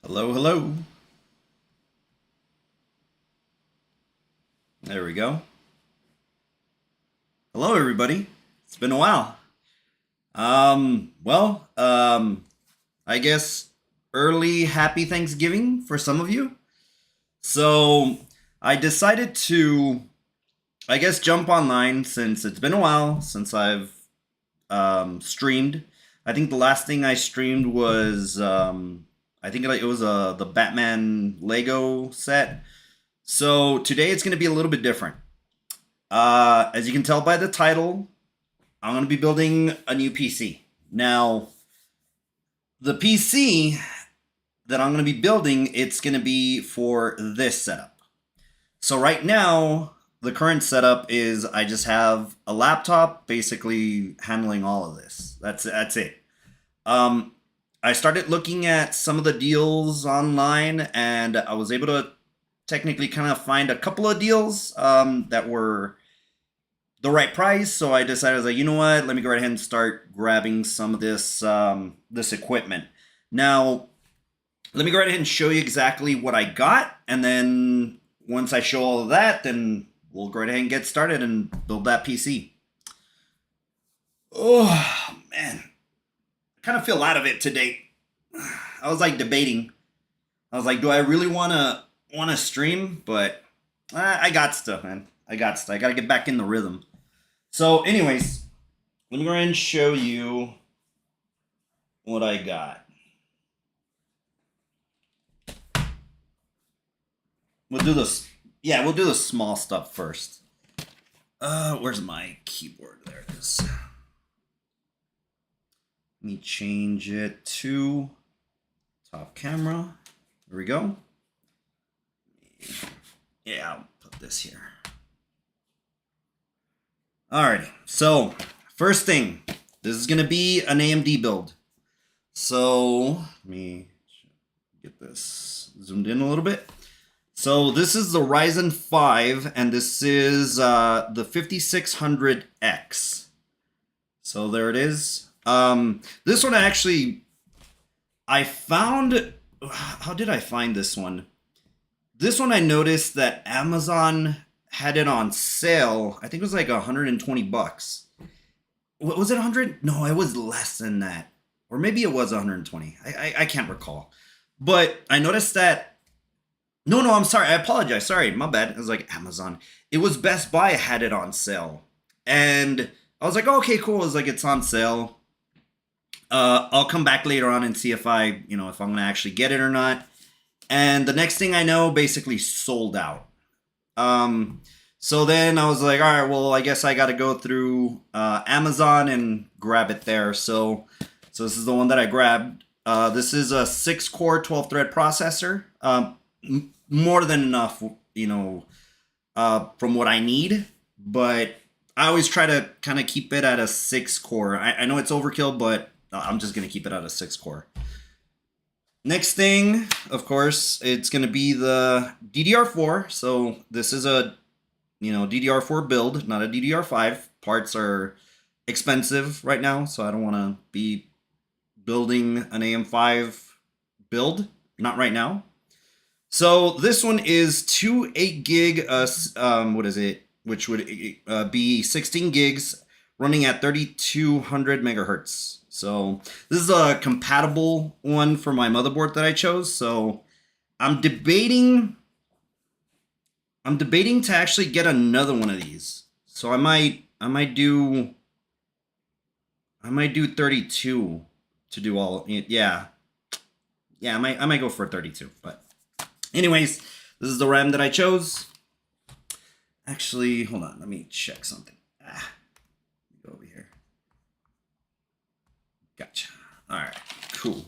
Hello, hello. There we go. Hello, everybody. It's been a while. Well, I guess early happy Thanksgiving for some of you. So I decided to, I guess, jump online since it's been a while since I've streamed. I think the last thing I streamed was, I think it was the Batman Lego set. So today it's going to be a little bit different. As you can tell by the title, I'm going to be building a new PC. Now, the PC that I'm going to be building, it's going to be for this setup. So right now, the current setup is I just have a laptop basically handling all of this. That's it. I started looking at some of the deals online, and I was able to technically kind of find a couple of deals that were the right price. So I decided, I was like, you know what? Let me go right ahead and start grabbing some of this this equipment. Now, let me go right ahead and show you exactly what I got, and then once I show all of that, then we'll go right ahead and get started and build that PC. Oh man, I kind of feel out of it today. I was like debating. I was like, do I really wanna stream? But I got stuff, man. I gotta get back in the rhythm. So, anyways, let me go ahead and show you what I got. We'll do this. Yeah, we'll do the small stuff first. Where's my keyboard? There it is. Let me change it to top camera. There we go. Yeah, I'll put this here. Alrighty, so first thing, this is gonna be an AMD build. So let me get this zoomed in a little bit. So this is the Ryzen 5, and this is the 5600X. So there it is. This one I found. How did I find this one? This one I noticed that Amazon had it on sale. I think it was like 120 bucks. What was it, 100? No, it was less than that. Or maybe it was 120. I can't recall. But I noticed that. No, I'm sorry. I apologize. Sorry, my bad. It was like Amazon. It was Best Buy had it on sale. And I was like, oh, okay, cool. It was like, it's on sale. I'll come back later on and see if if I'm going to actually get it or not. And the next thing I know, basically sold out. So then I was like, all right, well, I guess I got to go through Amazon and grab it there. So this is the one that I grabbed. This is a 6-core, 12-thread processor. More than enough, from what I need. But I always try to kind of keep it at a 6-core. I know it's overkill, but I'm just going to keep it at a 6-core. Next thing, of course, it's going to be the DDR4. So this is a, DDR4 build, not a DDR5. Parts are expensive right now, so I don't want to be building an AM5 build. Not right now. So this one is two 8 gig, which would be 16 gigs running at 3200 megahertz. So this is a compatible one for my motherboard that I chose. So I'm debating to actually get another one of these. So I might do 32 to do all. Yeah, I might go for 32. But anyways, this is the RAM that I chose. Actually, hold on. Let me check something. Go over here. Gotcha. All right, cool.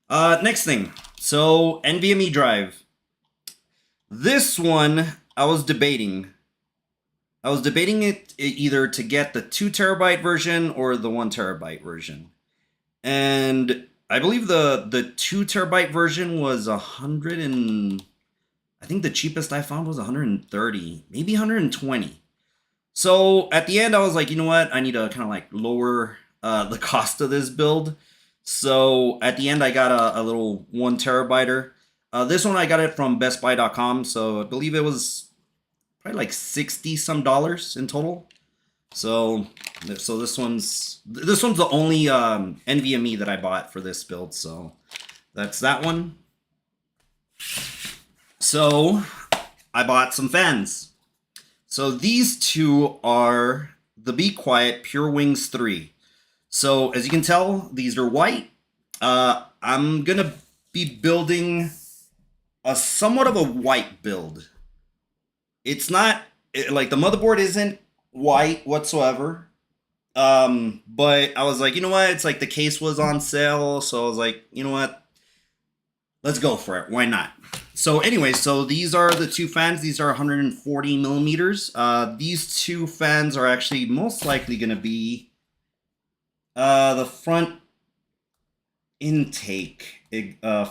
Next thing. So NVMe drive. This one I was debating. It either to get the 2 terabyte version or the 1 terabyte version. And I believe the 2 terabyte version was 100 and I think the cheapest I found was 130, maybe 120. So at the end I was like, you know what? I need to kind of like lower the cost of this build. So at the end, I got a little 1 terabyte. This one I got it from bestbuy.com, so I believe it was probably like 60 some dollars in total. So this one's the only NVMe that I bought for this build. So that's that one. So I bought some fans. So these two are the Be Quiet Pure Wings 3. So as you can tell, these are white. I'm gonna be building a somewhat of a white build. It's not like the motherboard isn't white whatsoever. But I was like, you know what? It's like the case was on sale, so I was like, you know what? Let's go for it. Why not? So anyway, so these are the two fans. These are 140 millimeters. These two fans are actually most likely going to be the front intake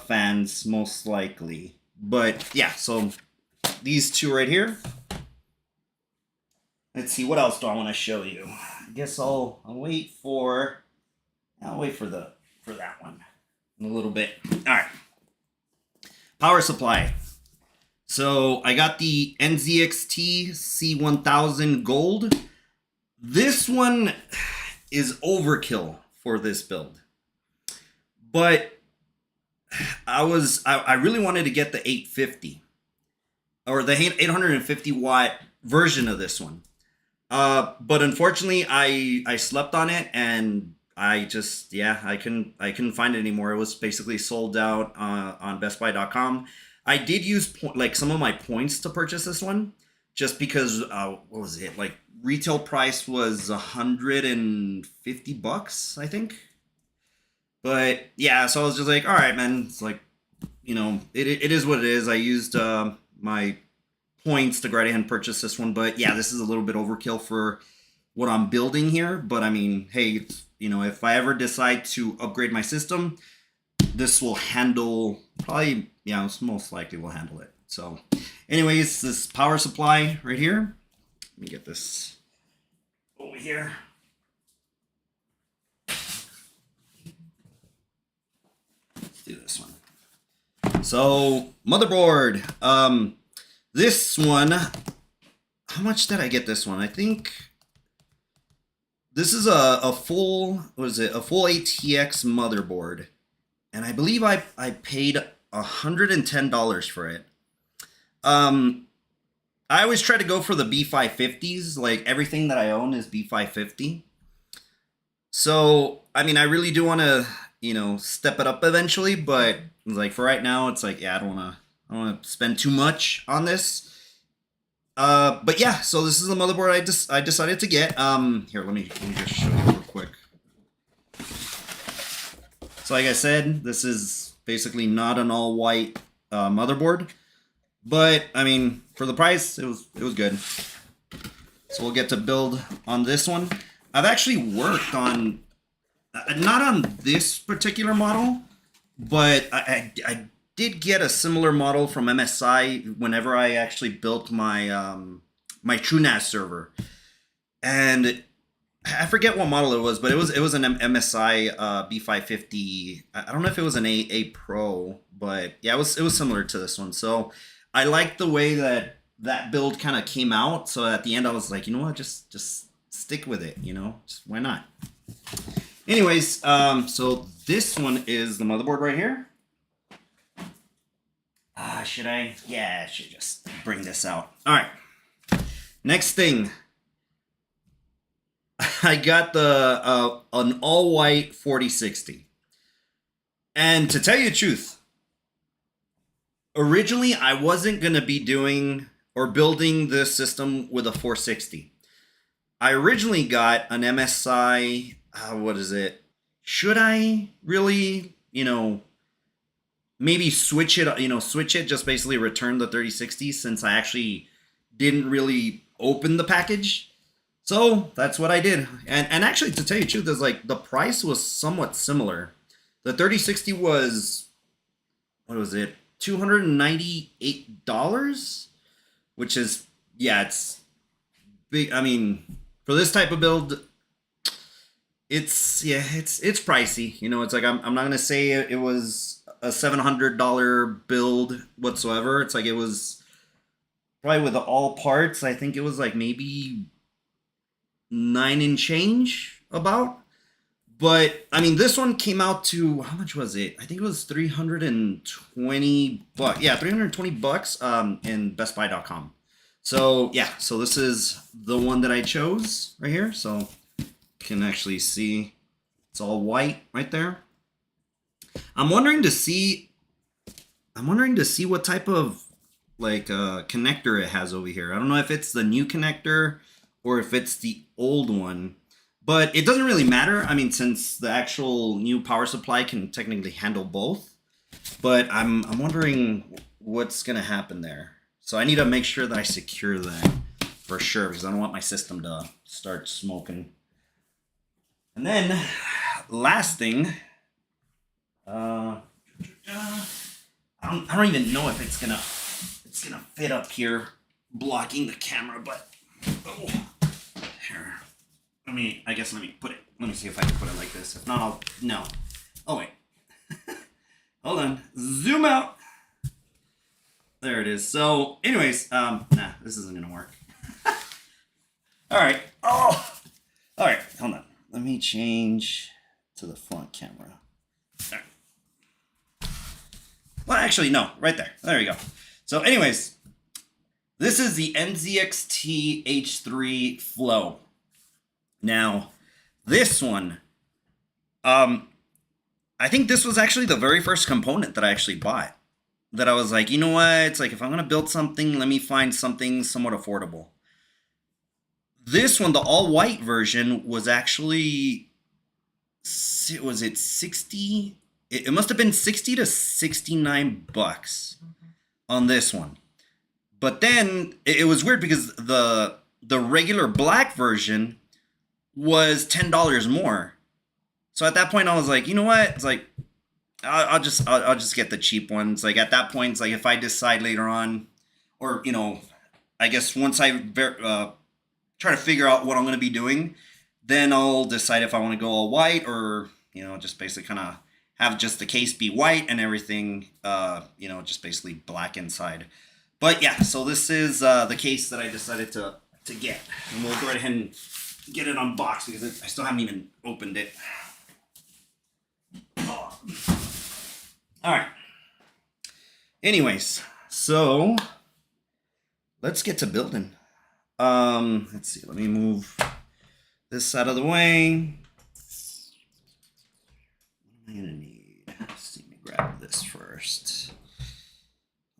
fans, most likely. But yeah, so these two right here. Let's see, what else do I want to show you? I guess I'll wait for that one in a little bit. All right. Power supply. So I got the NZXT C1000 Gold. This one is overkill for this build, but I really wanted to get the 850 or the 850 watt version of this one. But unfortunately, I slept on it and I couldn't find it anymore. It was basically sold out on bestbuy.com. I did use like some of my points to purchase this one, just because what was it, like retail price was $150, I think. But yeah, so I was just like, all right, man. It's like, it is what it is. I used my points to go right ahead and purchase this one. But yeah, this is a little bit overkill for what I'm building here. But I mean, hey, if I ever decide to upgrade my system, this will handle probably, most likely will handle it. So anyways, this power supply right here. Let me get this over here. Let's do this one. So motherboard. This one, how much did I get this one? I think this is a full, what is it? A full ATX motherboard. And I believe I paid $110 for it. I always try to go for the B550s. Like everything that I own is B550. So, I mean, I really do want to, step it up eventually, but like for right now, it's like, yeah, I don't want to spend too much on this. But yeah, so this is the motherboard I decided to get. Here, let me just show you real quick. So like I said, this is basically not an all white motherboard, but I mean, for the price, it was good. So we'll get to build on this one. I've actually worked on, not on this particular model, but I did get a similar model from MSI whenever I actually built my my TrueNAS server, and I forget what model it was, but it was an MSI B550. I don't know if it was an A Pro, but yeah, it was similar to this one. So I like the way that build kind of came out. So at the end, I was like, you know what, just stick with it. Just why not? Anyways, so this one is the motherboard right here. Should I? Yeah, I should just bring this out. All right. Next thing. I got the an all-white 4060. And to tell you the truth, originally I wasn't going to be doing or building this system with a 460. I originally got an MSI, what is it? Should I really, maybe switch it, just basically return the 3060 since I actually didn't really open the package. So that's what I did. And actually, to tell you the truth, is like the price was somewhat similar. The 3060 was, what was it? $298, which is, yeah, it's big. I mean, for this type of build, it's pricey. You know, it's like I'm not gonna say it was a $700 build whatsoever. It's like it was probably with all parts. I think it was like maybe nine and change about. But I mean, this one came out to how much was it? I think it was 320 bucks. Yeah, 320 bucks in bestbuy.com. So yeah, so this is the one that I chose right here. So you can actually see it's all white right there. I'm wondering to see what type of like connector it has over here. I don't know if it's the new connector or if it's the old one. But it doesn't really matter. I mean, since the actual new power supply can technically handle both. But I'm wondering what's gonna happen there. So I need to make sure that I secure that for sure because I don't want my system to start smoking. And then last thing, I don't even know if it's gonna fit up here blocking the camera, but oh, here. Let me see if I can put it like this. If not, no. Oh, wait. Hold on. Zoom out. There it is. So, anyways, nah, this isn't going to work. All right. Oh! All right, hold on. Let me change to the front camera. There. Well, actually, no. Right there. There we go. So, anyways, this is the NZXT H3 Flow. Now, this one, I think this was actually the very first component that I actually bought. That I was like, you know what? It's like, if I'm going to build something, let me find something somewhat affordable. This one, the all-white version, was actually, was it 60? It must have been 60 to 69 bucks on this one. But then, it was weird because the regular black version was $10 more. So at that point I was like, you know what? It's like I'll just get the cheap ones. Like at that point, it's like if I decide later on, or you know, I guess once I try to figure out what I'm going to be doing, then I'll decide if I want to go all white or you know just basically kind of have just the case be white and everything, you know, just basically black inside. But yeah, so this is the case that I decided to get, and we'll go right ahead and get it unboxed because I still haven't even opened it. Oh. All right. Anyways, so let's get to building. Let's see. Let me move this out of the way. What am I gonna need? Let's see. Let me grab this first.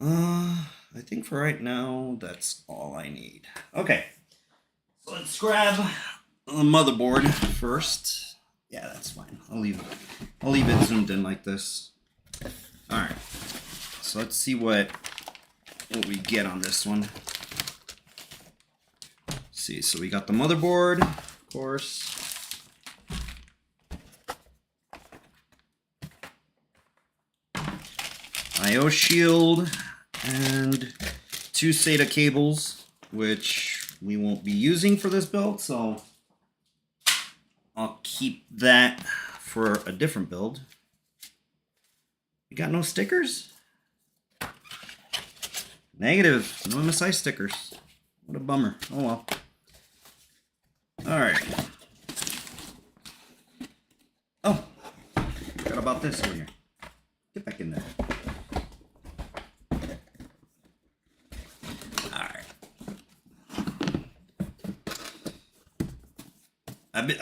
I think for right now, that's all I need. Okay. So let's grab the motherboard first. Yeah, that's fine. I'll leave it zoomed in like this. All right. So let's see what we get on this one. Let's see, so we got the motherboard, of course. I/O shield and 2 SATA cables, which we won't be using for this build, so I'll keep that for a different build. You got no stickers? Negative. No MSI stickers. What a bummer. Oh well. Alright. Oh. Forgot about this over here. Get back in there. I've been,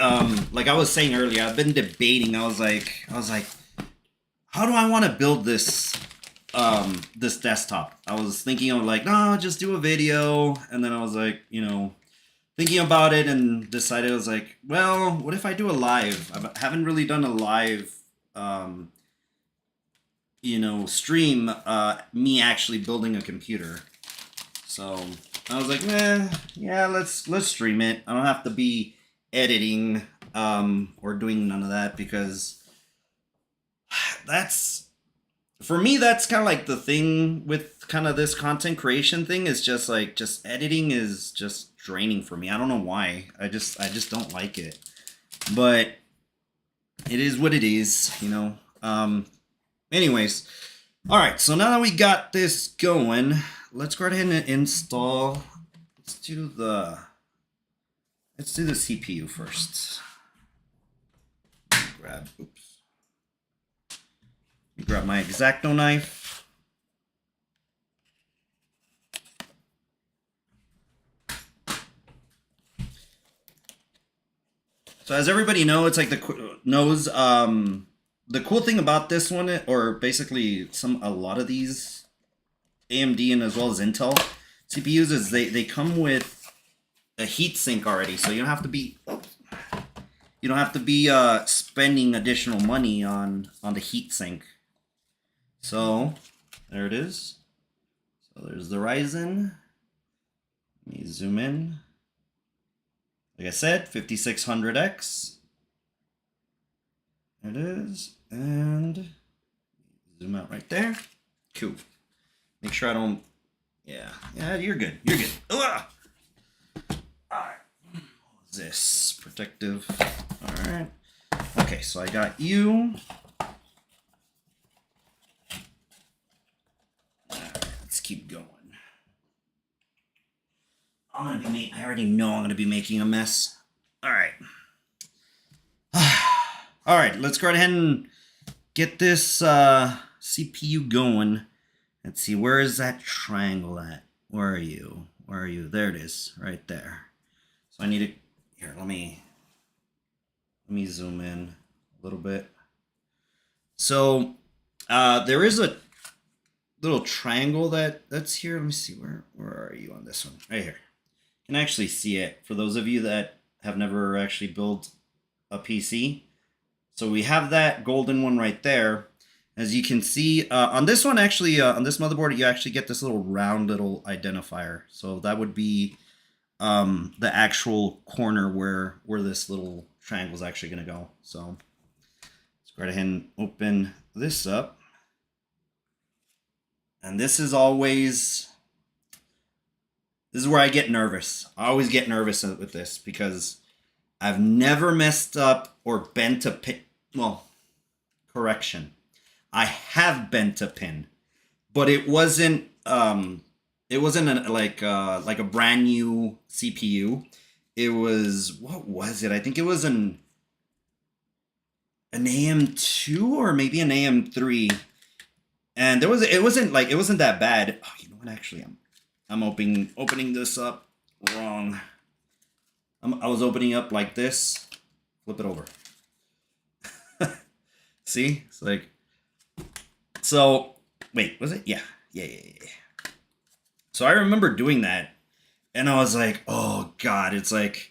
like I was saying earlier, I've been debating. I was like, how do I want to build this, this desktop? I was thinking of like, no, just do a video, and then I was like, you know, thinking about it and decided I was like, well, what if I do a live? I haven't really done a live, you know, stream, me actually building a computer. So I was like, yeah, let's stream it. I don't have to be editing or doing none of that because that's for me that's kind of like the thing with kind of this content creation thing is just like editing is just draining for me. I don't know why. I just don't like it. But it is what it is, you know. Anyways, all right. So now that we got this going, let's go ahead and install. Let's do the CPU first. Grab my X-Acto knife. So as everybody knows, it's like the cool thing about this one, or basically a lot of these AMD and as well as Intel CPUs, is they come with a heat sink already, so you don't have to be spending additional money on the heat sink. So there it is. So there's the Ryzen. Let me zoom in. Like I said, 5600X. There it is. And zoom out right there. Cool. Make sure I don't... Yeah, you're good. You're good. Ugh! Alright. What is this? Protective. Alright. Okay, so I got you. Alright, let's keep going. I already know I'm gonna be making a mess. Alright. Alright, let's go ahead and get this CPU going. Let's see, where is that triangle at? Where are you? Where are you? There it is, right there. So I need to, here, let me zoom in a little bit. So there is a little triangle that's here. Let me see, where are you on this one? Right here. You can actually see it for those of you that have never actually built a PC. So we have that golden one right there. As you can see, on this one, actually, on this motherboard, you actually get this little round little identifier. So that would be the actual corner where this little triangle is actually going to go. So let's go ahead and open this up. And this is where I get nervous. I always get nervous with this because I've never messed up or bent a pin. Well, correction. I have bent a pin, but it wasn't like a brand new CPU. It was, what was it? I think it was an AM2 or maybe an AM3. And it wasn't that bad. Oh, you know what? Actually, I'm opening this up wrong. I was opening up like this. Flip it over. See? It's like, so wait, was it? Yeah. So I remember doing that, and I was like, oh god, I was like,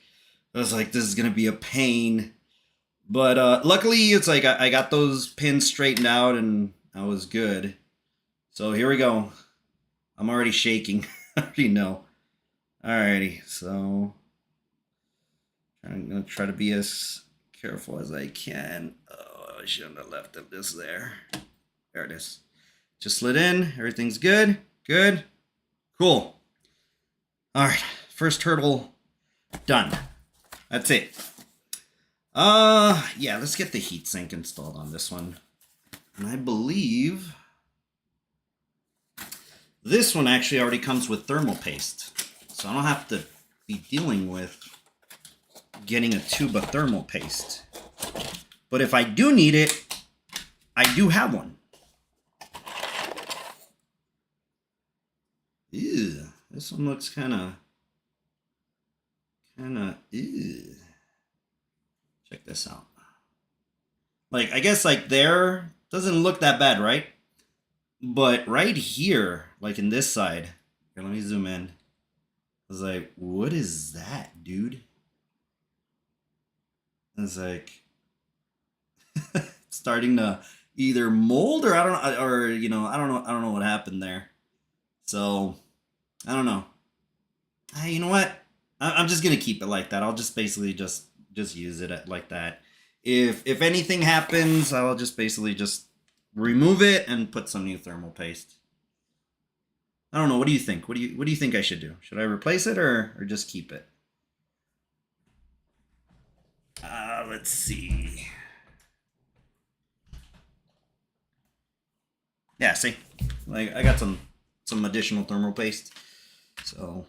this is gonna be a pain. But luckily, it's like I got those pins straightened out, and I was good. So here we go. I'm already shaking. I already know. Alrighty, so I'm gonna try to be as careful as I can. Oh, I shouldn't have left this there. There it is. Just slid in. Everything's good. Good. Cool. Alright, first hurdle done. That's it. Yeah, let's get the heatsink installed on this one. And I believe this one actually already comes with thermal paste. So I don't have to be dealing with getting a tube of thermal paste. But if I do need it, I do have one. Ew, this one looks kind of, ew. Check this out. Like, I guess like there, doesn't look that bad, right? But right here, like in this side, here, let me zoom in. I was like, what is that, dude? I was like, starting to either mold or I don't know, or you know, I don't know what happened there. So I don't know. You know what? I'm just gonna keep it like that. I'll just basically just use it like that. If anything happens, I'll just basically just remove it and put some new thermal paste. I don't know. What do you think? What do you think I should do? Should I replace it or just keep it? Let's see. Yeah, see, like I got some additional thermal paste. So,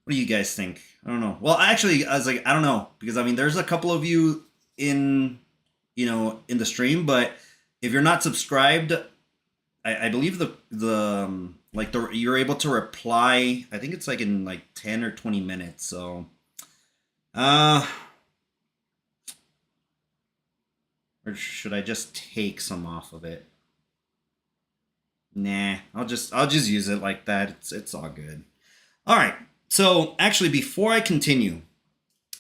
what do you guys think? I don't know. Well, actually, I was like, I don't know, because I mean, there's a couple of you in, in the stream, but if you're not subscribed, I believe you're able to reply. I think it's like in like 10 or 20 minutes. So, uh, or should I just take some off of it? Nah, I'll just use it like that. It's all good. All right. So actually, before I continue,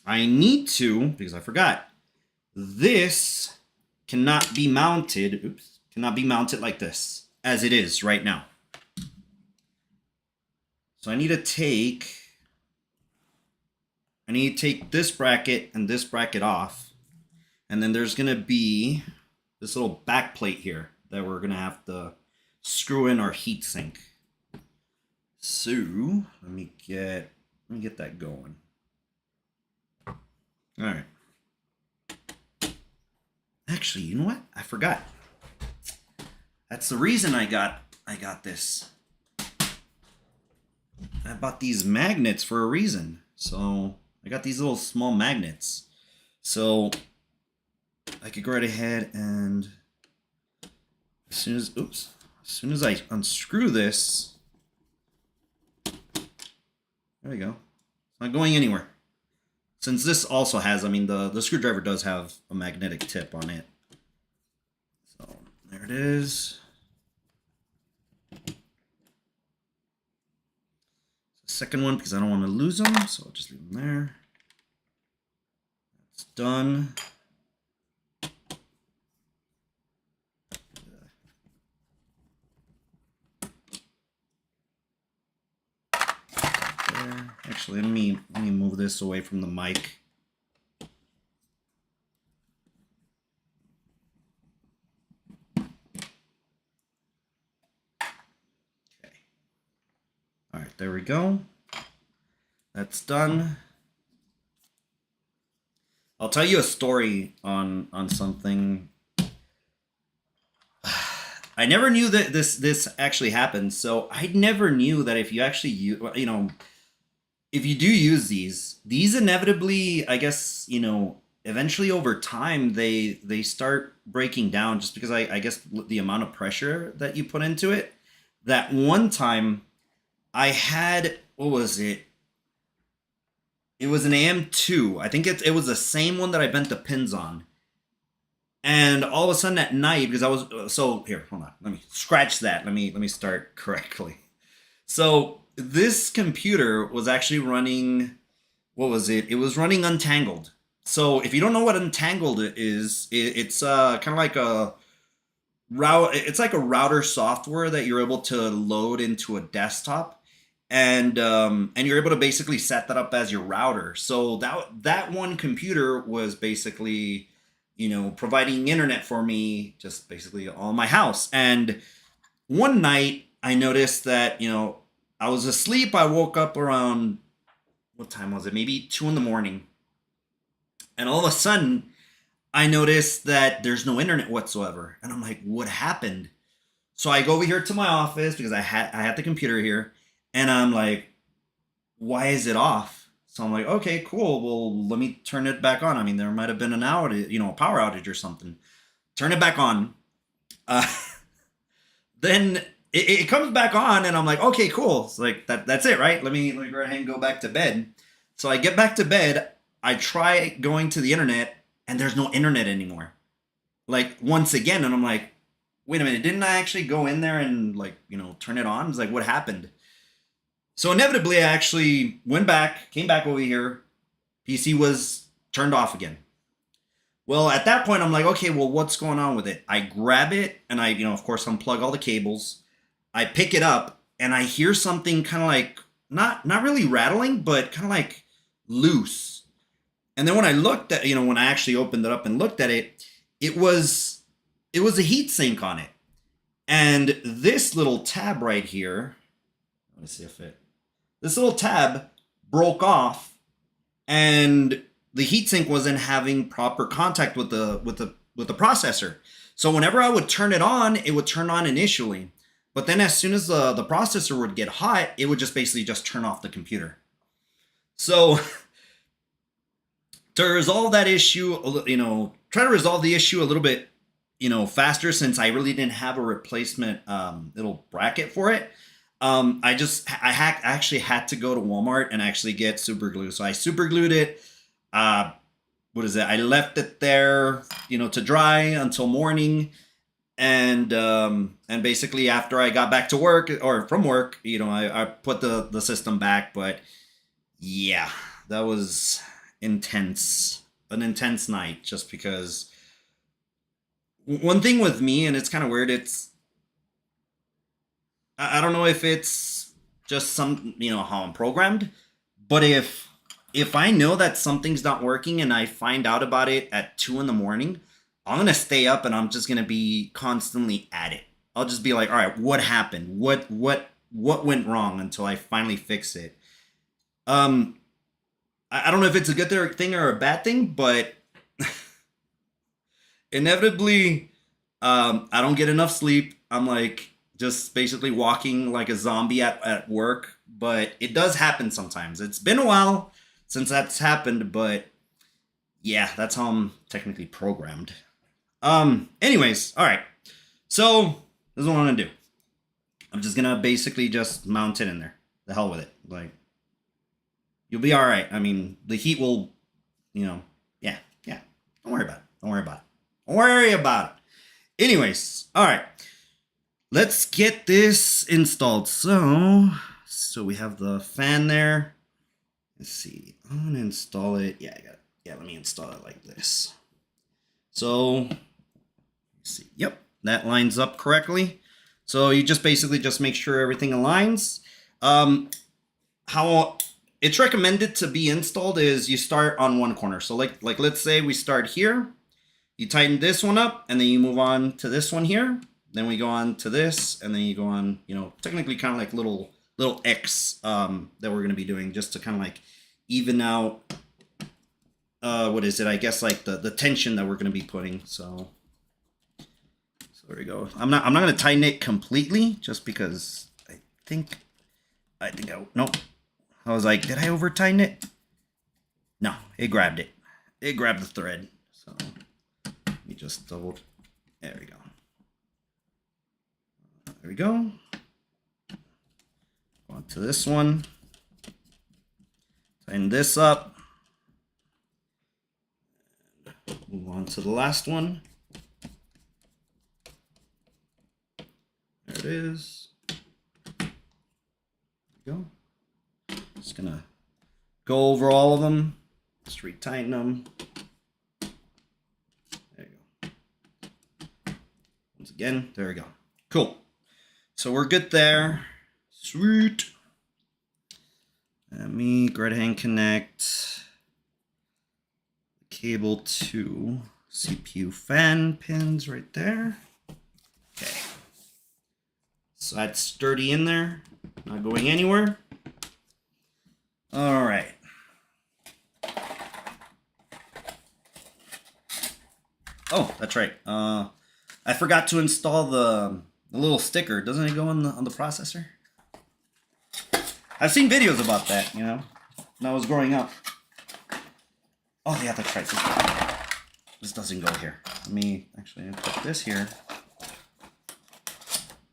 I need to, because I forgot, this cannot be mounted. Oops, cannot be mounted like this as it is right now. So I need to take this bracket and this bracket off, and then there's gonna be this little back plate here that we're gonna have to screw in our heatsink. So let me get that going. All right. Actually, you know what? I forgot. That's the reason I got this. I bought these magnets for a reason. So I got these little small magnets. So I could go right ahead and as soon as I unscrew this, there we go. It's not going anywhere. Since this also has, I mean, the screwdriver does have a magnetic tip on it. So there it is. Second one, because I don't want to lose them, so I'll just leave them there. It's done. There. Actually, let me move this away from the mic. Okay. All right, there we go. That's done. I'll tell you a story on something. I never knew that this actually happened. So I never knew that if you actually if you do use these inevitably, I guess, eventually over time they start breaking down just because I guess the amount of pressure that you put into it. That one time I had, what was it? It was an AM2. I think it was the same one that I bent the pins on. And all of a sudden at night, because I was so here, hold on. Let me scratch that. Let me start correctly. So this computer was actually running, what was it? It was running Untangled. So if you don't know what Untangled is, it's kind of like a it's like a router software that you're able to load into a desktop, and you're able to basically set that up as your router. So that one computer was basically, providing internet for me, just basically all my house. And one night I noticed that, I was asleep. I woke up around, what time was it? Maybe 2 in the morning. And all of a sudden I noticed that there's no internet whatsoever. And I'm like, what happened? So I go over here to my office because I had the computer here, and I'm like, why is it off? So I'm like, okay, cool. Well, let me turn it back on. I mean, there might have been an outage, a power outage or something. Turn it back on. Uh, then it comes back on, and I'm like, okay, cool. It's like that's it, right? Let me go ahead and go back to bed. So I get back to bed. I try going to the internet, and there's no internet anymore. Like once again, and I'm like, wait a minute, didn't I actually go in there and turn it on? It's like, what happened? So inevitably, I actually came back over here. PC was turned off again. Well, at that point, I'm like, okay, well, what's going on with it? I grab it, and I, of course, unplug all the cables. I pick it up, and I hear something kind of like, not really rattling, but kind of like loose. And then when I looked at, when I actually opened it up and looked at it, it was a heat sink on it. And this little tab right here, let me see if this little tab broke off, and the heatsink wasn't having proper contact with the processor. So whenever I would turn it on, it would turn on initially. But then as soon as the processor would get hot, it would just basically just turn off the computer. So to resolve that issue, try to resolve the issue a little bit, faster, since I really didn't have a replacement little bracket for it. I actually had to go to Walmart and actually get super glue. So I super glued it. What is it? I left it there, to dry until morning. And basically after I got back to work or from work, I put the system back. But yeah, that was intense, an intense night, just because one thing with me, and it's kind of weird, I don't know if it's just how I'm programmed, but if I know that something's not working and I find out about it at 2 in the morning, I'm gonna stay up and I'm just gonna be constantly at it. I'll just be like, all right, what happened? What went wrong, until I finally fix it. I don't know if it's a good thing or a bad thing, but inevitably, I don't get enough sleep. I'm like just basically walking like a zombie at work, but it does happen sometimes. It's been a while since that's happened, but yeah, that's how I'm technically programmed. Anyways, all right. So this is what I'm gonna do. I'm just gonna basically just mount it in there. The hell with it. Like, you'll be all right. I mean, the heat will, yeah. Don't worry about it. Don't worry about it. Don't worry about it. Anyways, all right. Let's get this installed. So we have the fan there. Let's see. I'm gonna install it. Yeah, I got it. Yeah, let me install it like this. So let's see. Yep, that lines up correctly. So you just basically just make sure everything aligns. How it's recommended to be installed is you start on one corner. So like let's say we start here. You tighten this one up, and then you move on to this one here. Then we go on to this, and then you go on, technically kind of like little X that we're going to be doing, just to kind of like even out, what is it? I guess like the tension that we're going to be putting. So there we go. I'm not going to tighten it completely, just because I think nope. I was like, did I over tighten it? No, it grabbed it. It grabbed the thread. So let me just double. There we go. There we go. Go on to this one. Tighten this up. Move on to the last one. There it is. There we go. Just gonna go over all of them. Just retighten them. There you go. Once again, there we go. Cool. So we're good there. Sweet. Let me go ahead and connect the cable to CPU fan pins right there. Okay. So that's sturdy in there. Not going anywhere. All right. Oh, that's right. I forgot to install the little sticker. Doesn't it go on the processor? I've seen videos about that, when I was growing up. Oh yeah, that's right. This doesn't go here. Let me actually put this here.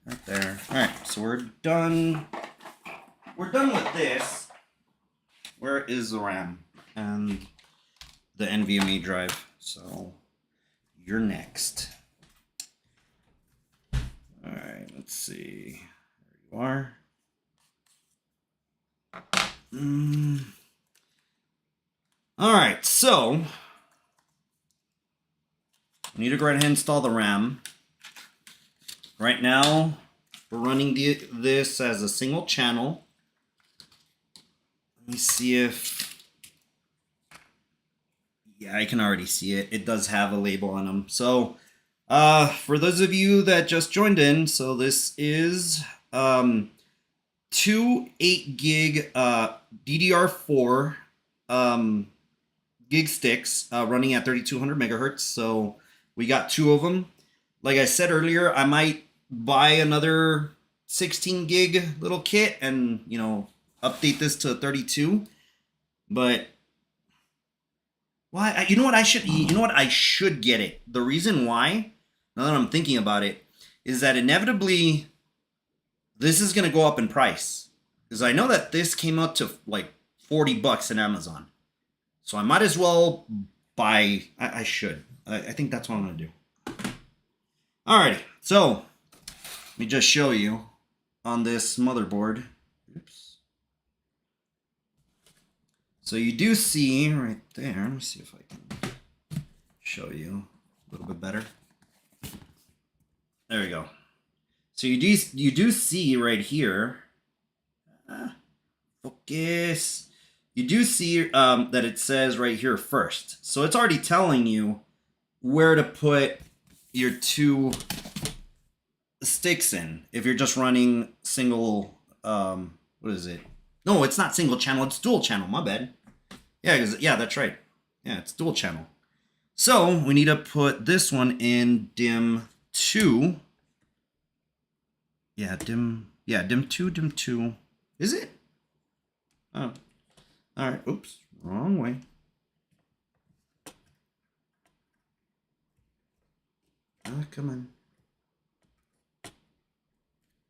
Right there. All right, so we're done. We're done with this. Where is the RAM and the NVMe drive? So you're next. All right, let's see. There you are. All right, so we need to go ahead and install the RAM. Right now, we're running this as a single channel. Let me see if... Yeah, I can already see it. It does have a label on them. So, for those of you that just joined in, so this is two 8 gig DDR4 gig sticks running at 3200 megahertz. So we got 2 of them. like I said earlier, I might buy another 16 gig little kit and, you know, update this to 32. But why? You know what I should? You know what I should get it. The reason why, now that I'm thinking about it, is that inevitably this is gonna go up in price. Because I know that this came out to like $40 in Amazon, so I might as well buy. I should. I think that's what I'm gonna do. Alrighty, so let me just show you on this motherboard. Oops. So you do see right there. Let me see if I can show you a little bit better. There we go. So you do see right here. Focus. You do see that it says right here first. So it's already telling you where to put your two sticks in if you're just running single. What is it? No, it's not single channel. It's dual channel. My bad. Yeah, that's right. Yeah, it's dual channel. So we need to put this one in dim 2. Yeah, dim 2, dim 2. Is it? Oh. All right. Oops. Wrong way. Come on.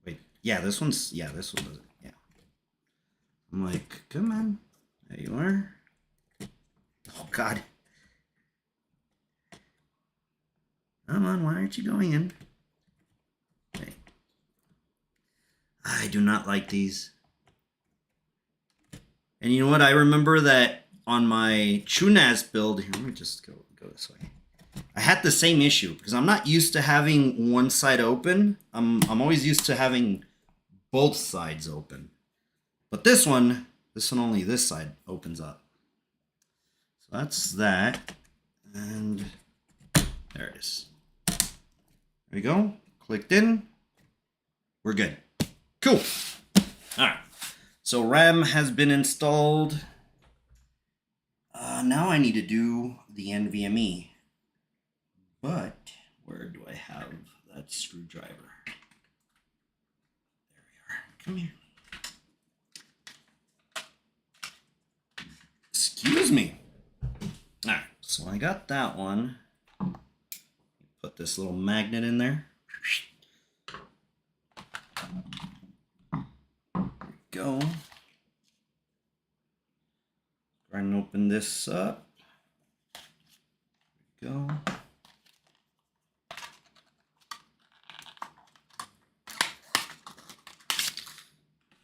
Wait. Yeah, this one does it. Yeah. I'm like, come on. There you are. Oh, God. Come on, why aren't you going in? Wait. I do not like these. And you know what? I remember that on my TrueNAS build. Here, let me just go this way. I had the same issue because I'm not used to having one side open. I'm always used to having both sides open. But this one only this side opens up. So that's that. And there it is. There we go. Clicked in. We're good. Cool. All right. So RAM has been installed. Now I need to do the NVMe. But where do I have that screwdriver? There we are. Come here. Excuse me. All right. So I got that one. Put this little magnet in there. There we go. Try and open this up. There we go.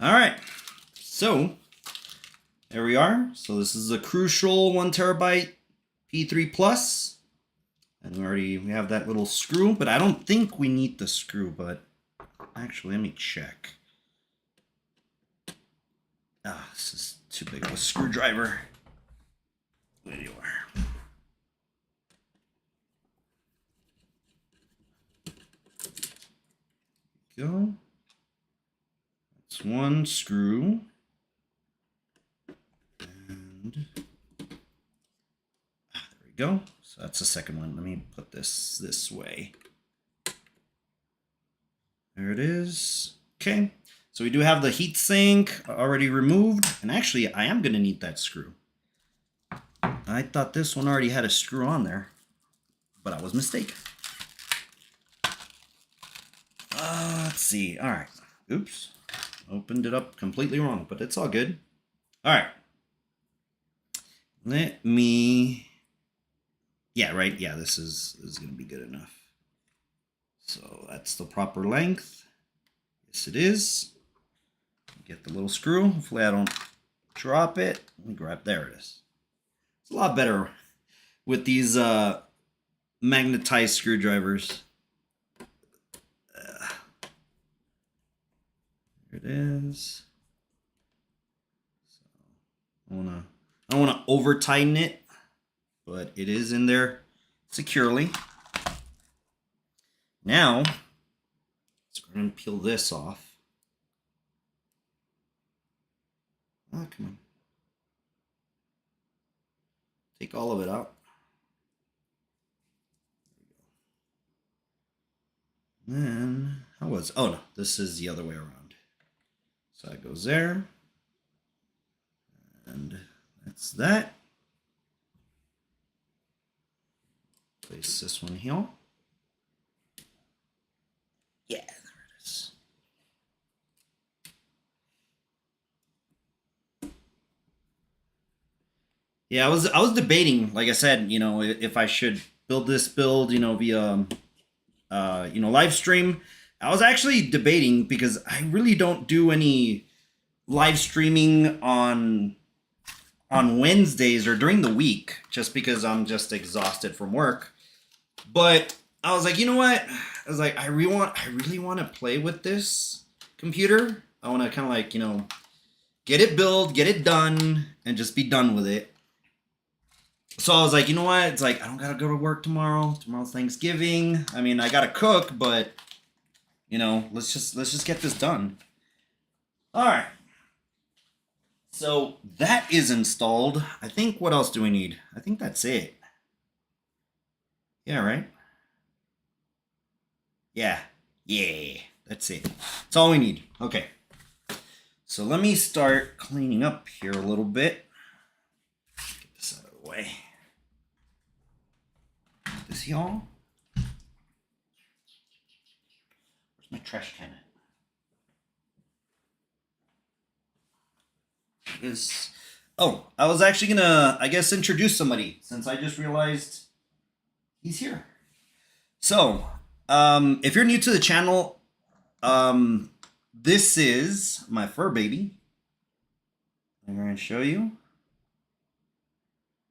All right. So there we are. So this is a Crucial 1 terabyte P3 Plus. And we have that little screw, but I don't think we need the screw, but actually, let me check. This is too big of a screwdriver. There you are. Go. That's one screw. And there we go. So that's the second one. Let me put this way. There it is. Okay. So we do have the heatsink already removed. And actually, I am going to need that screw. I thought this one already had a screw on there, but I was mistaken. Let's see. All right. Oops. Opened it up completely wrong, but it's all good. All right. Let me... Yeah, right. Yeah, this is going to be good enough. So that's the proper length. Yes, it is. Get the little screw. Hopefully I don't drop it. Let me grab. There it is. It's a lot better with these magnetized screwdrivers. There it is. So I don't want to over tighten it, but it is in there securely. Now let's go ahead and peel this off. Oh, come on. Take all of it out. then how was? Oh no, this is the other way around. So that goes there, and that's that. Place this one here. Yeah, there it is. Yeah, I was debating, like I said, you know, if I should build this build, you know, via live stream. I was actually debating because I really don't do any live streaming on Wednesdays or during the week, just because I'm just exhausted from work. But I was like, you know what? I was like, I really want to play with this computer. I want to kind of like, you know, get it built, get it done, and just be done with it. So I was like, you know what? It's like, I don't gotta go to work tomorrow. Tomorrow's Thanksgiving. I mean, I gotta cook, but you know, let's just get this done. All right. So that is installed. I think, what else do we need? I think that's it. Yeah, right? Yeah. Yeah. That's it. That's all we need. Okay. So let me start cleaning up here a little bit. Get this out of the way. This y'all? Where's my trash can at? Oh, I was actually gonna, I guess, introduce somebody, since I just realized he's here. So, if you're new to the channel, this is my fur baby. I'm going to show you.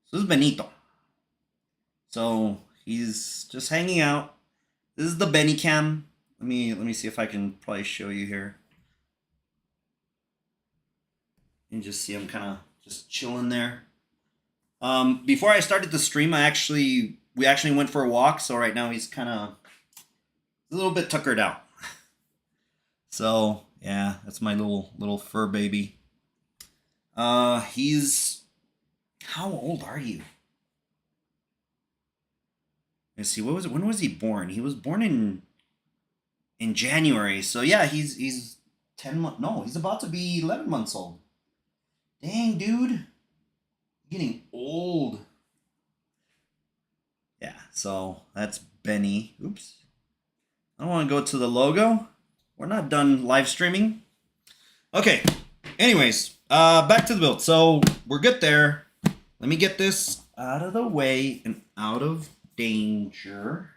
So this is Benito. So he's just hanging out. This is the Benny cam. Let me see if I can probably show you here. You can just see him kind of just chilling there. Before I started the stream, we actually went for a walk. So right now he's kind of a little bit tuckered out. So yeah, that's my little fur baby. He's, how old are you? Let's see, when was he born? He was born in January. So yeah, he's 10 months. No, he's about to be 11 months old. Dang, dude. Getting old. Yeah, so that's Benny. Oops. I don't want to go to the logo. We're not done live streaming. Okay. Anyways, back to the build. So we're good there. Let me get this out of the way and out of danger.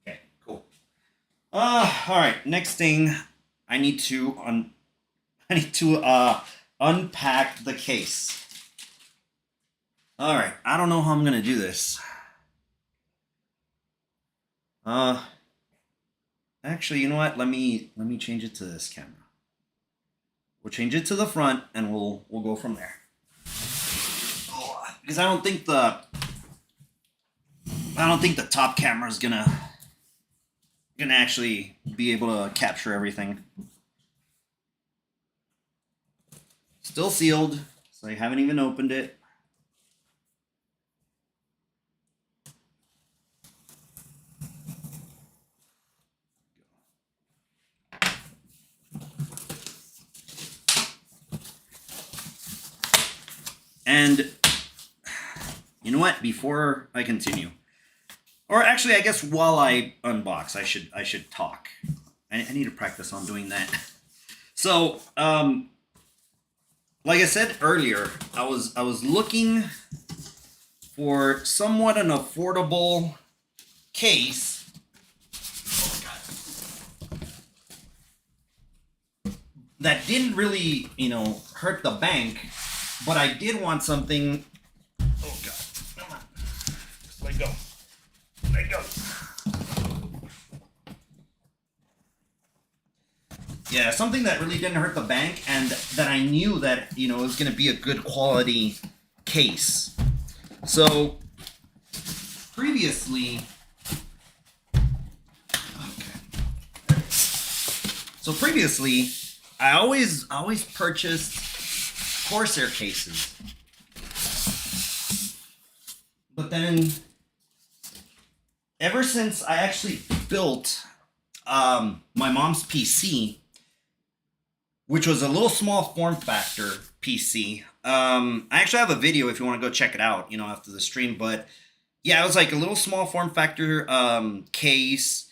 Okay, cool. All right. Next thing, I need to unpack the case. All right. I don't know how I'm gonna do this. Actually, you know what? Let me change it to this camera. We'll change it to the front, and we'll go from there. Because I don't think the top camera is gonna actually be able to capture everything. Still sealed, so I haven't even opened it. And you know what? Before I continue, or actually, I guess while I unbox, I should talk. I need to practice on doing that. So, like I said earlier, I was looking for somewhat an affordable case. Oh God. That didn't really, hurt the bank. But I did want something. Oh God! Come on, just let go. Let go. Yeah, something that really didn't hurt the bank, and that I knew that was going to be a good quality case. So previously, I always purchased Corsair cases. then ever since I actually built my mom's PC, which was a little small form factor PC. I actually have a video if you want to go check it out, after the stream. But yeah, it was like a little small form factor case.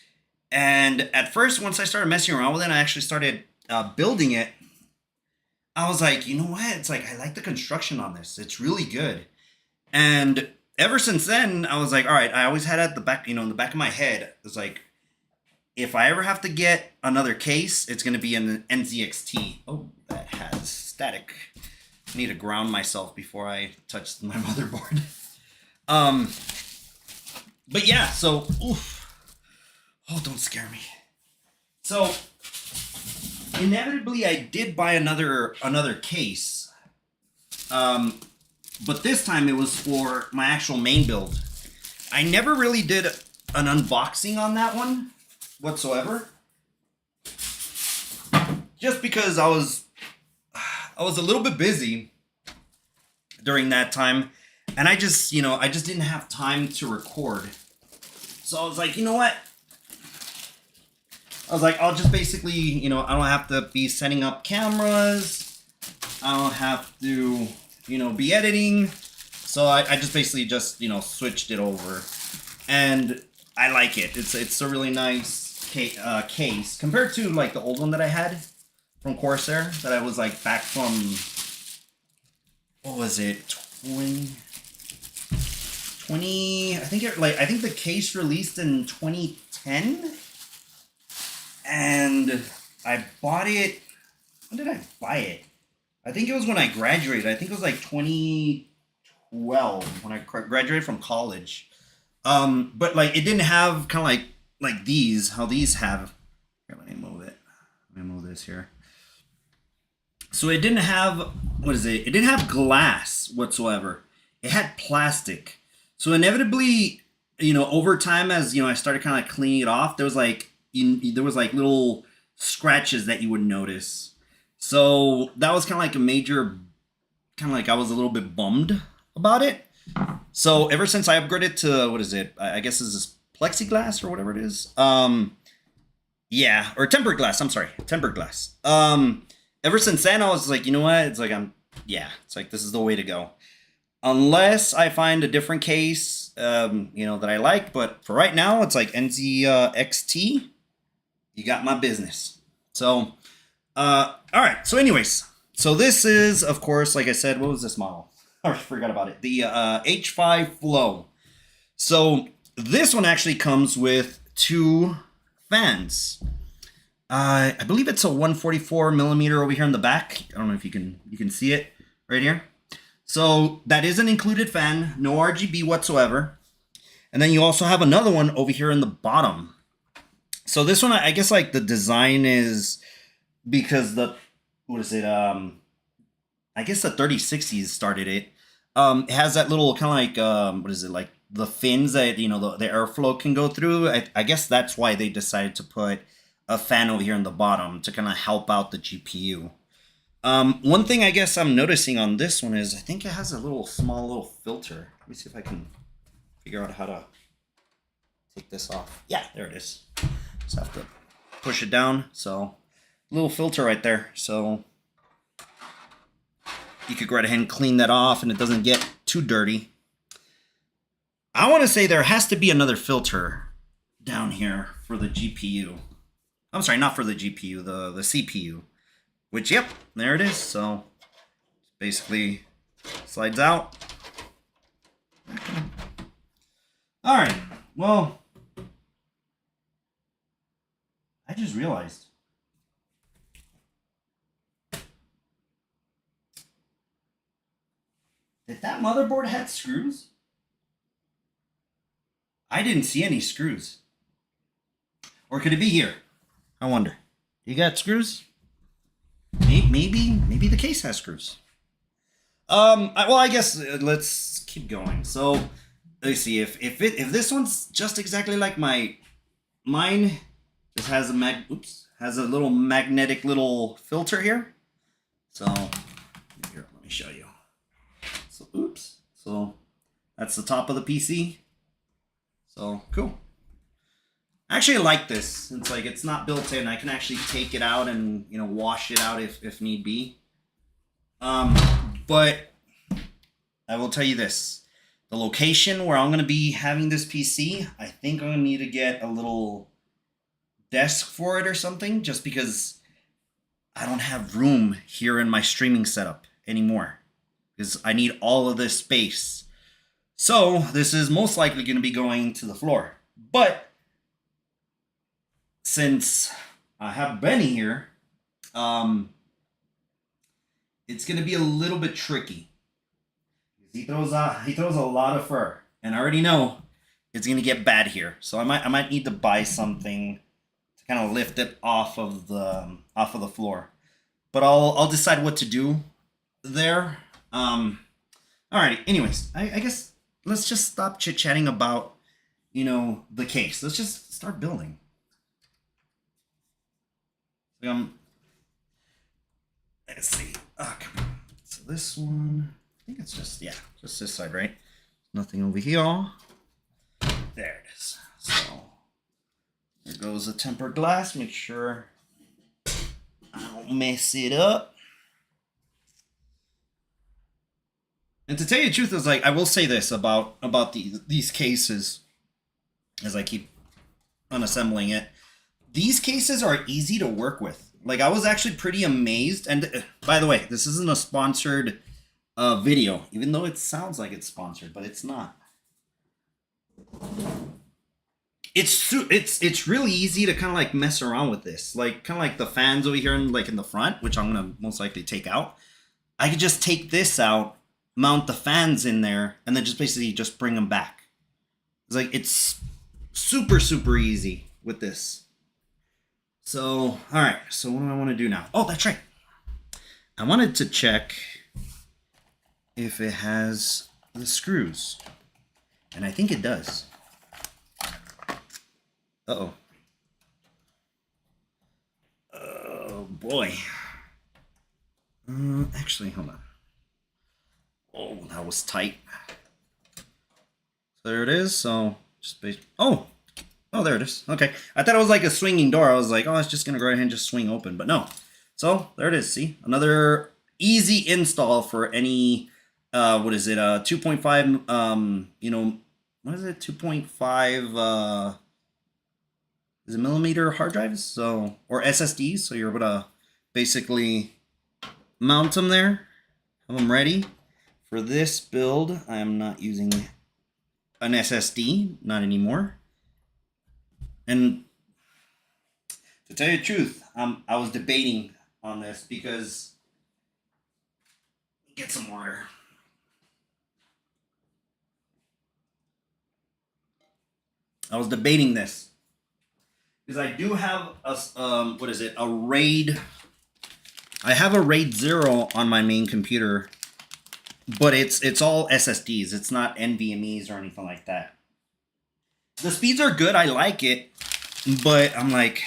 And at first, once I started messing around with it, I actually started building it. I was like, you know what? It's like, I like the construction on this. It's really good. And ever since then, I was like, all right, I always had at the back, in the back of my head, it's like, if I ever have to get another case, it's going to be an NZXT. Oh, that has static. I need to ground myself before I touch my motherboard. But yeah, so, oof. Oh, don't scare me. So, inevitably, I did buy another case. But this time it was for my actual main build. I never really did an unboxing on that one whatsoever. Just because I was a little bit busy during that time, and I just didn't have time to record. So I was like, you know what? I was like, I'll just basically, I don't have to be setting up cameras. I don't have to, be editing. So I just basically switched it over. And I like it. It's a really nice case compared to like the old one that I had from Corsair that I was like back from, what was it, 20 I think the case released in 2010, and I bought it, when did I buy it? I think it was when I graduated. I think it was like 2012 when I graduated from college. But like it didn't have kind of like these, how these have. Here, let me move it. Let me move this here. So it didn't have, it didn't have glass whatsoever. It had plastic. So inevitably, over time as, I started kind of like cleaning it off, there was like little scratches that you would notice. So that was kind of like a major, kind of like I was a little bit bummed about it. So ever since I upgraded to, I guess this is plexiglass or whatever it is. Yeah, or tempered glass. I'm sorry, tempered glass. Ever since then, I was like, you know what? It's like it's like this is the way to go. Unless I find a different case, that I like. But for right now, it's like NZXT. You got my business. So, all right. So, anyways, so this is, of course, like I said, what was this model? I forgot about it. The H5 Flow. So this one actually comes with two fans. I believe it's a 144 millimeter over here in the back. I don't know if you can see it right here. So that is an included fan, no RGB whatsoever. And then you also have another one over here in the bottom. So this one, I guess like the design is because I guess the 3060s started it. It has that little kind of like, like the fins that, the airflow can go through. I guess that's why they decided to put a fan over here in the bottom to kind of help out the GPU. One thing I guess I'm noticing on this one is I think it has a small little filter. Let me see if I can figure out how to take this off. Yeah, there it is. Just have to push it down. So, little filter right there. So, you could go right ahead and clean that off and it doesn't get too dirty. I want to say there has to be another filter down here for the GPU. I'm sorry, not for the GPU, the CPU. Which, yep, there it is. So, basically slides out. All right, well, I just realized. Did that motherboard had screws? I didn't see any screws. Or could it be here? I wonder. You got screws? Maybe the case has screws. I guess let's keep going. So let's see if this one's just exactly like mine. Just has a has a little magnetic little filter here. So here, let me show you. So so That's the top of the PC. So cool. I actually like this. It's like it's not built in. I can actually take it out and wash it out if need be. But I will tell you this: the location where I'm gonna be having this PC, I think I'm gonna need to get a little desk for it or something, just because I don't have room here in my streaming setup anymore, because I need all of this space. So this is most likely going to be going to the floor. But since I have Benny here, it's going to be a little bit tricky. He throws a lot of fur, and I already know it's going to get bad here. So I might need to buy something to kind of lift it off of the floor. But I'll decide what to do there. Alrighty. Anyways, I guess let's just stop chit-chatting about, the case. Let's just start building. Let's see. Oh, come on. So this one, I think it's just this side, right? Nothing over here. There it is. So there goes the tempered glass. Make sure I don't mess it up. And to tell you the truth, is like I will say this about these cases, as I keep unassembling it. These cases are easy to work with. Like I was actually pretty amazed. And by the way, this isn't a sponsored video, even though it sounds like it's sponsored, but it's not. It's really easy to kind of like mess around with this, like kind of like the fans over here in the front, which I'm gonna most likely take out. I could just take this out, mount the fans in there, and then just basically just bring them back. It's like it's super easy with this. So all right, so what do I want to do now? Oh, that's right. I wanted to check if it has the screws, and I think it does. Uh-oh. Oh, boy. Actually, hold on. Oh, that was tight. So there it is. So, just oh, there it is. Okay. I thought it was like a swinging door. I was like, oh, it's just going to go ahead and just swing open. But no. So, there it is. See? Another easy install for any, what is it? 2.5, what is it? 2.5, is it millimeter hard drives? So, or SSDs. So you're able to basically mount them there, have them ready. For this build, I am not using an SSD, not anymore. And to tell you the truth, I was debating on this because get some water. I was debating this. Because I do have a, what is it, a RAID. I have a RAID 0 on my main computer, but it's all SSDs. It's not NVMe's or anything like that. The speeds are good. I like it, but I'm like,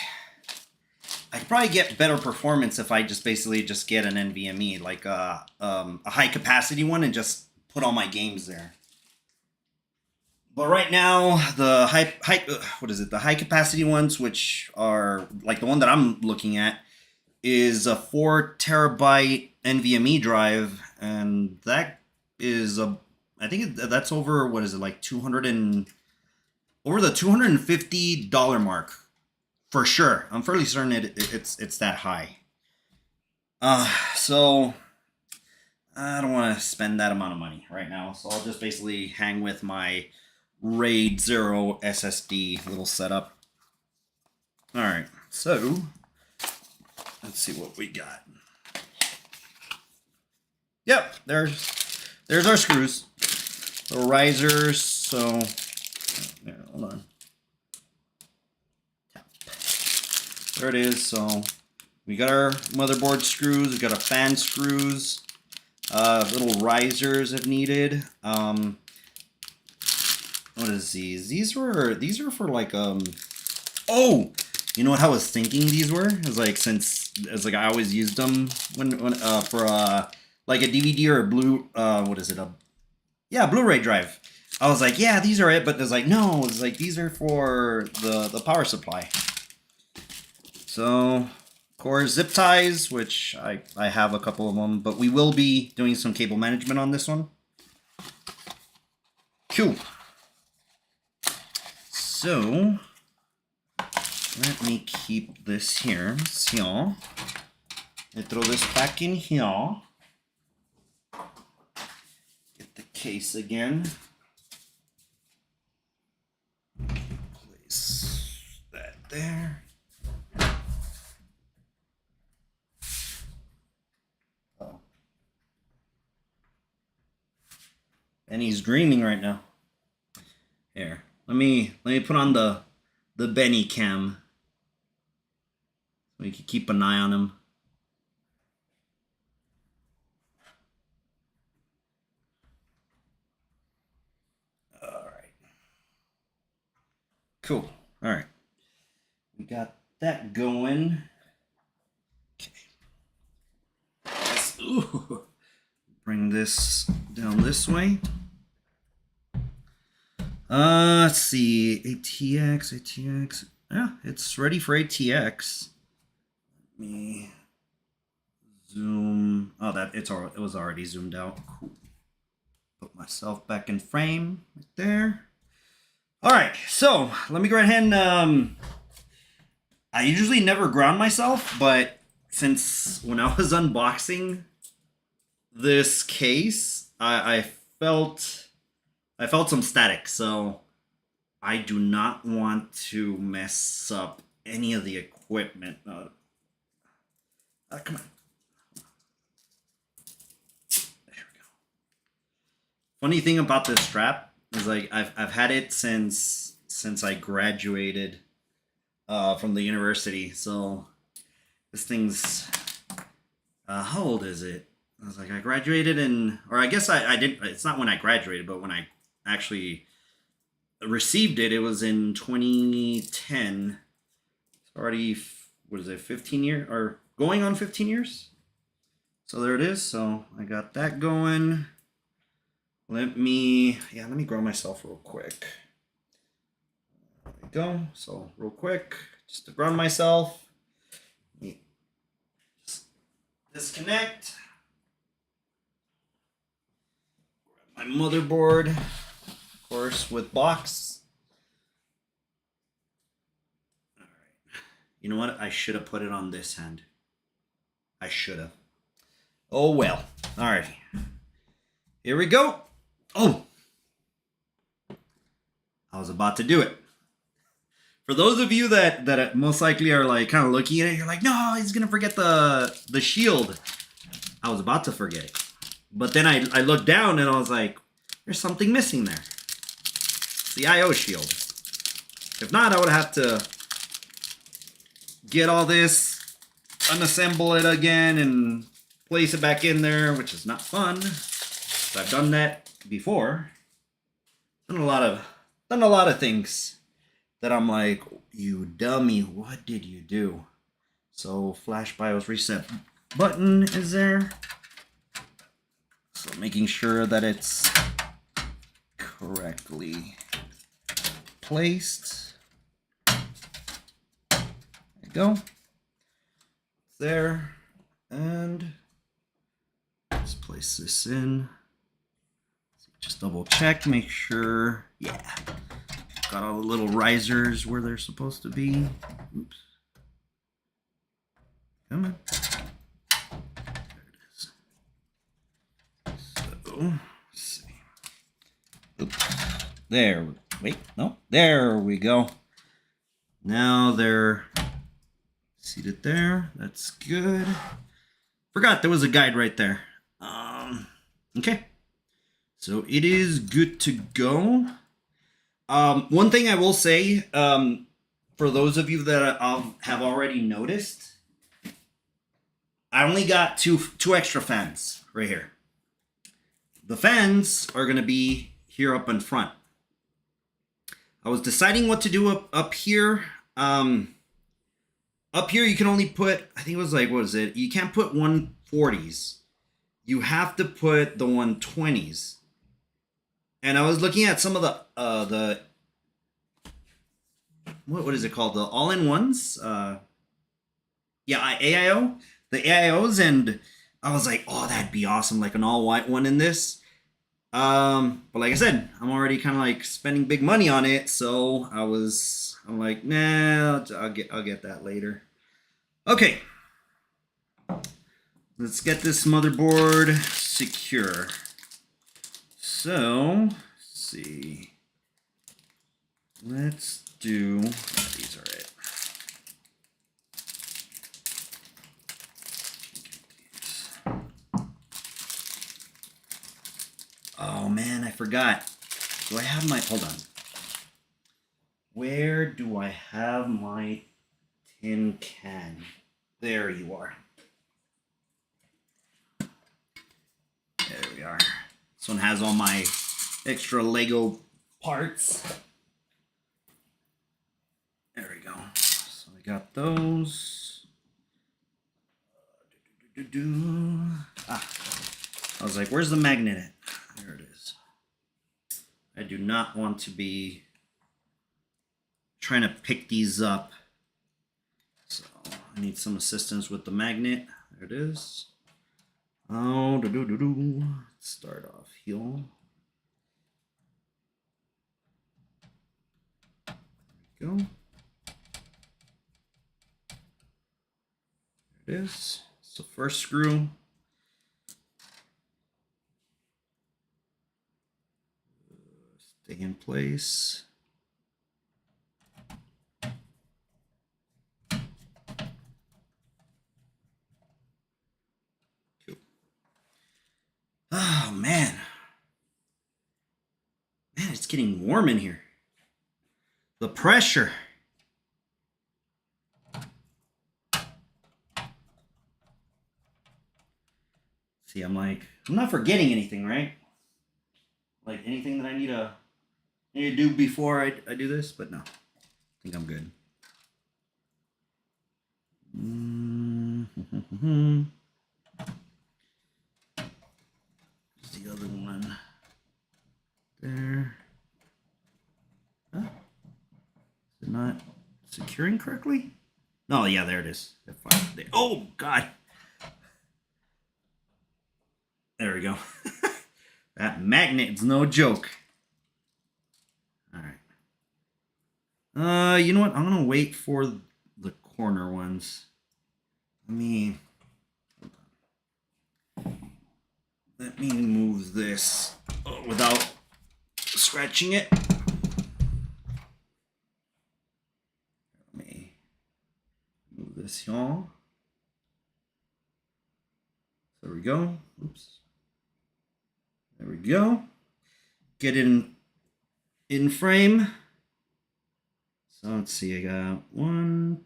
I could probably get better performance if I just basically just get an NVMe, like a high capacity one, and just put all my games there. But right now, the the high capacity ones, which are like the one that I'm looking at, is a 4 terabyte NVMe drive, and that is I think that's over, what is it, like over the $250 mark for sure. I'm fairly certain it's that high. So I don't want to spend that amount of money right now, so I'll just basically hang with my RAID 0 SSD little setup. All right, so let's see what we got. Yep, there's our screws, the risers. So there, hold on. There it is. So we got our motherboard screws. We got our fan screws, little risers if needed. What is these? These are for like oh, you know what I was thinking these were? It's like, since it's like I always used them when for like a DVD or a what is it? Blu-ray drive. I was like, yeah, these are it, but it's like, no, it's like these are for the power supply. So, of course, zip ties, which I have a couple of them, but we will be doing some cable management on this one. Cool. So, let me keep this here. So, I throw this back in here. Get the case again. Place that there. Oh. And he's dreaming right now. Here, let me put on the Benny cam. So we can keep an eye on him. All right. Cool. All right. We got that going. Okay. Ooh. Bring this down this way. Let's see. ATX. Yeah, it's ready for ATX. Let me zoom. Oh, it was already zoomed out. Cool. Put myself back in frame right there. All right, so let me go ahead and I usually never ground myself, but since when I was unboxing this case, I felt some static, so I do not want to mess up any of the equipment. Come on. There we go. Funny thing about this strap is like I've had it since I graduated from the university. So this thing's how old is it? I was like, I graduated or I guess I didn't. It's not when I graduated, but when I actually received it, it was in 2010. It's already, what is it, 15 years or going on 15 years? So there it is. So I got that going. Let me grow myself real quick. There we go. So real quick, just to ground myself. Let me just disconnect. Grab my motherboard, of course, with box. All right. You know what? I should have put it on this hand. I should have. Oh well. All right. Here we go. Oh, I was about to do it. For those of you that most likely are like kind of looking at it, you're like, no, he's gonna forget the shield. I was about to forget it, but then I looked down and I was like, there's something missing there. It's the I/O shield. If not, I would have to get all this, unassemble it again, and place it back in there, which is not fun. So I've done that before. Done a lot of things that I'm like, you dummy, what did you do? So flash BIOS reset button is there. So making sure that it's correctly placed. There you go. It's there. And let's place this in. Just double check, make sure, yeah. Got all the little risers where they're supposed to be. Oops. Come on. There it is. So, let's see. Oops. There, wait, no, there we go. Now they're seated there, that's good. Forgot there was a guide right there. Okay. So it is good to go. One thing I will say, for those of you that have already noticed, I only got two extra fans right here. The fans are going to be here up in front. I was deciding what to do up here. Up here you can only put, I think it was like, what is it? You can't put 140s. You have to put the 120s. And I was looking at some of the what is it called? The all-in-ones. Yeah, AIO, the AIOs, and I was like, oh, that'd be awesome, like an all-white one in this. But like I said, I'm already kind of like spending big money on it, so I'm like, nah, I'll get that later. Okay, let's get this motherboard secure. So, let's see. Let's do, these are it. Oh man, I forgot. Do I have my, hold on. Where do I have my tin can? There you are. There we are. This one has all my extra Lego parts. There we go. So we got those. Ah, I was like, where's the magnet at? There it is. I do not want to be trying to pick these up. So I need some assistance with the magnet. There it is. Oh, let's start off here. There we go. There it is. It's the first screw. Stay in place. Cool. Oh man. Man, it's getting warm in here. The pressure. See, I'm not forgetting anything, right? Like anything that I need to do before I do this, but no. I think I'm good. There's the other one. There. Huh? Is it not securing correctly? No, yeah, there it is. There. Oh, God. There we go. That magnet's no joke. All right. You know what? I'm gonna wait for the corner ones. Let me move this without scratching it. Let me move this here. There we go. Oops. There we go. Get it in frame. So let's see, I got 1,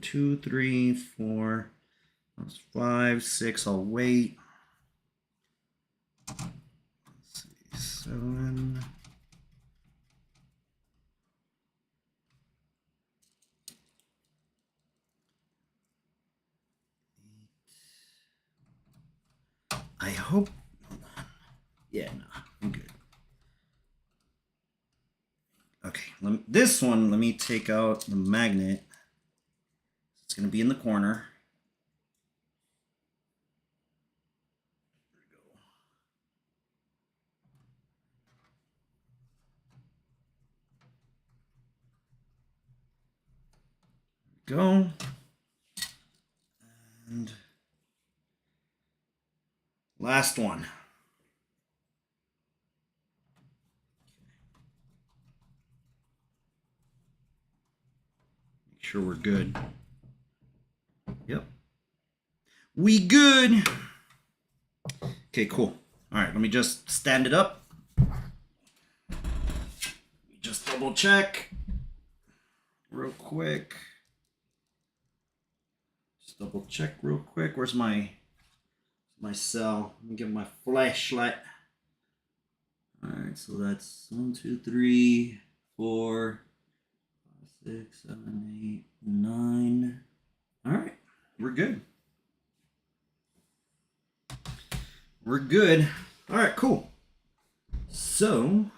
2, 3, 4, that's 5, 6, I'll wait. Let's see, 7. I hope, yeah, no, I'm good. Okay, this one, let me take out the magnet. It's going to be in the corner. There we go. And last one. Make sure we're good. Yep. We good. Okay, cool. All right, let me just stand it up. Just double check real quick. Just double check real quick. Where's my cell? Let me get my flashlight. All right, so that's 1, 2, 3, 4, 5, 6, 7, 8, 9. All right, we're good. We're good. All right, cool. So,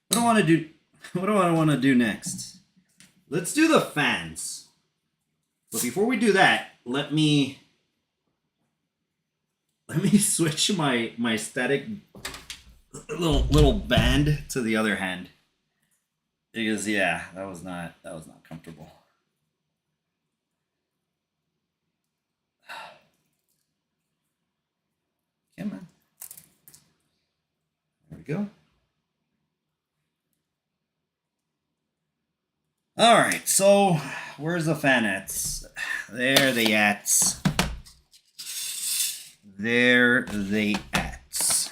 what do I want to do? What do I want to do next? Let's do the fans. But before we do that, let me switch my static little band to the other hand. Because yeah, that was not comfortable. Come on. There we go. All right, so where's the fan ats? There they ats. There they ats.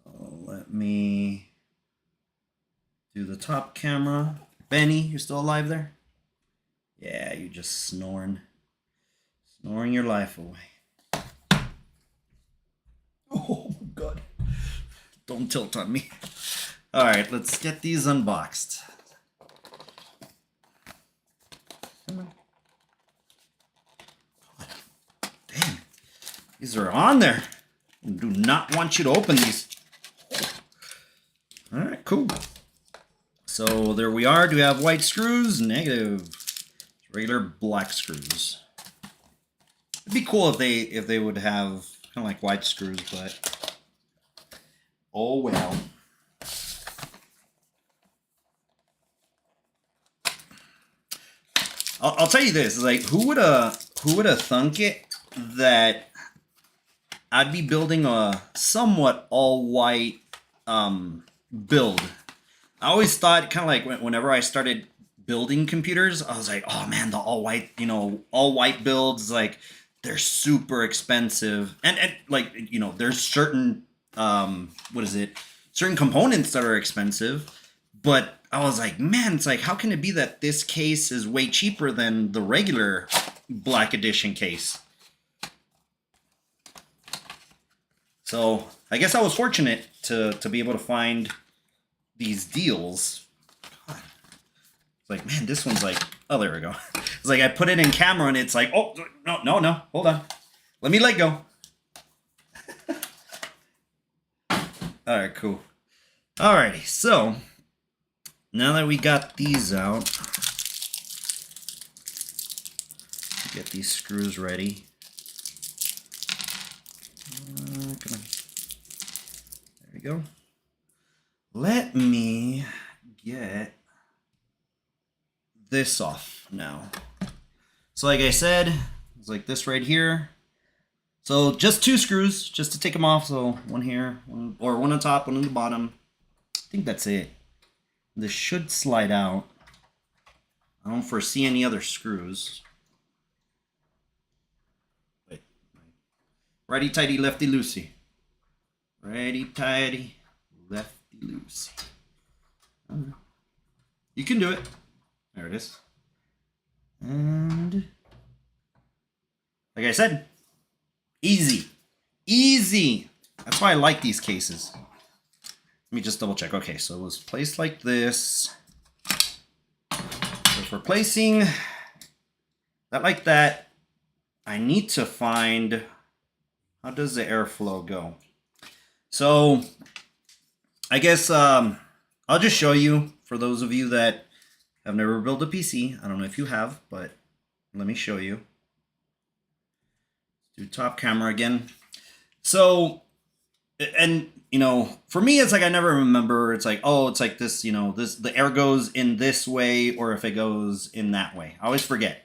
So let me do the top camera. Benny, you're still alive there? Yeah, you're just snoring. Snoring your life away. Oh my god. Don't tilt on me. Alright, let's get these unboxed. Come on. Damn. These are on there. I do not want you to open these. Alright, cool. So there we are. Do we have white screws? Negative. Regular black screws. It'd be cool if they would have kind of like white screws, but oh well. I'll tell you this: like, who would have thunk it that I'd be building a somewhat all white build. I always thought, kind of like whenever I started building computers, I was like, oh man, the all white, all white builds, like they're super expensive, and like there's certain certain components that are expensive, but I was like, man, it's like, how can it be that this case is way cheaper than the regular Black Edition case? So I guess I was fortunate to be able to find these deals. God. It's like, man, this one's like, oh, there we go. It's like I put it in camera and it's like, oh, no, hold on. Let me let go. All right, cool. Alrighty, so now that we got these out, get these screws ready. Come on. There we go. Let me get this off now. So like I said, it's like this right here. So just 2 screws, just to take them off. So one here, one on top, one on the bottom. I think that's it. This should slide out. I don't foresee any other screws. Wait. Righty tighty, lefty loosey. Righty tighty, lefty loosey. You can do it. There it is. And like I said, easy. Easy. That's why I like these cases. Let me just double check. Okay, so it was placed like this. So for placing that like that, I need to find, how does the airflow go? So I guess I'll just show you for those of you that have never built a PC. I don't know if you have, but let me show you. Let's do top camera again. So, and for me, it's like I never remember. It's like, oh, it's like this, the air goes in this way, or if it goes in that way. I always forget.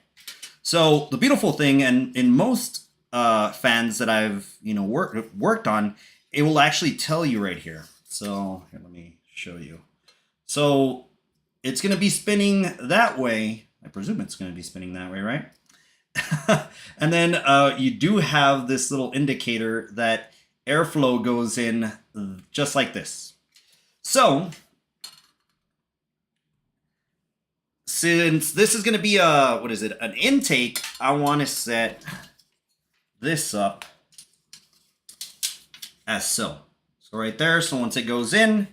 So the beautiful thing, and in most fans that I've worked on, it will actually tell you right here. So here, let me show you. So it's going to be spinning that way. I presume it's going to be spinning that way, right? And then you do have this little indicator that airflow goes in just like this. So since this is going to be an intake, I want to set this up as so. So right there, so once it goes in,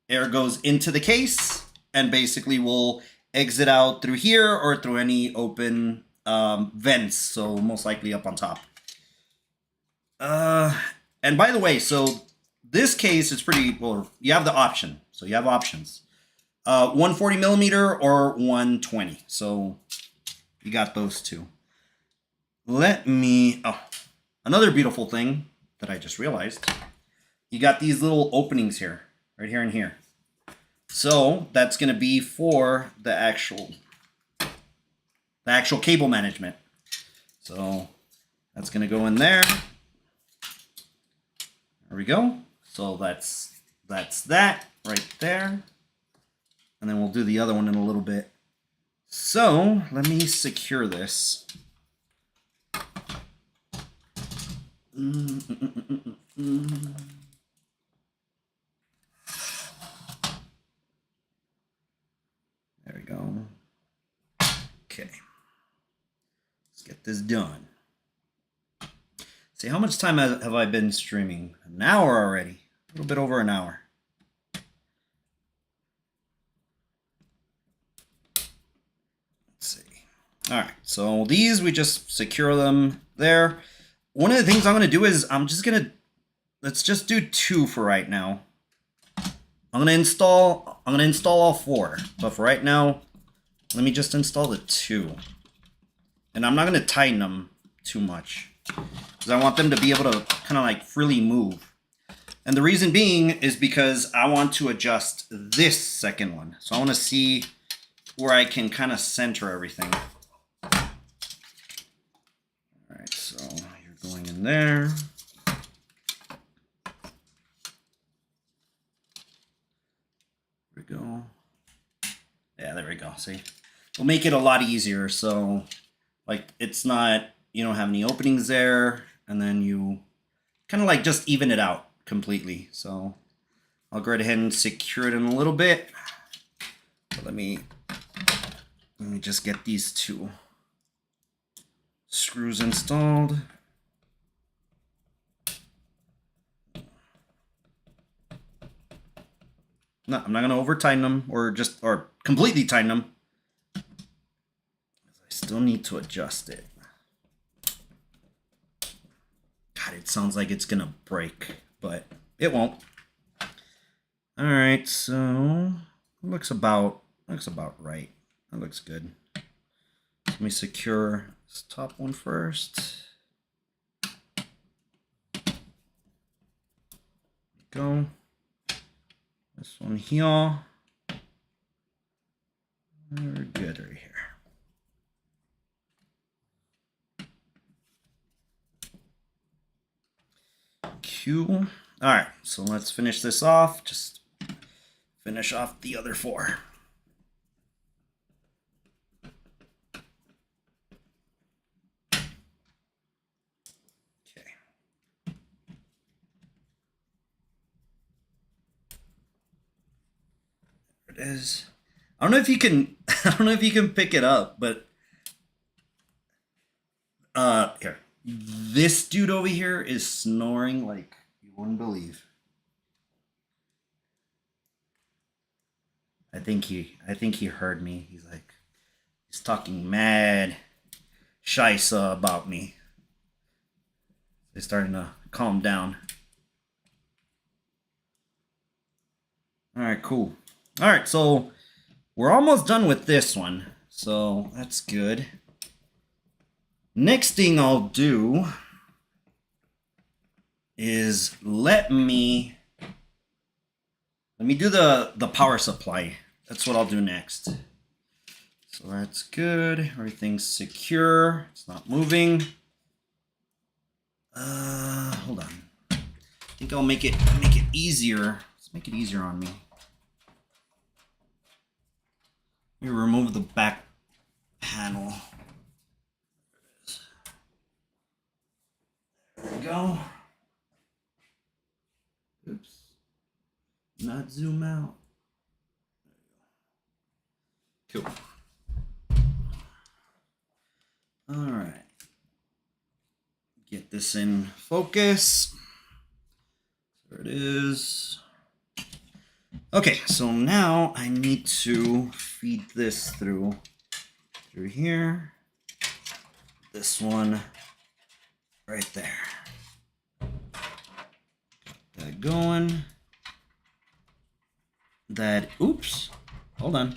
air goes into the case and basically will exit out through here or through any open vents, so most likely up on top. And by the way, so this case, it's pretty, well, you have the option. So you have options. 140 millimeter or 120. So you got those two. Let me, oh, another beautiful thing that I just realized. You got these little openings here, right here and here. So that's going to be for the actual cable management. So that's going to go in there. There we go. So that's that right there. And then we'll do the other one in a little bit. So let me secure this. There we go. Okay. Let's get this done. See, how much time have I been streaming? An hour already. A little bit over an hour. Let's see. All right, so these, we just secure them there. One of the things I'm going to do is let's just do 2 for right now. I'm going to install all 4, but for right now, let me just install the 2. And I'm not going to tighten them too much, because I want them to be able to kind of like freely move. And the reason being is because I want to adjust this second one. So I want to see where I can kind of center everything. All right, so you're going in there. There we go. Yeah, there we go. See, we'll make it a lot easier. So like it's not, you don't have any openings there, and then you kind of like just even it out completely. So I'll go ahead and secure it in a little bit. But let me just get these 2 screws installed. No, I'm not going to over tighten them or completely tighten them. I still need to adjust it. God, it sounds like it's going to break, but it won't. All right, so it looks about right. That looks good. Let me secure this top one first. Go. This one here. We're good right here. Q. All right, so let's finish this off. Just finish off the other 4. Okay. There it is. I don't know if you can pick it up, but here. This dude over here is snoring like you wouldn't believe. I think he heard me. He's talking mad shisa about me. He's starting to calm down. All right, cool. All right, so we're almost done with this one. So that's good. Next thing I'll do is let me do the power supply. That's what I'll do next. So that's good. Everything's secure. It's not moving. Hold on. I think I'll make it easier. Let's make it easier on me. Let me remove the back panel. There we go. Oops. Not zoom out. Cool. All right. Get this in focus. There it is. Okay, so now I need to feed this through here. This one right there. Got that that going. That, oops, hold on.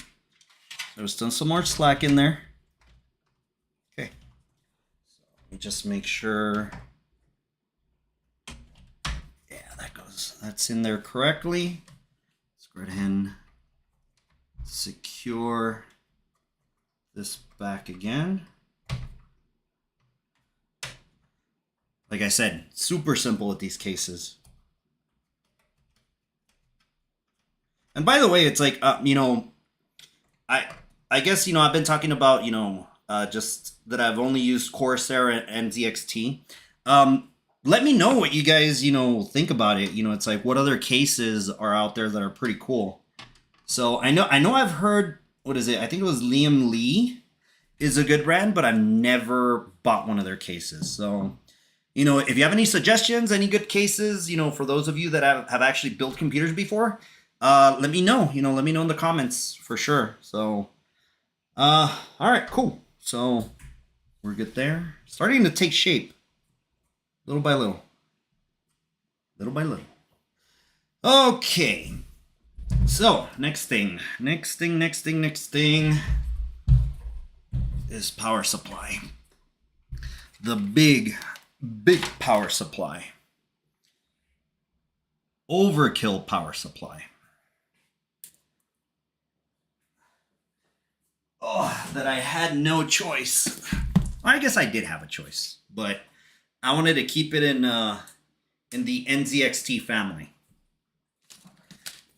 There was still some more slack in there. Okay. So let me just make sure. Yeah, that goes, that's in there correctly. Let's go ahead and secure this back again. Like I said, super simple with these cases. And by the way, it's like, you know, I guess, you know, I've been talking about, you know, just that I've only used Corsair and ZXT. Let me know what you guys, you know, think about it. You know, it's like, what other cases are out there that are pretty cool? So I know I've heard, what is it? I think it was Liam Lee is a good brand, but I've never bought one of their cases. So, you know, if you have any suggestions, any good cases, you know, for those of you that have actually built computers before, let me know. You know, let me know in the comments for sure. So, all right, cool. So we're good there. Starting to take shape, little by little, little by little. Okay. So next thing is power supply. The big power supply. Overkill power supply. Oh, that I had no choice. I guess I did have a choice, but I wanted to keep it in the NZXT family.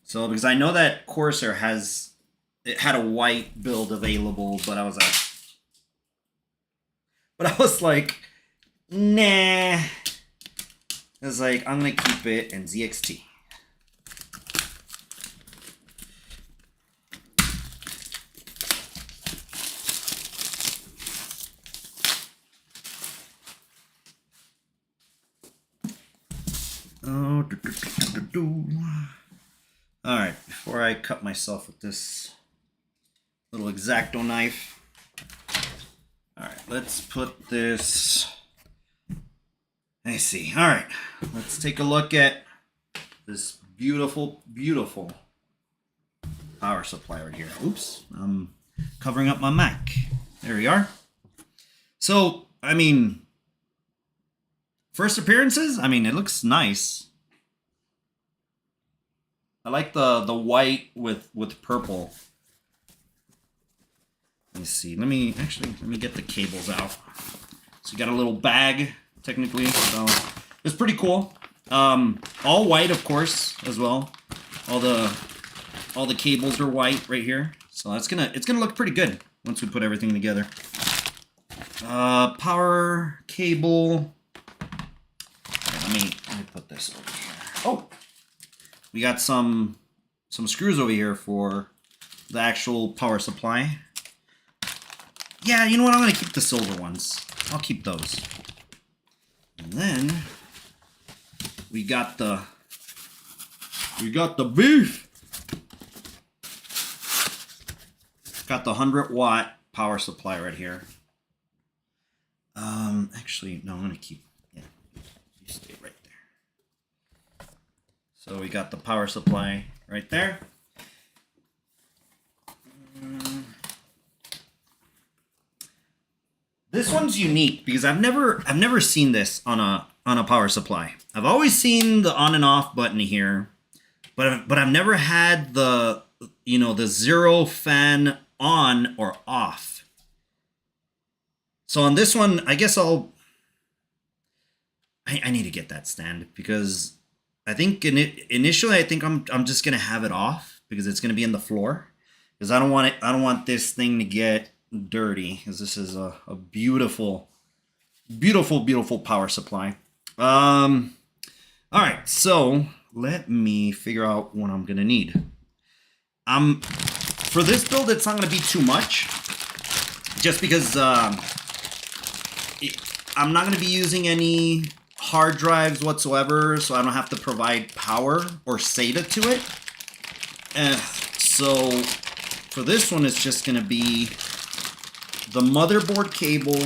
So because I know that Corsair had a white build available, but I was like, nah. I was like, I'm gonna keep it in ZXT. Oh, all right, before I cut myself with this little X-Acto knife. All right, let's put this. I see. All right, let's take a look at this beautiful power supply right here. Oops, I'm covering up my Mac. There we are. So, I mean, first appearances, I mean, it looks nice. I like the white with purple. Let me see. Let me get the cables out. So you got a little bag, technically. So it's pretty cool. All white, of course, as well. All the cables are white right here. So it's gonna look pretty good once we put everything together. Power cable. Let me put this over here. Oh, we got some screws over here for the actual power supply. Yeah, you know what? I'm gonna keep the silver ones. I'll keep those. And then we got the beef. Got the 100-watt power supply right here. Actually, no, I'm gonna keep. Yeah, you stay right there. So we got the power supply right there. This one's unique because I've never seen this on a power supply. I've always seen the on and off button here, but I've never had the the zero fan on or off. So on this one, I guess I need to get that stand because I think initially I think I'm just gonna have it off because it's gonna be in the floor because I don't want this thing to get dirty because this is a beautiful power supply. All right, so let me figure out what I'm gonna need. For this build, it's not gonna be too much, just because I'm not gonna be using any hard drives whatsoever, so I don't have to provide power or SATA to it. So for this one, it's just gonna be the motherboard cable,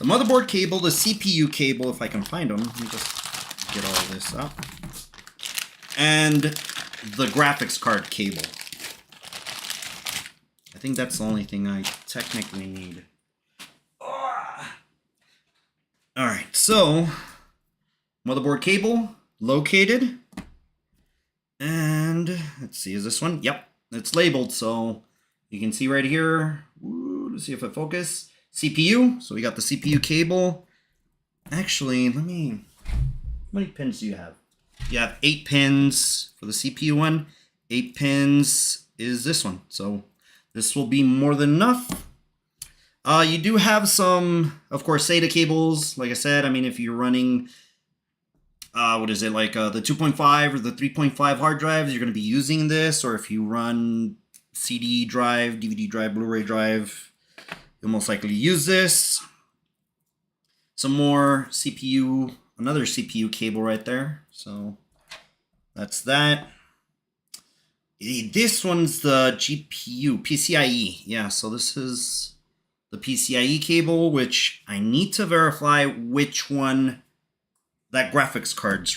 the motherboard cable, the CPU cable, if I can find them. Let me just get all of this up. And the graphics card cable. I think that's the only thing I technically need. Alright, so motherboard cable located. And let's see, is this one? Yep, it's labeled, so you can see right here. Ooh, let's see if I focus. CPU, so we got the CPU cable. Actually, how many pins do you have? You have 8 pins for the CPU one. 8 pins is this one, so this will be more than enough. You do have some, of course, SATA cables. Like I said, I mean, if you're running, what is it, like the 2.5 or the 3.5 hard drives, you're going to be using this. Or if you run CD drive, DVD drive, Blu-ray drive, you'll most likely use this. Some more CPU, another CPU cable right there. So that's that. This one's the GPU, PCIe. Yeah, so this is the PCIe cable, which I need to verify which one that graphics cards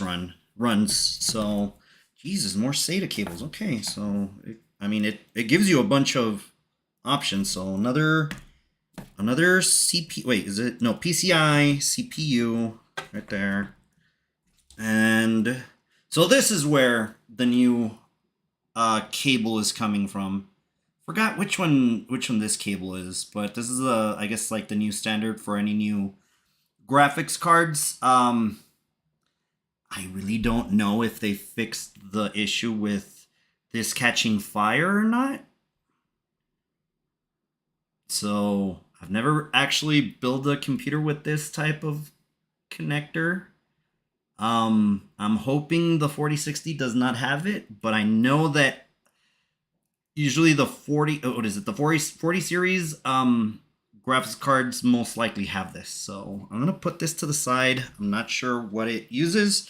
runs. So, Jesus, more SATA cables. Okay, so it gives you a bunch of options. So another CPU. Wait, is it no PCI CPU right there? And so this is where the new cable is coming from. Forgot which one this cable is, but this is I guess like the new standard for any new graphics cards. I really don't know if they fixed the issue with this catching fire or not. So I've never actually built a computer with this type of connector. I'm hoping the 4060 does not have it, but I know that usually the 40 series graphics cards most likely have this. So I'm gonna put this to the side. I'm not sure what it uses.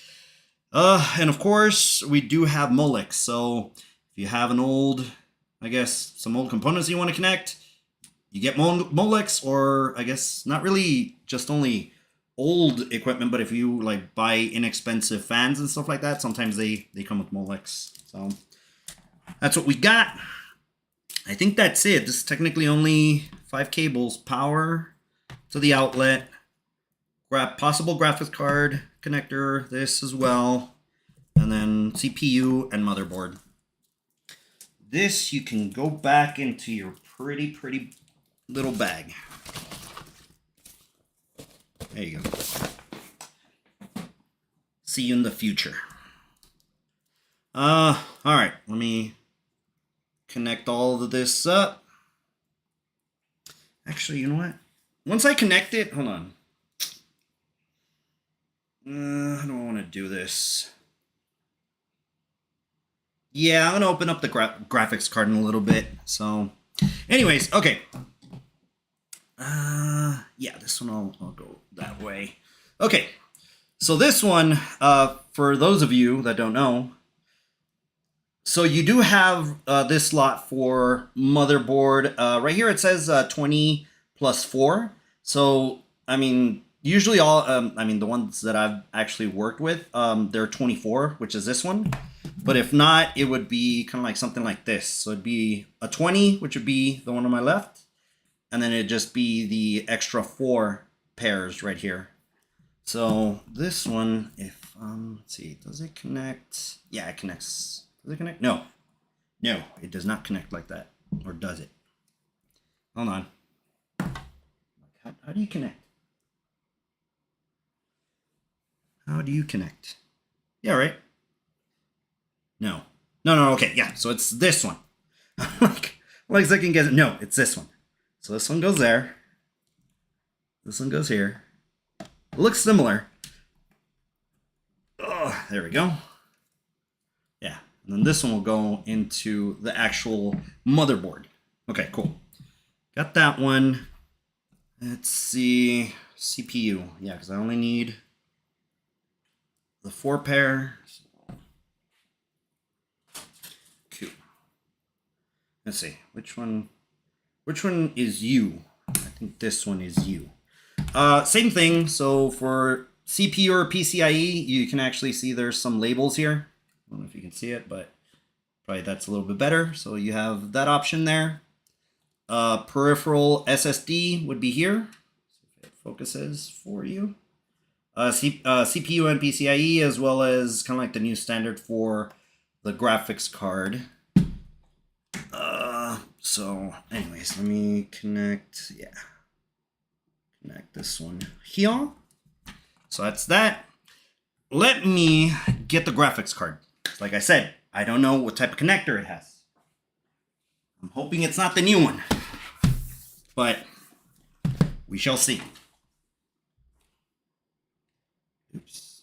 And of course we do have Molex. So if you have an old, I guess some old components you want to connect, you get Molex, or I guess not really just only old equipment, but if you like buy inexpensive fans and stuff like that, sometimes they come with Molex. So that's what we got. I think that's it. This is technically only 5 cables. Power to the outlet. Possible graphics card connector. This as well. And then CPU and motherboard. This you can go back into your pretty little bag. There you go. See you in the future. All right. Let me connect all of this up. Actually, you know what? Once I connect it, hold on. How do I want to do this? Yeah, I'm going to open up the graphics card in a little bit. So, anyways, okay. Yeah, this one I'll go that way. Okay, so this one, for those of you that don't know, so you do have this slot for motherboard. Right here it says 20 plus 4. So, I mean, usually all, the ones that I've actually worked with, they're 24, which is this one. But if not, it would be kind of like something like this. So it'd be a 20, which would be the one on my left. And then it'd just be the extra 4 pairs right here. So this one, if, let's see, does it connect? Yeah, it connects. Does it connect? No. No, it does not connect like that. Or does it? Hold on. How do you connect? How do you connect? Yeah, right? No. No, okay, yeah, so it's this one. like second guess it. No, it's this one. So this one goes there. This one goes here. It looks similar. Oh, there we go. Yeah, and then this one will go into the actual motherboard. Okay, cool. Got that one. Let's see. CPU. Yeah, because I only need the 4 pair. Cool. Let's see. Which one is you? I think this one is you. Same thing. So for CPU or PCIe, you can actually see there's some labels here. I don't know if you can see it, but probably that's a little bit better. So you have that option there. Peripheral SSD would be here. If it focuses for you. CPU and PCIe, as well as kind of like the new standard for the graphics card. So anyways, let me connect. Yeah. Connect this one here. So that's that. Let me get the graphics card. Like I said, I don't know what type of connector it has. I'm hoping it's not the new one, but we shall see. Oops.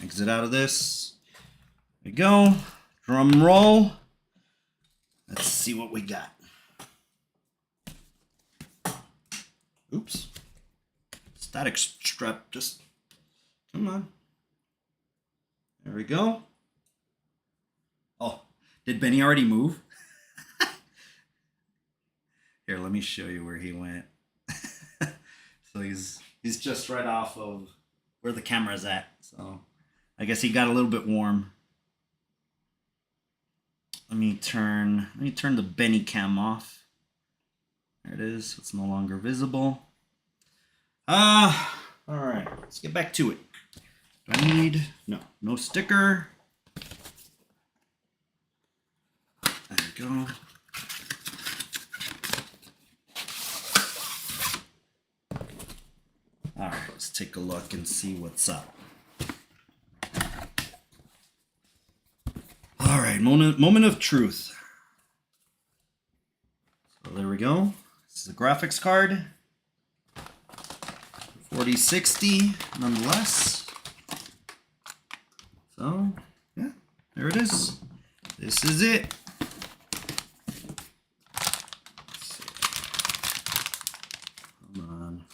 Exit out of this. There we go. Drum roll. Let's see what we got. Oops. Static strap, just come on. There we go. Oh, did Benny already move? Here, let me show you where he went. So he's just right off of where the camera's at. So I guess he got a little bit warm. Let me turn the Benny cam off. There it is. It's no longer visible. All right. Let's get back to it. Do I need no sticker? There we go. All right. Let's take a look and see what's up. All right. Moment of truth. So there we go. This is the graphics card. 4060 nonetheless. So yeah, there it is. This is it. Come on.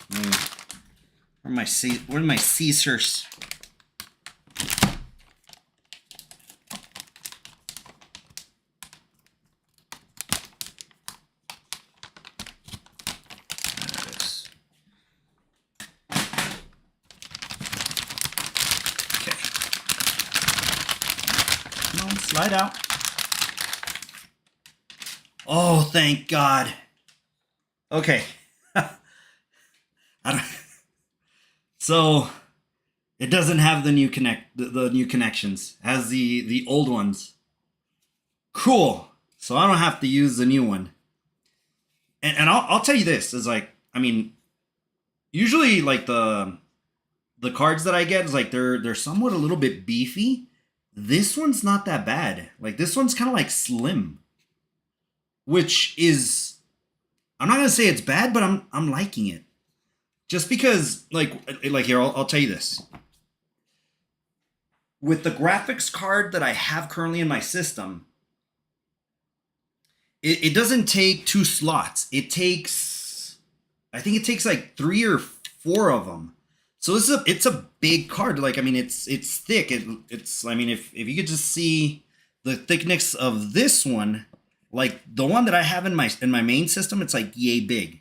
Where are my scissors? Slide out. Oh, thank God. Okay. So it doesn't have the new the new connections. It has the old ones. Cool. So I don't have to use the new one. And I'll tell you this is like, I mean, usually like the cards that I get is like they're somewhat a little bit beefy. This one's not that bad. Like this one's kind of like slim, which is, I'm not gonna say it's bad, but I'm liking it. Just because like here, I'll tell you this. With the graphics card that I have currently in my system, it doesn't take 2 slots. I think it takes like 3 or 4 of them. So it's a big card. Like, I mean, it's thick. It's I mean, if you could just see the thickness of this one, like the one that I have in my main system, it's like yay big.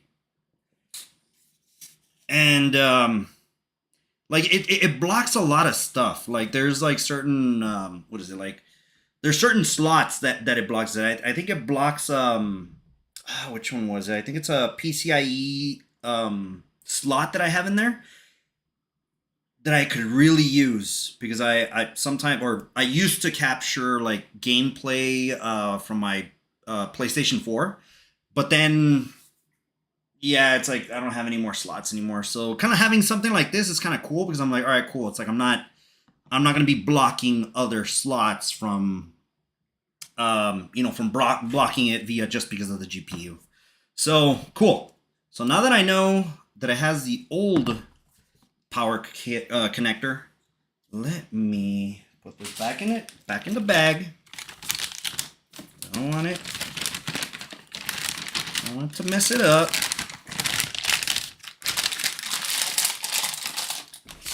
And like it blocks a lot of stuff. Like there's like certain what is it like? There's certain slots that it blocks. I think it blocks which one was it? I think it's a PCIe slot that I have in there that I could really use because I used to capture like gameplay from my PlayStation 4, but then yeah, it's like I don't have any more slots anymore. So kind of having something like this is kind of cool because I'm like, all right, cool. It's like I'm not gonna be blocking other slots from blocking it via just because of the GPU. So cool. So now that I know that it has the old power connector, let me put this back in the bag. I don't want it to mess it up.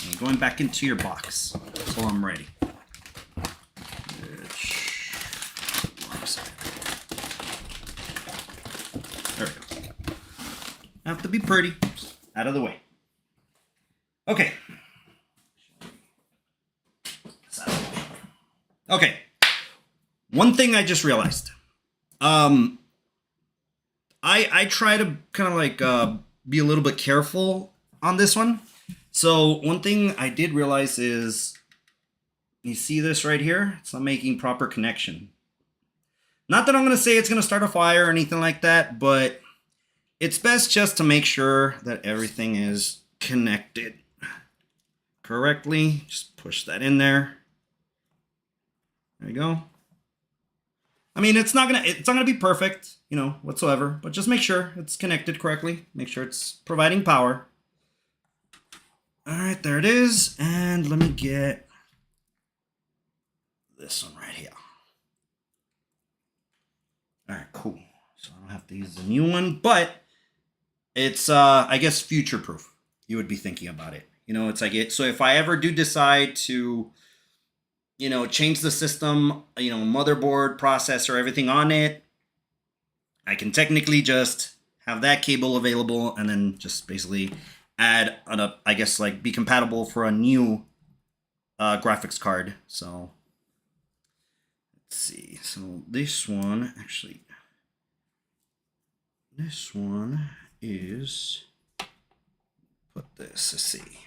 And going back into your box until I'm ready. There we go. Have to be pretty. Out of the way. Okay. One thing I just realized. I try to kind of like be a little bit careful on this one. So one thing I did realize is, you see this right here? It's not making proper connection. Not that I'm going to say it's going to start a fire or anything like that, but it's best just to make sure that everything is connected correctly. Just push that in there. There you go. I mean, it's not gonna be perfect, you know, whatsoever, but just make sure it's connected correctly. Make sure it's providing power. All right, there it is. And let me get this one right here. All right, cool. So I don't have to use the new one, but it's, I guess, future-proof. You would be thinking about it. You know, it's like it. So if I ever do decide to, you know, change the system, you know, motherboard, processor, everything on it, I can technically just have that cable available and then just basically add I guess, like, be compatible for a new graphics card. So let's see. So this one is, put this, let's see.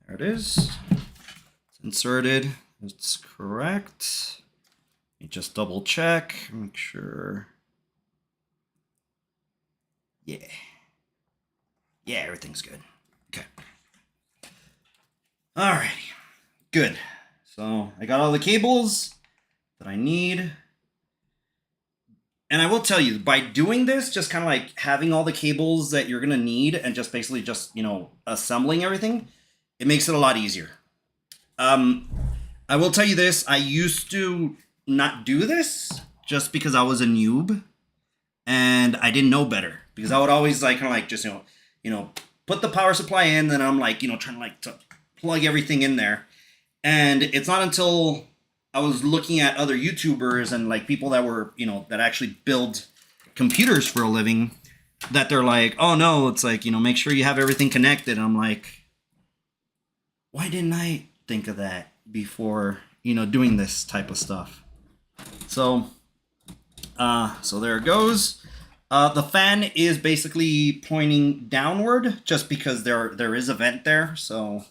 There it is. It's inserted. It's correct. You just double check, make sure. Yeah. Yeah, everything's good. Okay. Alrighty. Good. So I got all the cables that I need. And I will tell you, by doing this, just kind of like having all the cables that you're going to need and just basically just, you know, assembling everything, it makes it a lot easier. I will tell you this, I used to not do this just because I was a noob and I didn't know better, because I would always like kind of like just, you know, put the power supply in, then I'm like, you know, trying to like to plug everything in there. And it's not until I was looking at other YouTubers and like people that were, you know, that actually build computers for a living, that they're like, oh no, it's like, you know, make sure you have everything connected. And I'm like, why didn't I think of that before, you know, doing this type of stuff? So, so there it goes. The fan is basically pointing downward just because there is a vent there. So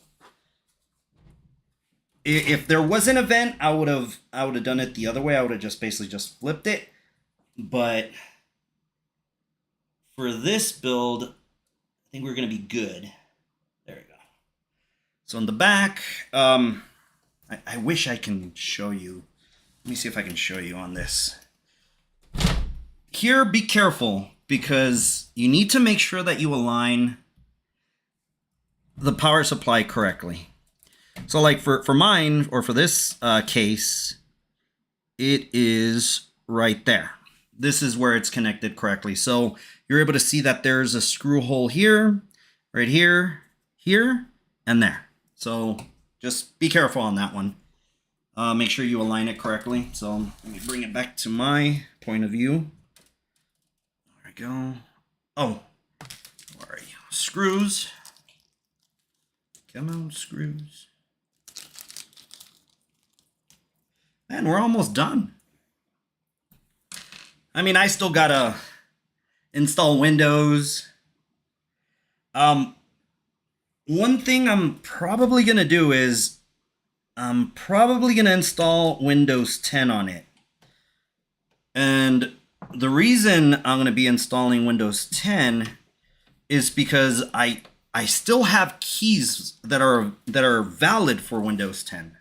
if there was an event, I would have done it the other way. I would have just basically just flipped it. But for this build, I think we're gonna be good. There we go. So in the back, I wish I can show you. Let me see if I can show you on this. Here, be careful, because you need to make sure that you align the power supply correctly. So like for mine, or for this case, it is right there. This is where it's connected correctly. So you're able to see that there's a screw hole here, right here, here, and there. So just be careful on that one. Make sure you align it correctly. So let me bring it back to my point of view. There we go. Oh, where are you? Screws. Come on, screws. Man, we're almost done. I mean, I still gotta install Windows. One thing I'm probably gonna do is I'm probably gonna install Windows 10 on it. And the reason I'm gonna be installing Windows 10 is because I still have keys that are valid for Windows 10.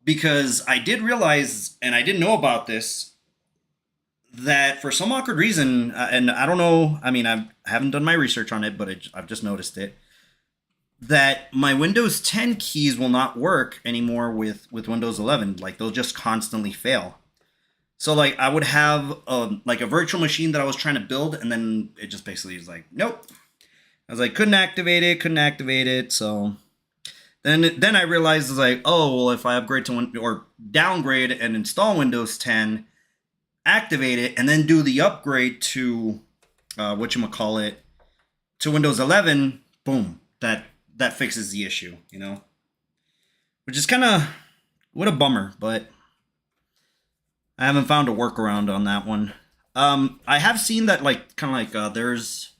Because I did realize, and I didn't know about this, that for some awkward reason, and I don't know, I mean, I haven't done my research on it, but I've just noticed it, that my Windows 10 keys will not work anymore with Windows 11. Like, they'll just constantly fail. So, like, I would have like a virtual machine that I was trying to build, and then it just basically is like, nope. I was like, couldn't activate it, so... Then I realized, it's like, oh, well, if I upgrade to or downgrade and install Windows 10, activate it, and then do the upgrade to whatchamacallit, to Windows 11, boom, that fixes the issue, you know? Which is kind of What a bummer, but I haven't found a workaround on that one. I have seen that like kind of like there's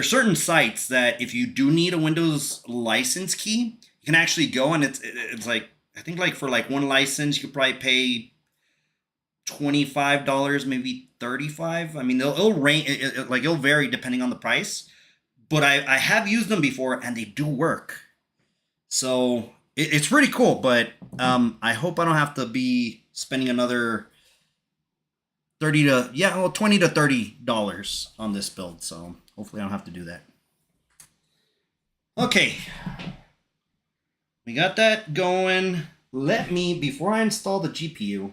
certain sites that if you do need a Windows license key, you can actually go and it's like I think like for like one license you could probably pay $25, maybe 35. I mean, it'll range like it'll vary depending on the price. But I have used them before and they do work. So it's pretty cool. But I hope I don't have to be spending another 20 to $30 on this build. So hopefully I don't have to do that. Okay, we got that going. Let me, before I install the GPU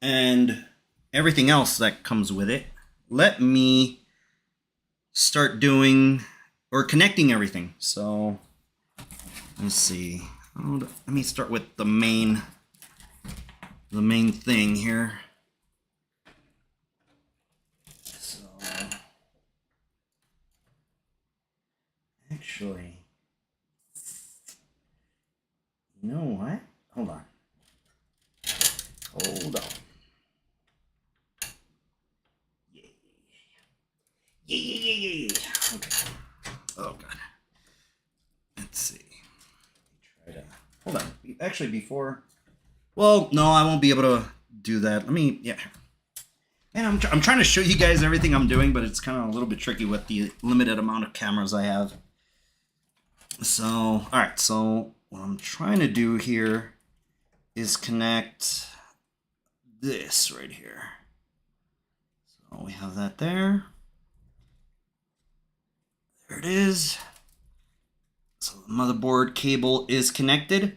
and everything else that comes with it, let me start doing or connecting everything. So let's see. Let me start with the main thing here. So actually, you know what? Hold on. Yeah. Okay. Oh god. Let's see. Try to hold on. Actually, before. Well, no, I won't be able to do that. Let me. Yeah. Man, I'm trying to show you guys everything I'm doing, but it's kind of a little bit tricky with the limited amount of cameras I have. So, all right. So what I'm trying to do here is connect this right here. So we have that there. There it is. So the motherboard cable is connected.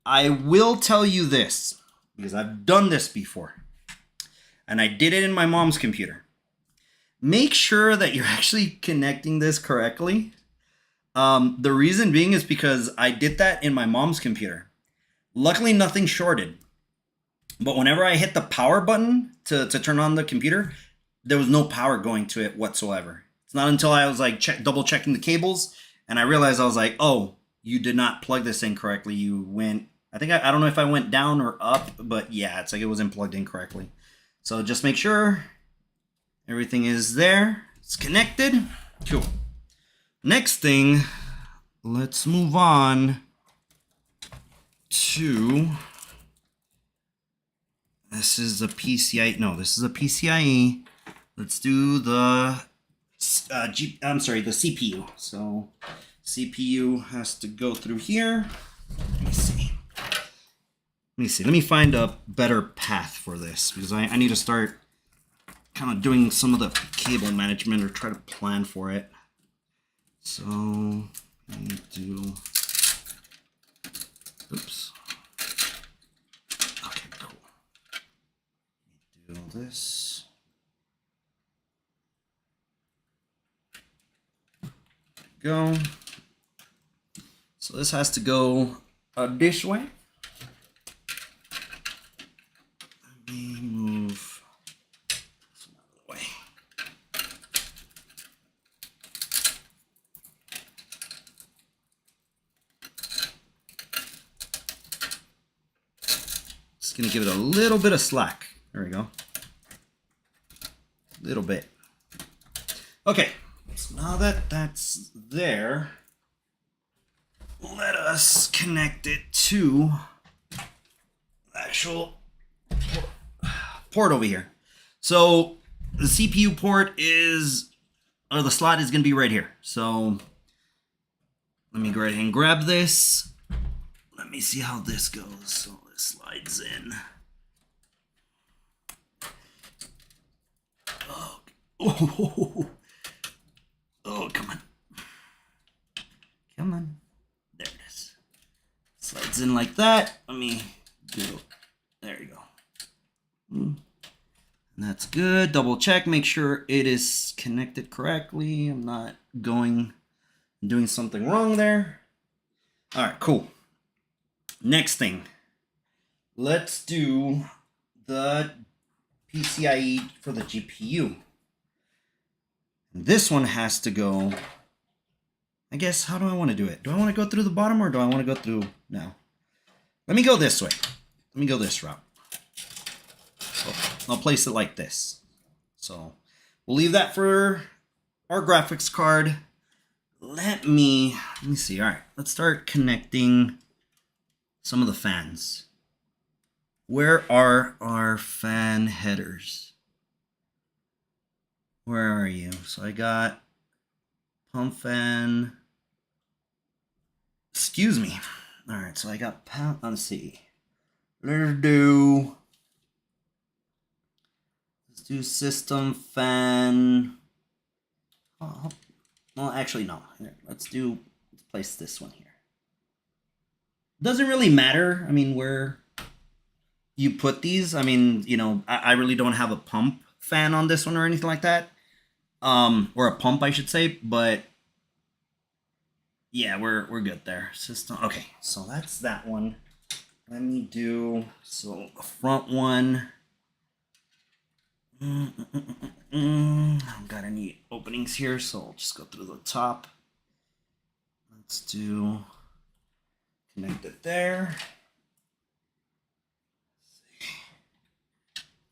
I will tell you this, because I've done this before. And I did it in my mom's computer. Make sure that you're actually connecting this correctly. The reason being is because I did that in my mom's computer. Luckily, nothing shorted. But whenever I hit the power button to turn on the computer, there was no power going to it whatsoever. It's not until I was like double checking the cables and I realized I was like, oh, you did not plug this in correctly. You went, I don't know if I went down or up, but yeah, it's like it wasn't plugged in correctly. So just make sure everything is there. It's connected. Cool. Next thing, let's move on to, this is a PCIe. No, this is a PCIe. Let's do the the CPU. So CPU has to go through here. Let me see. Let me find a better path for this because I need to start kind of doing some of the cable management or try to plan for it. So let me do. Oops. Okay, cool. Do this. Go. So this has to go this way. Let me move this out of the way. Just gonna give it a little bit of slack. There we go. Little bit. Okay. So now that that's there, let us connect it to the actual port over here. So the CPU port is, or the slot is going to be right here. So let me go ahead and grab this. Let me see how this goes. So this slides in. Oh. Oh, come on. Come on. There it is. Slides in like that. Let me do it. There you go. And that's good. Double check. Make sure it is connected correctly. I'm not doing something wrong there. All right, cool. Next thing. Let's do the PCIe for the GPU. This one has to go, I guess, how do I want to do it? Do I want to go through the bottom or do I want to go through now? Let me go this way. Let me go this route. So I'll place it like this. So we'll leave that for our graphics card. Let me see. All right, let's start connecting some of the fans. Where are our fan headers? Where are you? So I got pump fan. Excuse me. All right, so I got pump. Let's see. Let's do system fan. Oh, well, actually, no. Here, let's place this one here. Doesn't really matter. I mean, where you put these. I mean, you know, I really don't have a pump fan on this one or anything like that. Or a pump, I should say. But yeah, we're good there. System. Okay, so that's that one. Let me do the front one. I've got any openings here, so I'll just go through the top. Let's connect it there.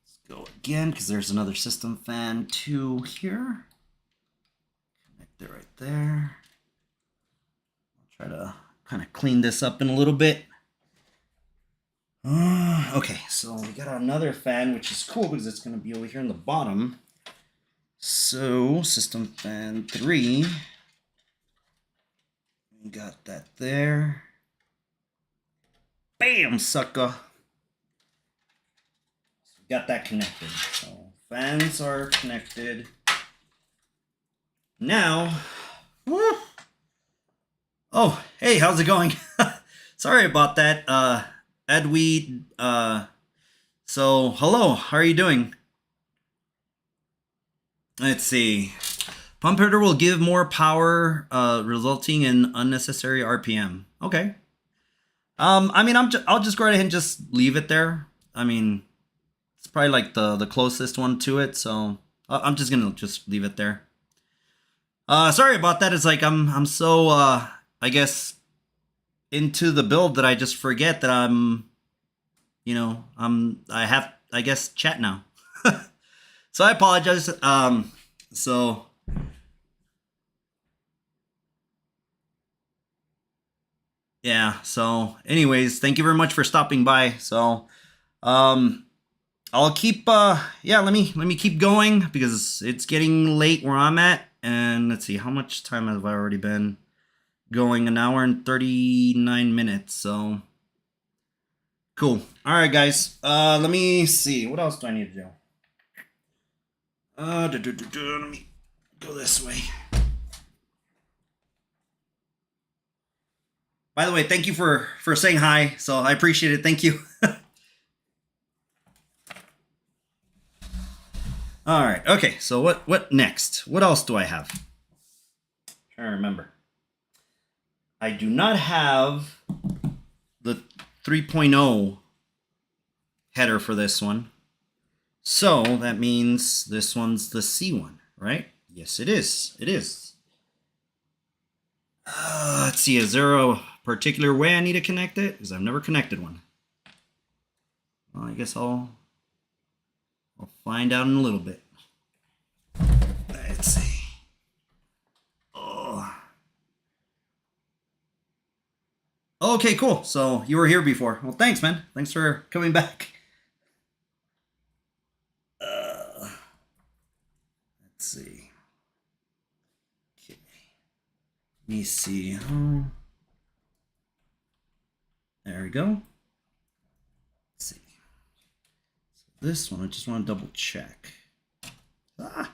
Let's go again, because there's another system fan 2 here. Connect it right there. I'll try to kind of clean this up in a little bit. Okay, so we got another fan, which is cool because it's going to be over here in the bottom. So, system fan 3. We got that there. Bam, sucker. So we got that connected. So, fans are connected. Now, woo! Oh, hey, how's it going? Sorry about that. Edweed, so hello, how are you doing? Let's see. Pump header will give more power, resulting in unnecessary RPM. Okay. I mean, I'll just go right ahead and just leave it there. I mean, it's probably like the closest one to it, so I'm just gonna just leave it there. Sorry about that. It's like I'm so I guess into the build that I just forget that I'm, you know, I have, I guess, chat now. So I apologize. So yeah, so anyways, thank you very much for stopping by. So I'll keep yeah, let me keep going because it's getting late where I'm at. And let's see, how much time have I already been going? An hour and 39 minutes. So cool. All right, guys. Let me see. What else do I need to do? Let me go this way. By the way, thank you for saying hi. So I appreciate it. Thank you. All right. Okay. So what next? What else do I have? I'm trying to remember. I do not have the 3.0 header for this one. So that means this one's the C one, right? Yes, it is. It is. Let's see. Is there a particular way I need to connect it? Because I've never connected one. Well, I guess I'll find out in a little bit. Let's see. Oh. Okay, cool. So you were here before. Well, thanks, man. Thanks for coming back. Let's see. Okay. Let me see. Oh. There we go. Let's see. So this one, I just want to double check. Ah.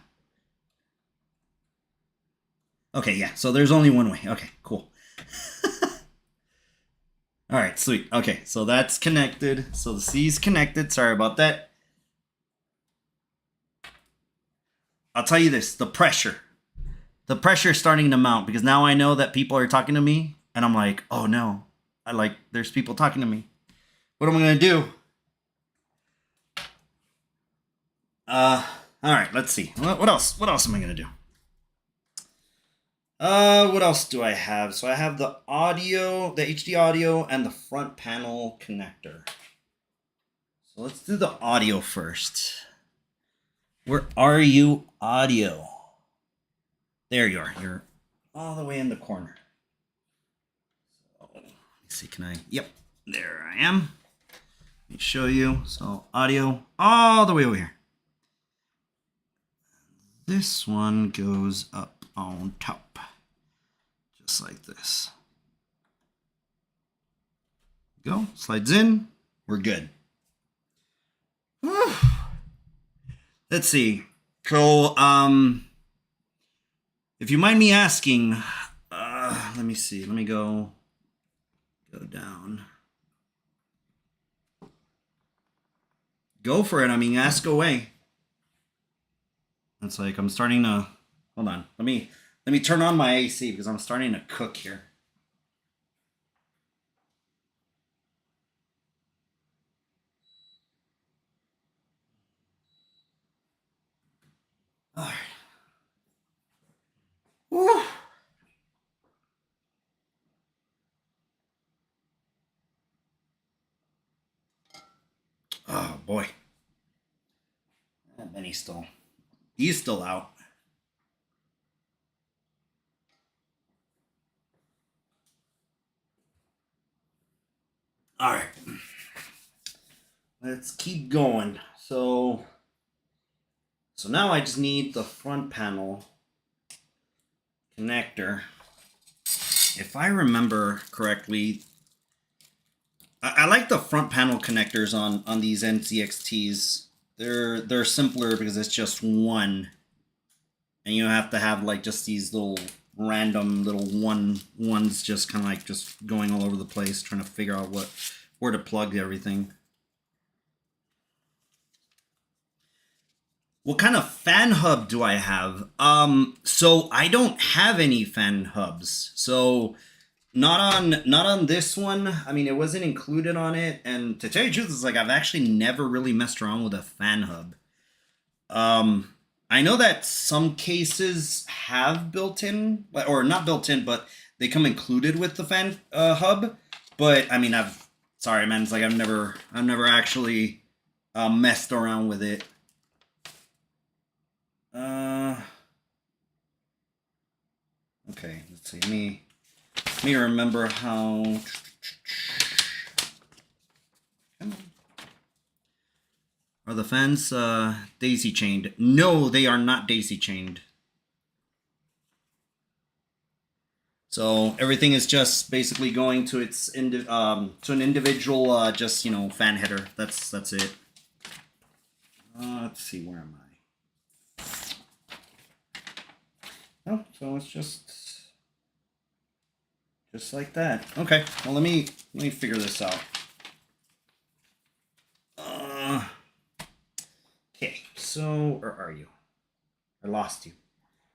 Okay, yeah. So there's only one way. Okay, cool. All right, sweet. Okay, so that's connected. So the C is connected. Sorry about that. I'll tell you this, the pressure is starting to mount because now I know that people are talking to me and I'm like, oh no, there's people talking to me. What am I going to do? All right, let's see. What else am I going to do? What else do I have? So I have the audio, the HD audio, and the front panel connector. So let's do the audio first. Where are you, audio? There you are. You're all the way in the corner. So, let me see, can I? Yep, there I am. Let me show you. So audio all the way over here. This one goes up on top, just like this. Go, slides in, we're good. Whew. Let's see. So, if you mind me asking, let me see. Let me go down. Go for it. I mean, ask away. It's like I'm starting to. Hold on. Let me turn on my AC because I'm starting to cook here. All right. Woo. Oh boy. And then he's still out. All right. Let's keep going. So now I just need the front panel connector. If I remember correctly, I like the front panel connectors on these NCXTs. They're simpler because it's just one, and you have to have like just these little random little ones just kind of like just going all over the place trying to figure out where to plug everything. What kind of fan hub do I have? So I don't have any fan hubs. So not on this one. I mean, it wasn't included on it. And to tell you the truth, it's like I've actually never really messed around with a fan hub. I know that some cases have built-in, or not built-in, but they come included with the fan hub. But I mean, sorry, man. It's like I've never actually messed around with it. Okay, let's see. Let me remember how. Are the fans daisy chained? No, they are not daisy chained. So everything is just basically going to its to an individual just fan header. That's it. Let's see, where am I? Oh, so it's just like that. Okay, well let me figure this out. Okay, so where are you? I lost you.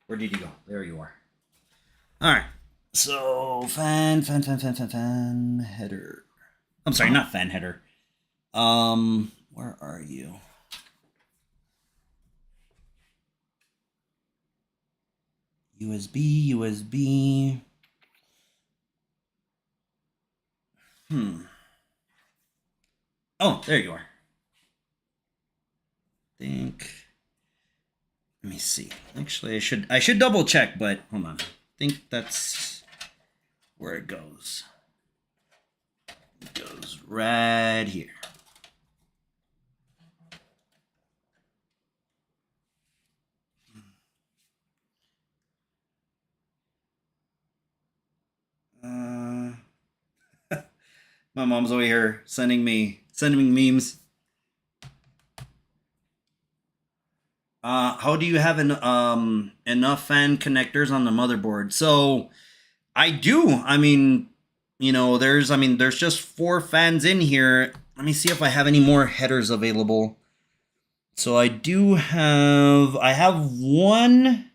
Where did you go? There you are. All right. So fan header. I'm sorry, not fan header. Where are you? USB. Oh, there you are. Let me see. Actually, I should double check, but hold on. I think that's where it goes. It goes right here. My mom's over here sending me memes. How do you have enough fan connectors on the motherboard? So I do. I mean, there's just 4 fans in here. Let me see if I have any more headers available. So I have one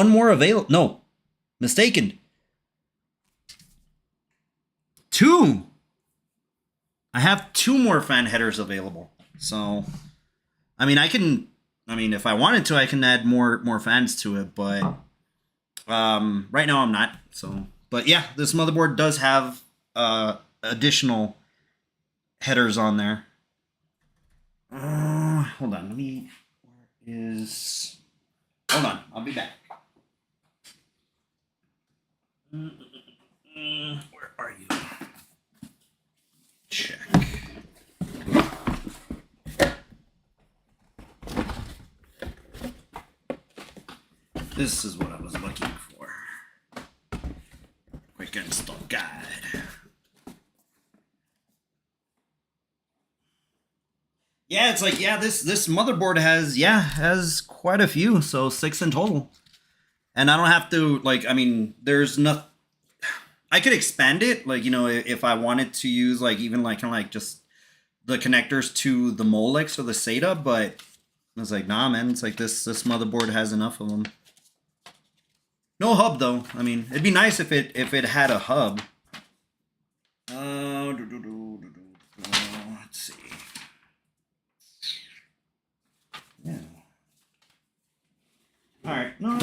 more available. No, mistaken. 2. I have 2 more fan headers available. So, I mean, if I wanted to, I can add more fans to it, but Right now I'm not. So, but yeah, this motherboard does have additional headers on there. Hold on. Let me. Where is? Hold on. I'll be back. Where are you? Check. This is what I was looking for. Quick install guide. Yeah, it's like, yeah, this motherboard has quite a few, so 6 in total. And I don't have to, like, I mean, there's nothing. I could expand it, like, you know, if I wanted to use, like, even like kind of like just the connectors to the Molex or the SATA, but I was like, nah, man, it's like this motherboard has enough of them. No hub though. I mean, it'd be nice if it had a hub. Let's see. Yeah. All right. No,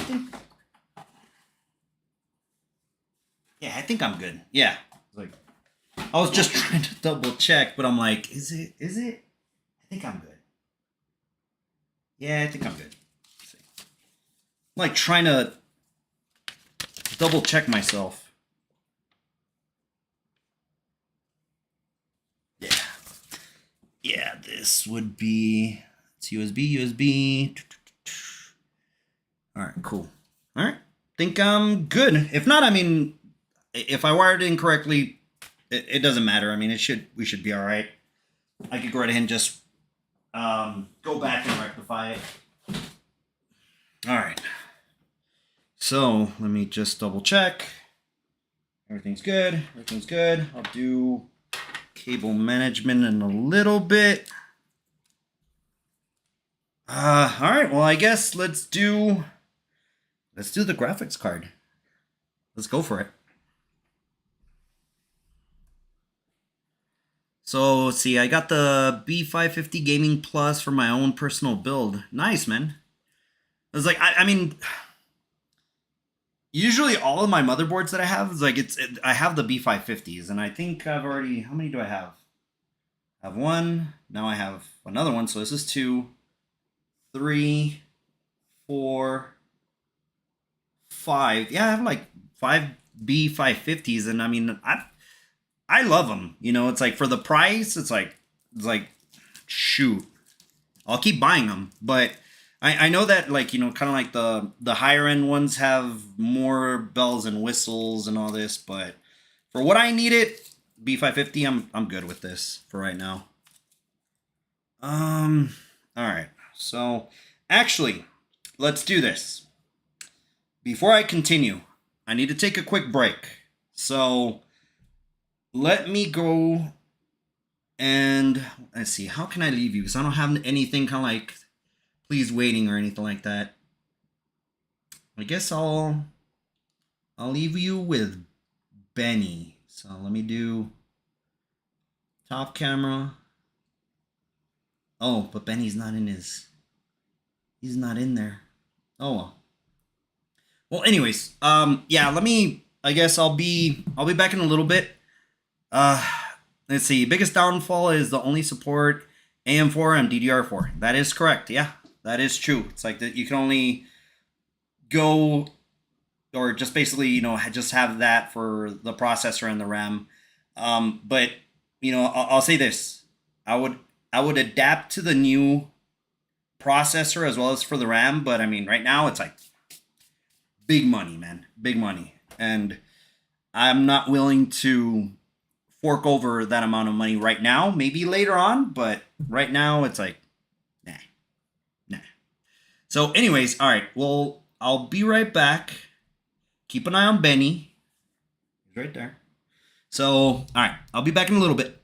I think I'm good. Yeah. Like, I was just trying to double check, but I'm like, is it? I think I'm good. Yeah, I think I'm good. Let's see. I'm like trying to double check myself. Yeah. Yeah, this would be, it's USB. All right, cool. All right. Think I'm good. If not, I mean, if I wired it incorrectly, it doesn't matter. I mean, we should be all right. I could go right ahead and just go back and rectify it. All right. So let me just double check. Everything's good. Everything's good. I'll do cable management in a little bit. All right. Well, I guess let's do the graphics card. Let's go for it. So let's see. I got the B550 Gaming Plus for my own personal build. Nice, man. I was like, I mean, usually all of my motherboards that I have is like I have the B550s, and I think I've already. How many do I have? I have one. Now I have another one. So this is 2, 3, 4, 5. Yeah, I have like 5B550s, and I mean, I love them. You know, it's like for the price, it's like shoot, I'll keep buying them. But I know that, like, you know, kind of like the higher end ones have more bells and whistles and all this, but for what I need it, B550, I'm good with this for right now. All right. So actually, let's do this. Before I continue, I need to take a quick break. So let me go and let's see. How can I leave you? Because I don't have anything kind of like please waiting or anything like that. I guess I'll leave you with Benny. So let me do top camera. Oh, but Benny's not in his. He's not in there. Oh well. Well, anyways, yeah. Let me. I guess I'll be back in a little bit. Uh, let's see. Biggest downfall is the only support AM4 and DDR4. That is correct. Yeah, that is true. It's like that you can only go or just basically, you know, just have that for the processor and the RAM. But you know, I'll say this: I would adapt to the new processor as well as for the RAM. But I mean, right now it's like big money, man, big money, and I'm not willing to fork over that amount of money right now. Maybe later on, but right now it's like, nah. So, anyways, all right. Well, I'll be right back. Keep an eye on Benny. He's right there. So, all right. I'll be back in a little bit.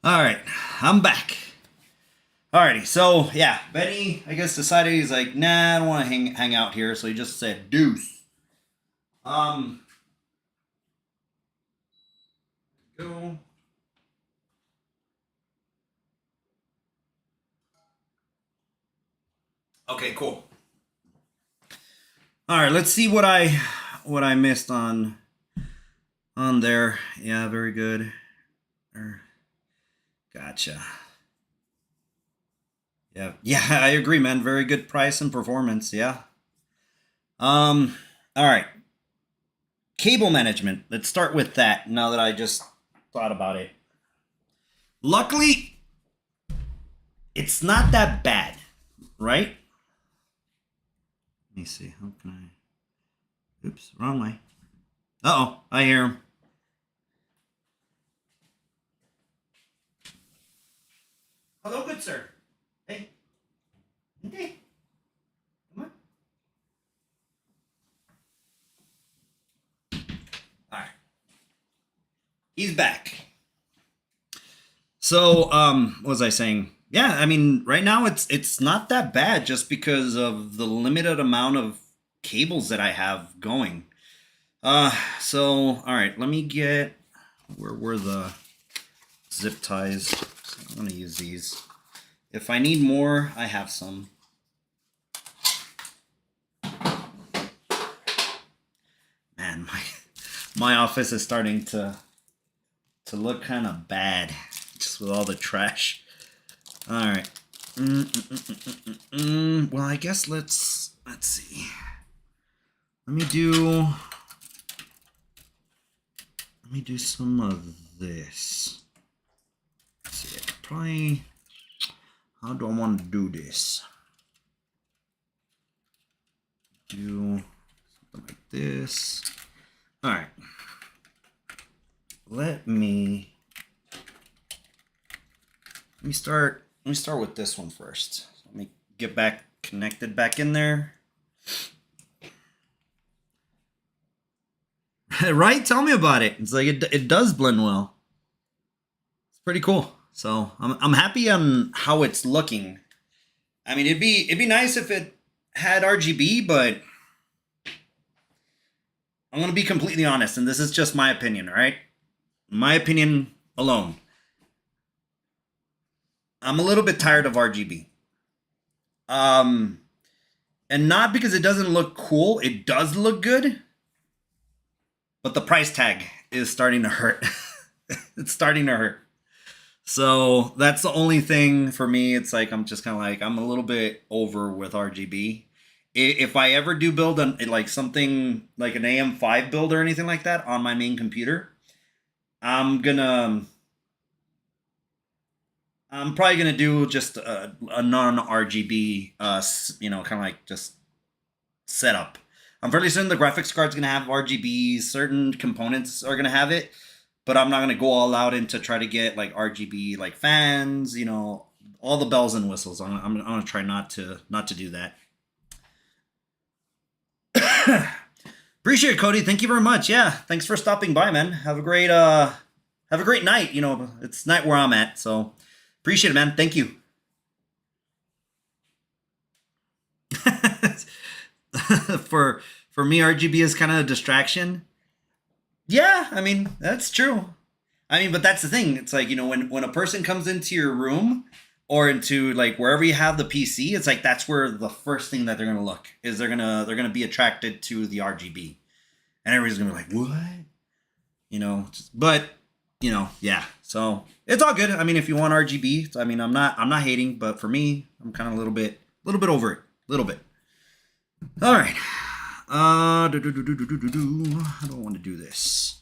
All right, I'm back. Alrighty, so yeah, Benny, I guess decided he's like, nah, I don't want to hang out here, so he just said deuce. Go. Okay, cool. All right, let's see what I missed on there. Yeah, very good. Gotcha. Yeah, I agree, man. Very good price and performance. Yeah. All right. Cable management. Let's start with that. Now that I just thought about it. Luckily, it's not that bad, right? Let me see. How can I? Oops, wrong way. Uh-oh, I hear him. Hello, good sir. Hey. Okay. Come on. All right. He's back. So, what was I saying? Yeah, I mean, right now it's not that bad just because of the limited amount of cables that I have going. So, all right, let me get where were the zip ties. So I'm gonna use these. If I need more, I have some. Man, my office is starting to look kind of bad, just with all the trash. All right. Well, I guess let's see. Let me do some of this. Let's see, probably. How do I want to do this? Do something like this. All right. Let me start with this one first. Let me get back connected back in there. Right? Tell me about it. It's like it does blend well. It's pretty cool. So I'm happy on how it's looking. I mean, it'd be nice if it had RGB, but I'm gonna be completely honest, and this is just my opinion, all right? My opinion alone. I'm a little bit tired of RGB. And not because it doesn't look cool. It does look good, but the price tag is starting to hurt. It's starting to hurt. So that's the only thing for me. It's like I'm just kind of like I'm a little bit over with RGB. If I ever do build like something like an AM5 build or anything like that on my main computer, I'm probably gonna do just a non-RGB, kind of like just setup. I'm fairly certain the graphics card's gonna have RGB. Certain components are gonna have it, but I'm not gonna go all out into try to get like RGB like fans. All the bells and whistles. I'm gonna try not to do that. Appreciate it, Cody. Thank you very much. Yeah, thanks for stopping by, man. Have a great night. It's night where I'm at, so appreciate it, man. Thank you. For me, RGB is kind of a distraction. Yeah, I mean that's true. I mean, but that's the thing. It's like when a person comes into your room or into like wherever you have the PC, it's like that's where the first thing that they're gonna look is they're gonna be attracted to the RGB, and everybody's gonna be like, what? But yeah. So it's all good. I mean, if you want RGB, I mean, I'm not hating, but for me, I'm kind of a little bit over it, a little bit. All right. How do I want to do this?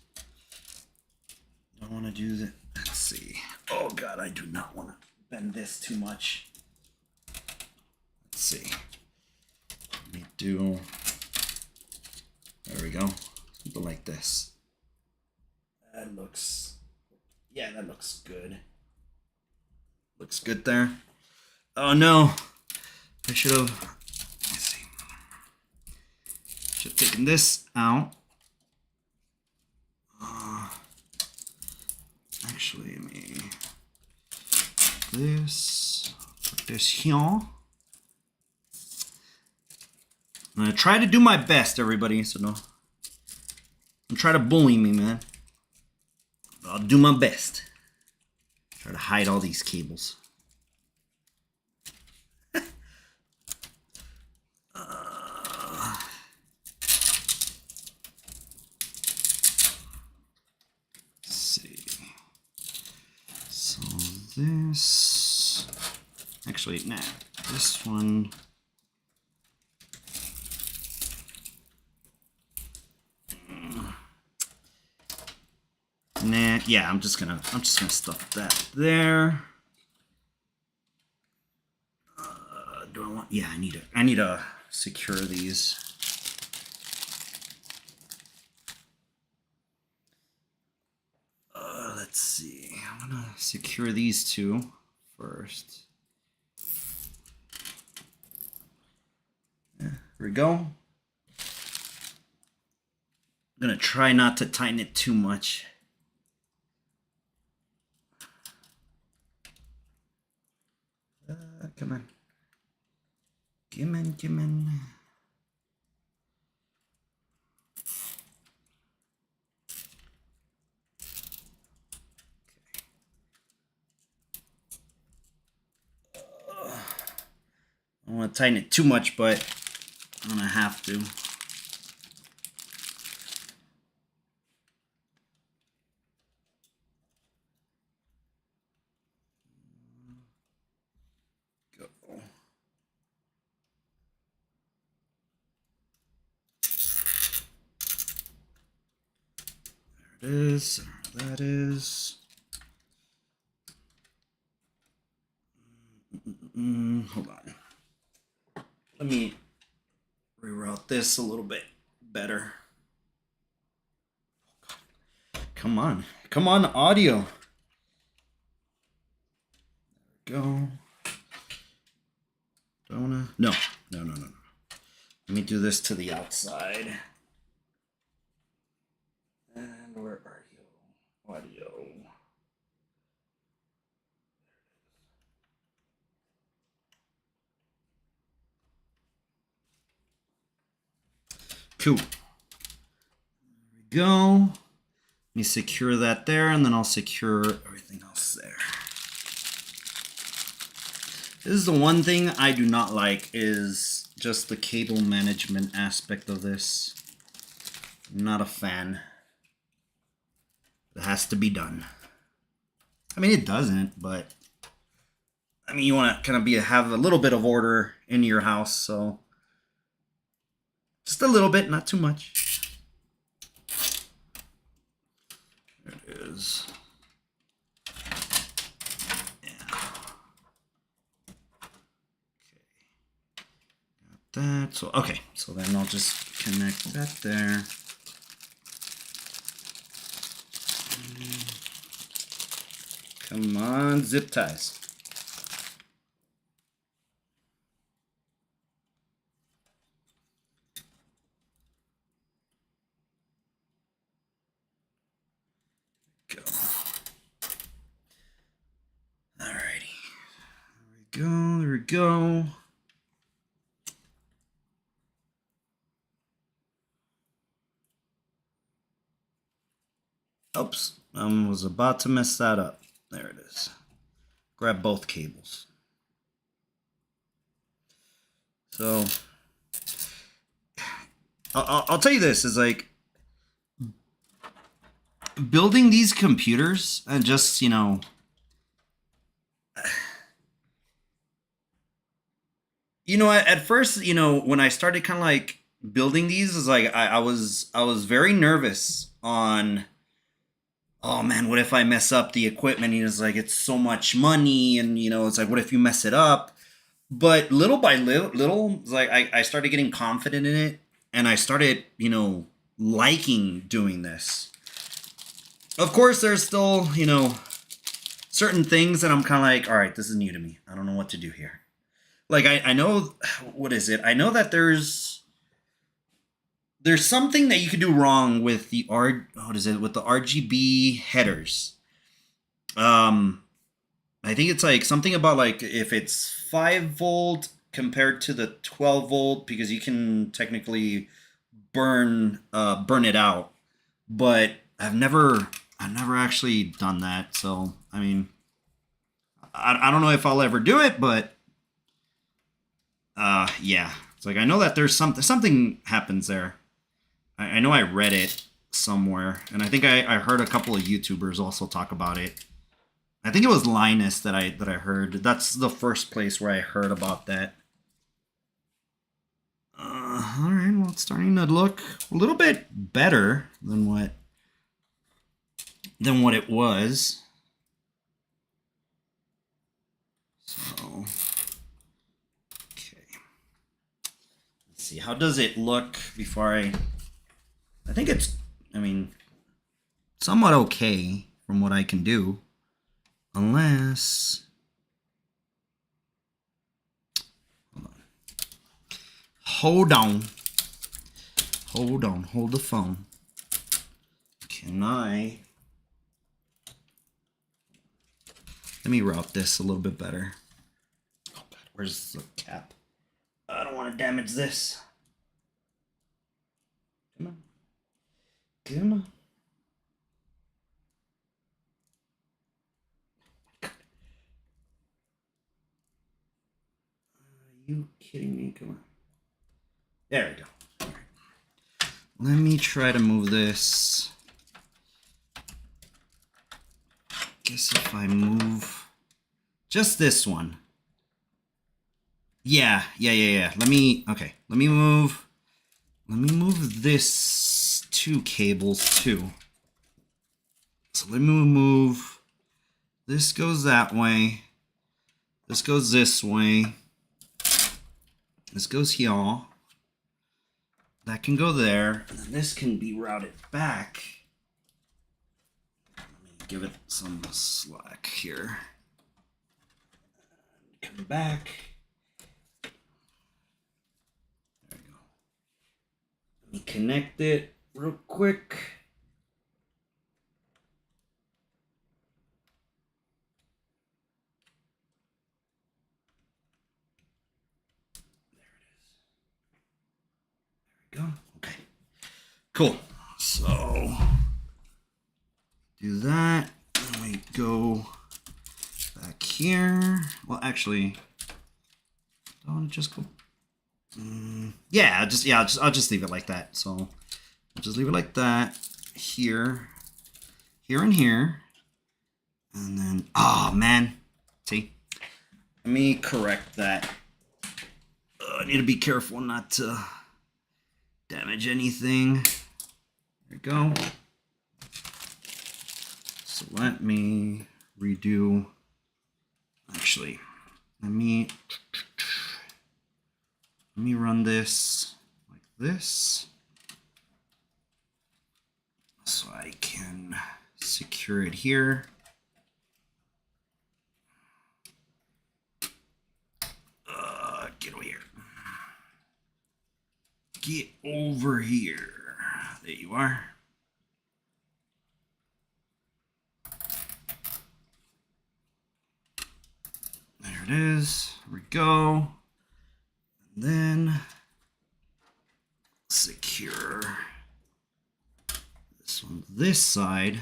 I want to do that. Let's see. Oh God, I do not want to bend this too much. Let's see. Let me do. There we go. Something like this. That looks. Yeah, that looks good. Looks good there. Oh no, I should have. Let's see. Should have taken this out. Actually, let me this. Put this here. I'm gonna try to do my best, everybody. So don't try to bully me, man. I'll do my best. Try to hide all these cables. This, actually, nah, this one. Nah, yeah, I'm just gonna stuff that there. Do I want? Yeah, I need to secure these. Let's see. I'm gonna secure these two first. There we go. I'm gonna try not to tighten it too much. Come on. Come on, come on. I don't want to tighten it too much, but I'm gonna have to. Go. There it is. There that is. Hold on. Let me reroute this a little bit better. Come on. Come on, audio. There we go. Do I wanna? No. No. Let me do this to the outside. And where are you? Audio. Cool. There we go. Let me secure that there, and then I'll secure everything else there. This is the one thing I do not like, is just the cable management aspect of this. I'm not a fan. It has to be done. I mean, it doesn't, but I mean, you want to kind of have a little bit of order in your house, so just a little bit, not too much. There it is. Yeah. Okay. Got that. So okay. So then I'll just connect that there. Come on, zip ties. Go. Alrighty. There we go. There we go. Oops. I was about to mess that up. There it is. Grab both cables. So I'll tell you this, is like building these computers and just, at first, when I started kind of like building these, is like I was very nervous on, oh man, what if I mess up the equipment? It's like, it's so much money, and it's like, what if you mess it up? But little by little, like I started getting confident in it, and I started, liking doing this. Of course, there's still, certain things that I'm kind of like, all right, this is new to me. I don't know what to do here. Like I know, what is it? I know that there's something that you could do wrong with the with the RGB headers. I think it's like something about like if it's 5 volt compared to the 12 volt, because you can technically burn it out. But I've never actually done that. So I mean, I don't know if I'll ever do it, but yeah, it's like I know that there's something happens there. I know I read it somewhere, and I think I heard a couple of YouTubers also talk about it. I think it was Linus that I heard. That's the first place where I heard about that. All right, well, it's starting to look a little bit better than what it was. So, okay, let's see. How does it look before I think it's. I mean, somewhat okay from what I can do, unless. Hold on. Hold on. Hold the phone. Can I? Let me route this a little bit better. Oh God, where's the cap? I don't want to damage this. Come on. Come on. Are you kidding me? Come on. There we go. All right. Let me try to move this. Guess if I move just this one. Yeah. Let me move this two cables too. So let me move, this goes that way. This goes this way. This goes here. That can go there. And then this can be routed back. Let me give it some slack here. Come back. There we go. Let me connect it real quick. There we go. Okay. Cool. So do that. Let me go back here. Well, actually, don't just go. I'll just leave it like that. So I'll just leave it like that. Here, and here, and then oh man, see. Let me correct that. I need to be careful not to damage anything. There we go. So let me redo. Actually, let me run this like this, so I can secure it here. Get over here. Get over here. There you are. There it is. There we go. And then secure this one this side.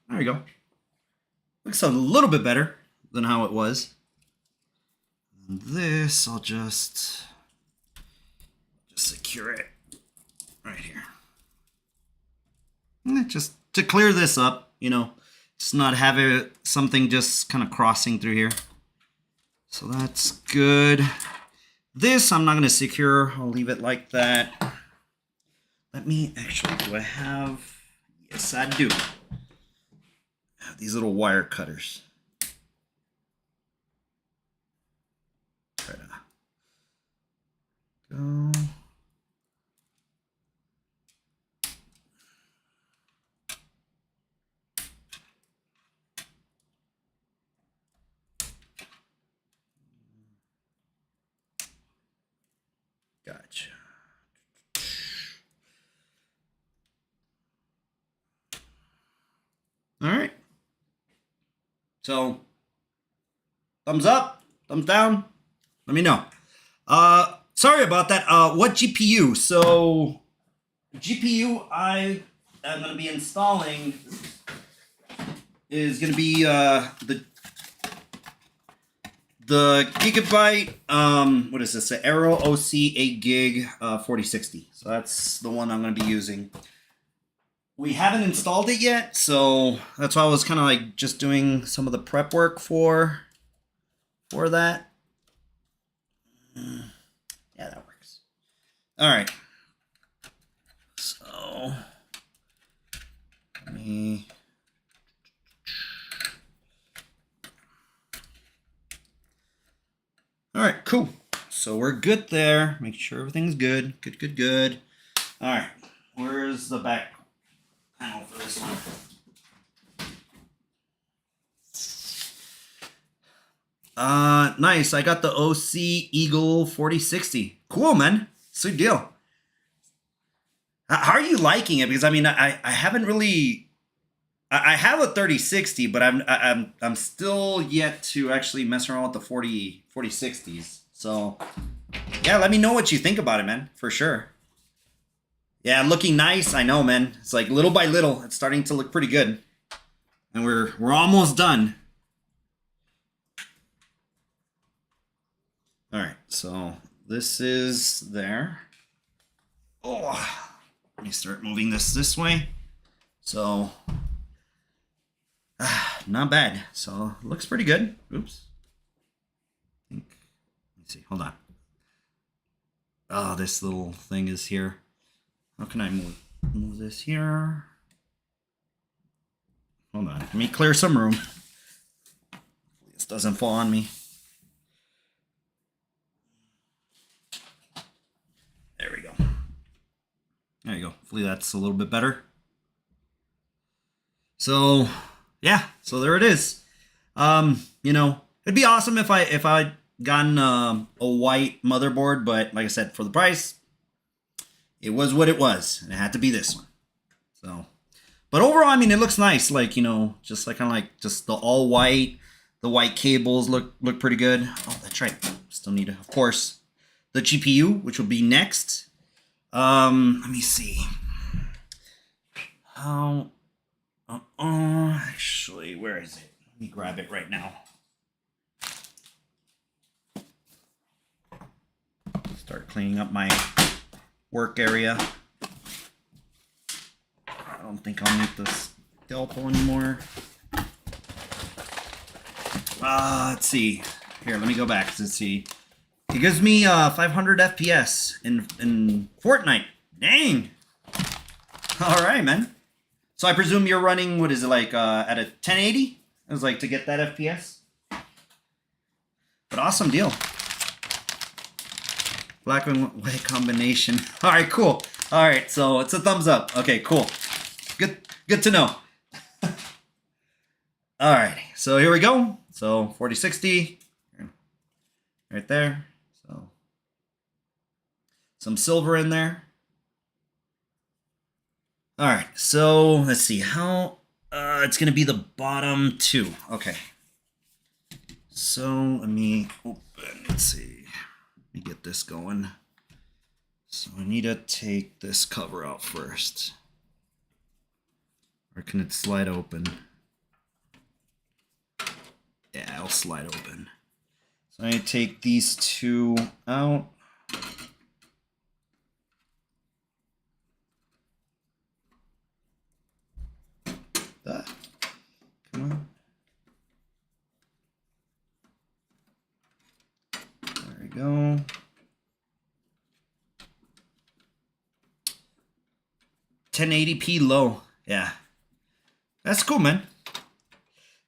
There we go. Looks a little bit better than how it was. And this, I'll just secure it right here. And just to clear this up, just not have something just kind of crossing through here. So that's good. This I'm not going to secure. I'll leave it like that. Let me actually, do I have? Yes, I do. I have these little wire cutters. Try to go. Gotcha. All right. So, thumbs up, thumbs down. Let me know. Sorry about that. What GPU? So, GPU I am going to be installing is going to be the Gigabyte, what is this? The Aero OC 8 gig 4060. So that's the one I'm going to be using. We haven't installed it yet, so that's why I was kind of like just doing some of the prep work for that. Yeah, that works. All right. So let me. All right, cool. So we're good there. Make sure everything's good. Good. All right. Where's the back panel for this one? Nice. I got the OC Eagle 4060. Cool, man. Sweet deal. How are you liking it? Because I mean, I haven't really. I have a 3060, but I'm still yet to actually mess around with the 4060s. So yeah, let me know what you think about it, man. For sure. Yeah, looking nice. I know, man. It's like little by little, it's starting to look pretty good, and we're almost done. All right, so this is there. Oh, let me start moving this way. So, not bad. So, looks pretty good. Oops. Let me see. Hold on. Oh, this little thing is here. How can I move this here? Hold on. Let me clear some room. This doesn't fall on me. There we go. There you go. Hopefully that's a little bit better. So, yeah. So there it is. You know, it'd be awesome if I'd gotten a white motherboard, but like I said, for the price, it was what it was, and it had to be this one. So, but overall, I mean, it looks nice. Like, you know, just like kind of like just the all white, the white cables look pretty good. Oh, that's right. Still need, of course, the GPU, which will be next. Let me see. How? Actually, where is it? Let me grab it right now. Start cleaning up my work area. I don't think I'll need this scalpel anymore. Let's see. Here, let me go back to see. It gives me 500 FPS in Fortnite. Dang. All right, man. So I presume you're running, what is it, like at a 1080? It was like to get that FPS. But awesome deal. Black and white combination. All right, cool. All right, so it's a thumbs up. Okay, cool. Good to know. All right, so here we go. So 4060, right there. So some silver in there. All right, so let's see how it's gonna be the bottom two. Okay. So let me open. Let's see. Let me get this going. So I need to take this cover out first. Or can it slide open? Yeah, it'll slide open. So I need to take these two out. Come on. There we go. $1080p low. Yeah. That's cool, man.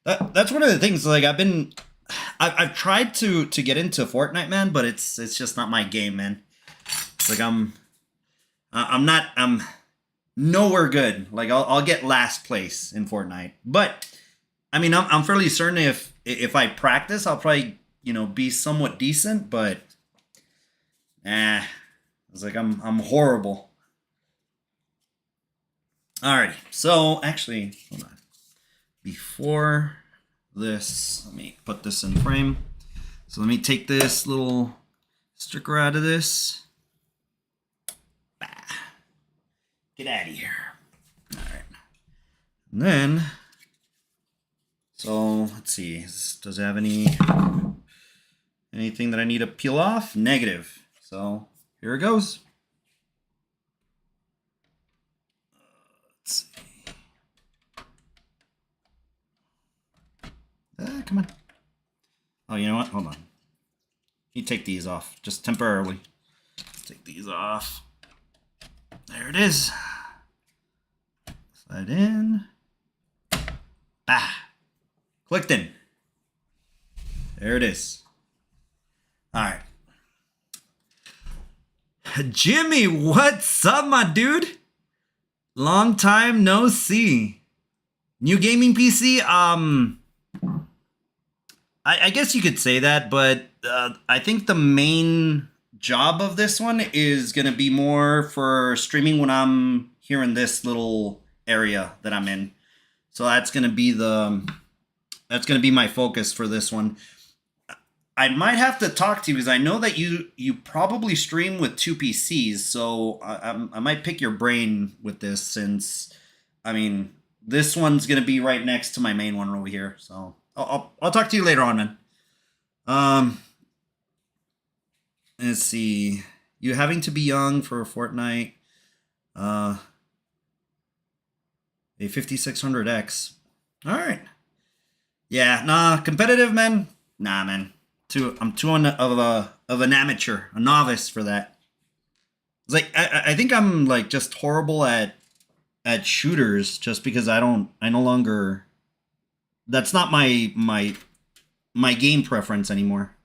That's one of the things, like I've tried to get into Fortnite, man, but it's just not my game, man. It's like I'm nowhere good. Like I'll get last place in Fortnite. But I mean, I'm fairly certain if I practice, I'll probably, you know, be somewhat decent, but it's like I'm horrible. Alrighty. So actually, hold on. before this, let me put this in frame. So let me take this little sticker out of this. Bah. Get out of here. All right. And then, so let's see, does it have anything that I need to peel off? Negative. So here it goes. Let's see. Come on. Oh, you know what? Hold on. You take these off just temporarily. Let's take these off. There it is. Slide in. Bah. Clicked in. There it is. All right. Jimmy, what's up, my dude? Long time no see. New gaming PC? I guess you could say that, but I think the main job of this one is going to be more for streaming when I'm here in this little area that I'm in. So that's going to be my focus for this one. I might have to talk to you because I know that you probably stream with 2 PCs, so I might pick your brain with this since, I mean, this one's going to be right next to my main one over here, so I'll talk to you later on, man. Let's see. You having to be young for a Fortnite. A 5600X. All right. Yeah, nah, competitive, man. Nah, man. I'm too of an amateur, a novice for that. It's like I think I'm like just horrible at shooters just because I no longer. That's not my game preference anymore.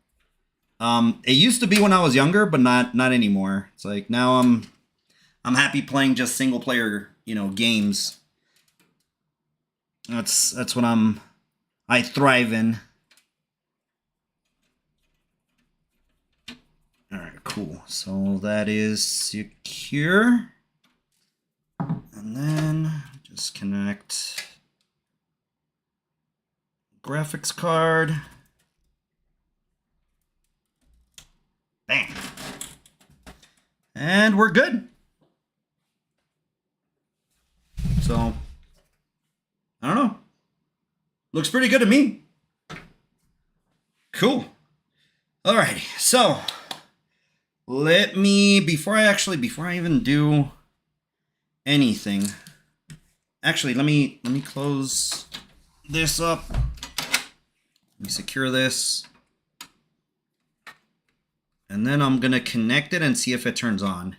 It used to be when I was younger, but not anymore. It's like now I'm happy playing just single player, games. That's what I thrive in. All right, cool. So that is secure. And then just connect graphics card. Bang. And we're good. So, I don't know. Looks pretty good to me. Cool. Alrighty, so let me, before I even do anything, actually, let me close this up. Let me secure this. And then I'm going to connect it and see if it turns on.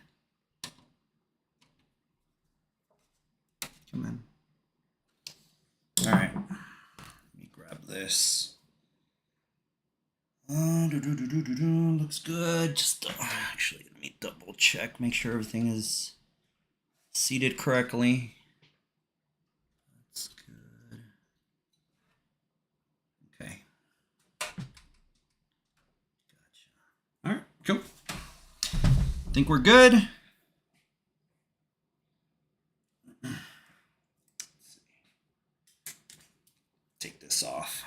Come on. All right. Let me grab this. Looks good. Just actually, let me double check, make sure everything is seated correctly. That's good. Okay. All right, cool. I think we're good. Let's see. Take this off.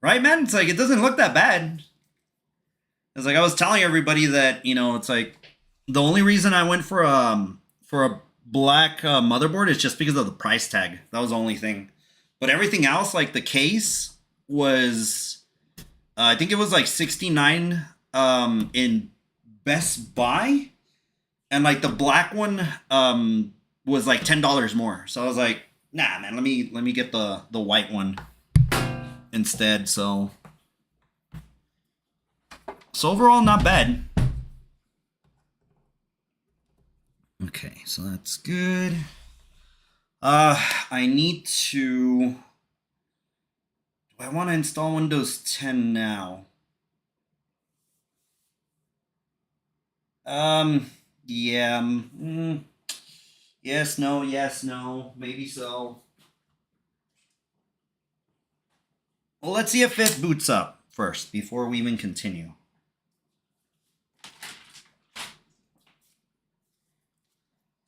Right, man? It's like, it doesn't look that bad. It's like I was telling everybody that, it's like the only reason I went for a black motherboard is just because of the price tag. That was the only thing. But everything else, like the case was, I think it was like $69 in Best Buy, and like the black one was like $10 more. So I was like, nah, man, let me get the white one instead. So overall, not bad. Okay, so that's good. I need to. Do I want to install Windows 10 now? Yeah. Yes, no, maybe so. Well, let's see if it boots up first before we even continue.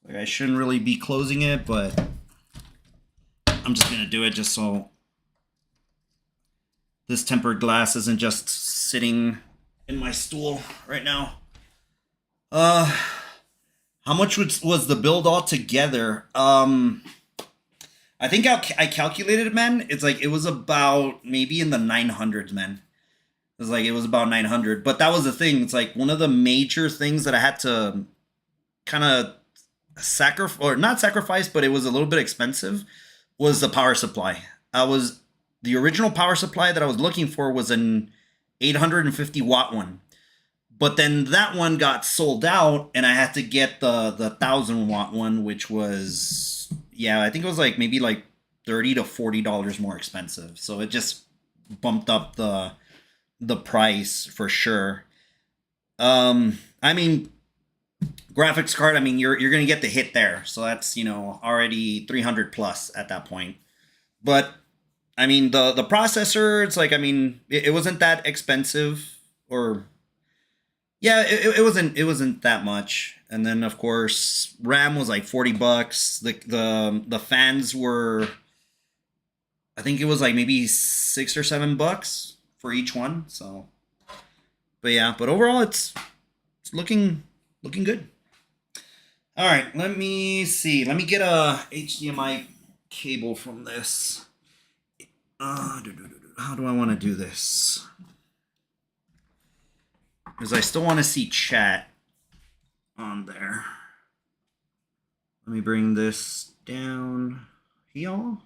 Like I shouldn't really be closing it, but I'm just gonna do it just so this tempered glass isn't just sitting in my stool right now. How much was the build all together? I think I calculated it, man. It's like it was about maybe in the 900s, man. It was about 900. But that was the thing. It's like one of the major things that I had to kind of sacrifice, or not sacrifice, but it was a little bit expensive, was the power supply. The original power supply that I was looking for was an 850 watt one. But then that one got sold out, and I had to get the 1,000 watt one, which was, yeah, I think it was like maybe like $30 to $40 more expensive. So it just bumped up the price for sure. I mean, graphics card, I mean, you're gonna get the hit there, so that's, you know, already 300 plus at that point. But I mean, the processor, it's like, I mean, it wasn't that expensive, or yeah, it wasn't that much. And then of course RAM was like $40. The fans were, I think it was like maybe $6 or $7 for each one. So, but yeah, but overall it's looking good. All right, let me see. Let me get a HDMI cable from this. How do I want to do this? Because I still want to see chat on there. Let me bring this down here.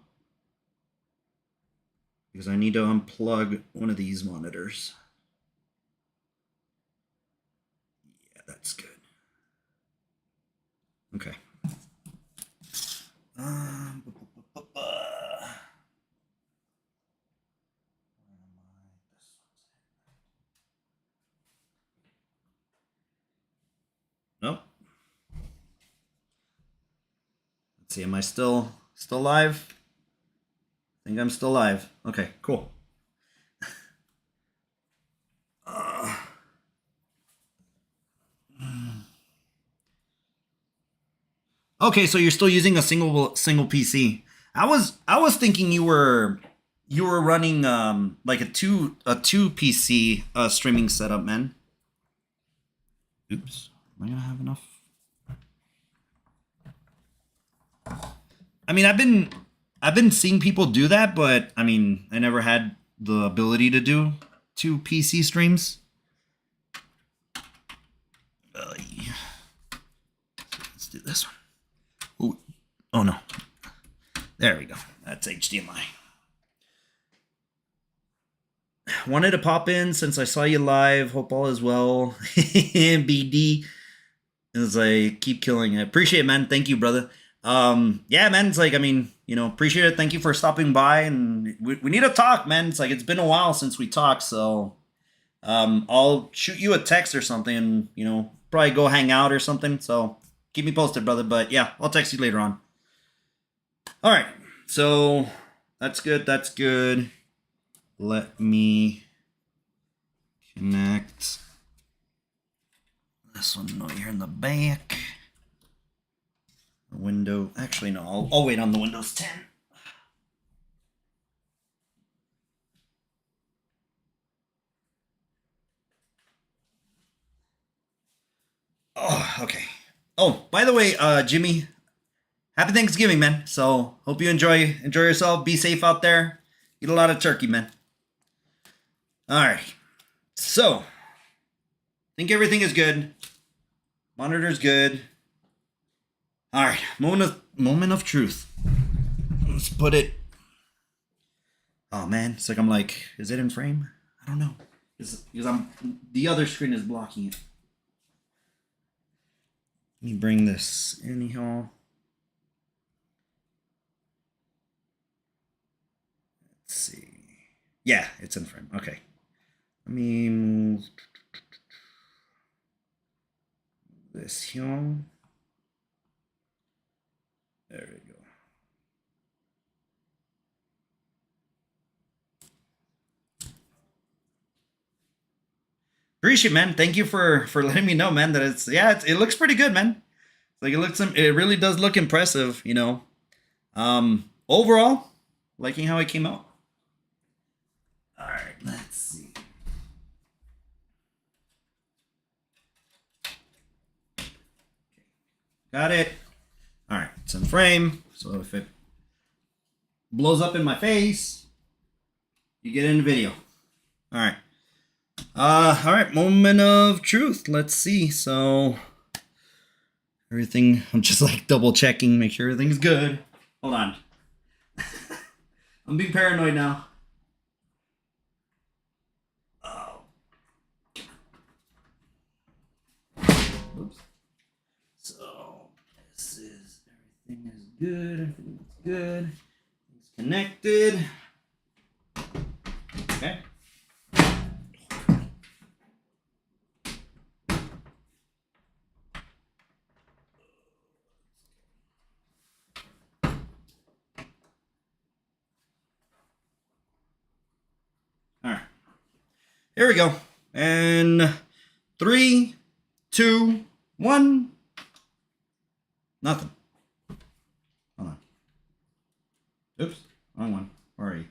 Because I need to unplug one of these monitors. Yeah, that's good. Okay. Nope. Let's see, am I still live? I think I'm still live. Okay, cool. Okay, so you're still using a single PC. I was thinking you were running like a two PC streaming setup, man. Oops. Am I gonna have enough? I mean, I've been seeing people do that, but I mean, I never had the ability to do 2 PC streams. Let's do this one. Ooh. Oh no. There we go. That's HDMI. Wanted to pop in since I saw you live. Hope all is well. BD. As I keep killing it. Appreciate it, man. Thank you, brother. Yeah, man. It's like, I mean, you know, appreciate it. Thank you for stopping by, and we need to talk, man. It's like, it's been a while since we talked, so I'll shoot you a text or something, and, you know, probably go hang out or something. So keep me posted, brother. But yeah, I'll text you later on. All right. So that's good. That's good. Let me connect this one over here in the back. The window. Actually, no. I'll wait on the Windows 10. Oh, okay. Oh, by the way, Jimmy, happy Thanksgiving, man. So hope you enjoy yourself. Be safe out there. Eat a lot of turkey, man. All right. So, I think everything is good. Monitor's good. All right. Moment of truth. Let's put it. Oh man, it's like I'm like, is it in frame? I don't know. Because the other screen is blocking it. Let me bring this in here. Let's see. Yeah, it's in frame. Okay. Let me move this here. There we go. Appreciate it, man. Thank you for letting me know, man, that it looks pretty good, man. Like it really does look impressive, you know. Overall, liking how it came out. All right, let's see. Got it. All right, it's in frame. So if it blows up in my face, you get in the video. All right. All right, moment of truth. Let's see. So everything, I'm just like double checking, make sure everything's good. Hold on. I'm being paranoid now. Oh. Oops. So this is, everything is good. Everything's good. It's connected. Okay. All right. Here we go. And 3, 2, 1. Nothing. Hold on. Oops. Wrong one. Where are you?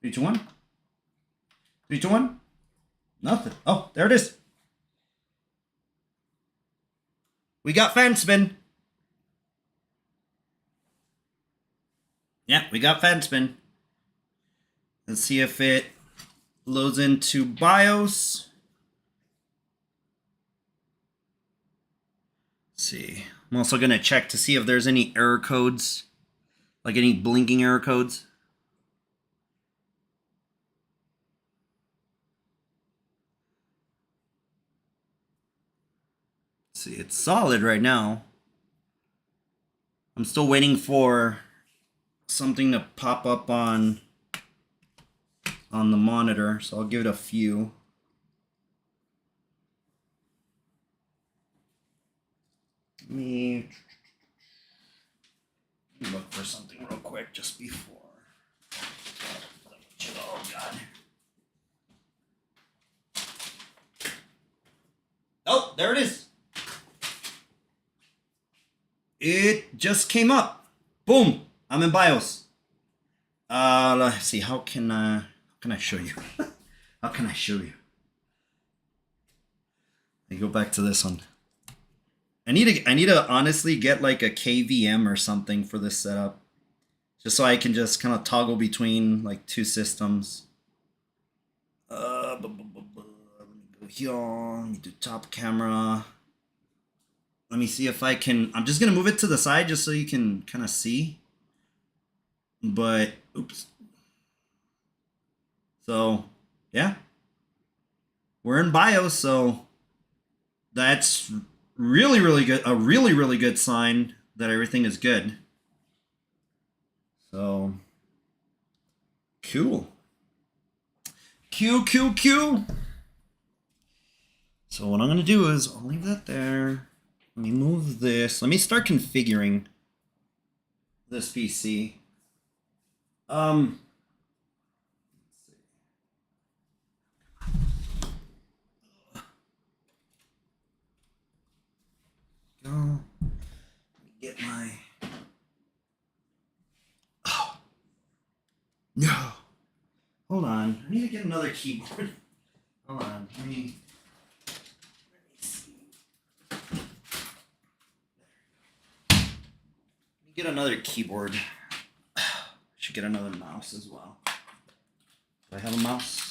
3, 2, 1. 3, 2, 1. Nothing. Oh, there it is. We got fan spin. Yeah, we got fan spin. Let's see if it loads into BIOS. Let's see. I'm also going to check to see if there's any error codes, like any blinking error codes. Let's see, it's solid right now. I'm still waiting for something to pop up on the monitor, so I'll give it a few. Let me look for something real quick just before. Oh god. Oh, there it is. It just came up. Boom. I'm in BIOS. Let's see. How can I show you? How can I show you? Let me go back to this one. I need to honestly get like a KVM or something for this setup, just so I can just kind of toggle between like two systems. Let me go here. Let me do top camera. Let me see if I can. I'm just gonna move it to the side just so you can kind of see. But oops. So yeah, we're in BIOS, so that's really good. A really good sign that everything is good. So cool. Q. So what I'm gonna do is I'll leave that there. Let me move this. Let me start configuring this PC. Let's see. Go. Let me get my. Oh no! Hold on. I need to get another keyboard. Hold on. Let me see. Get another keyboard. Should get another mouse as well. Do I have a mouse?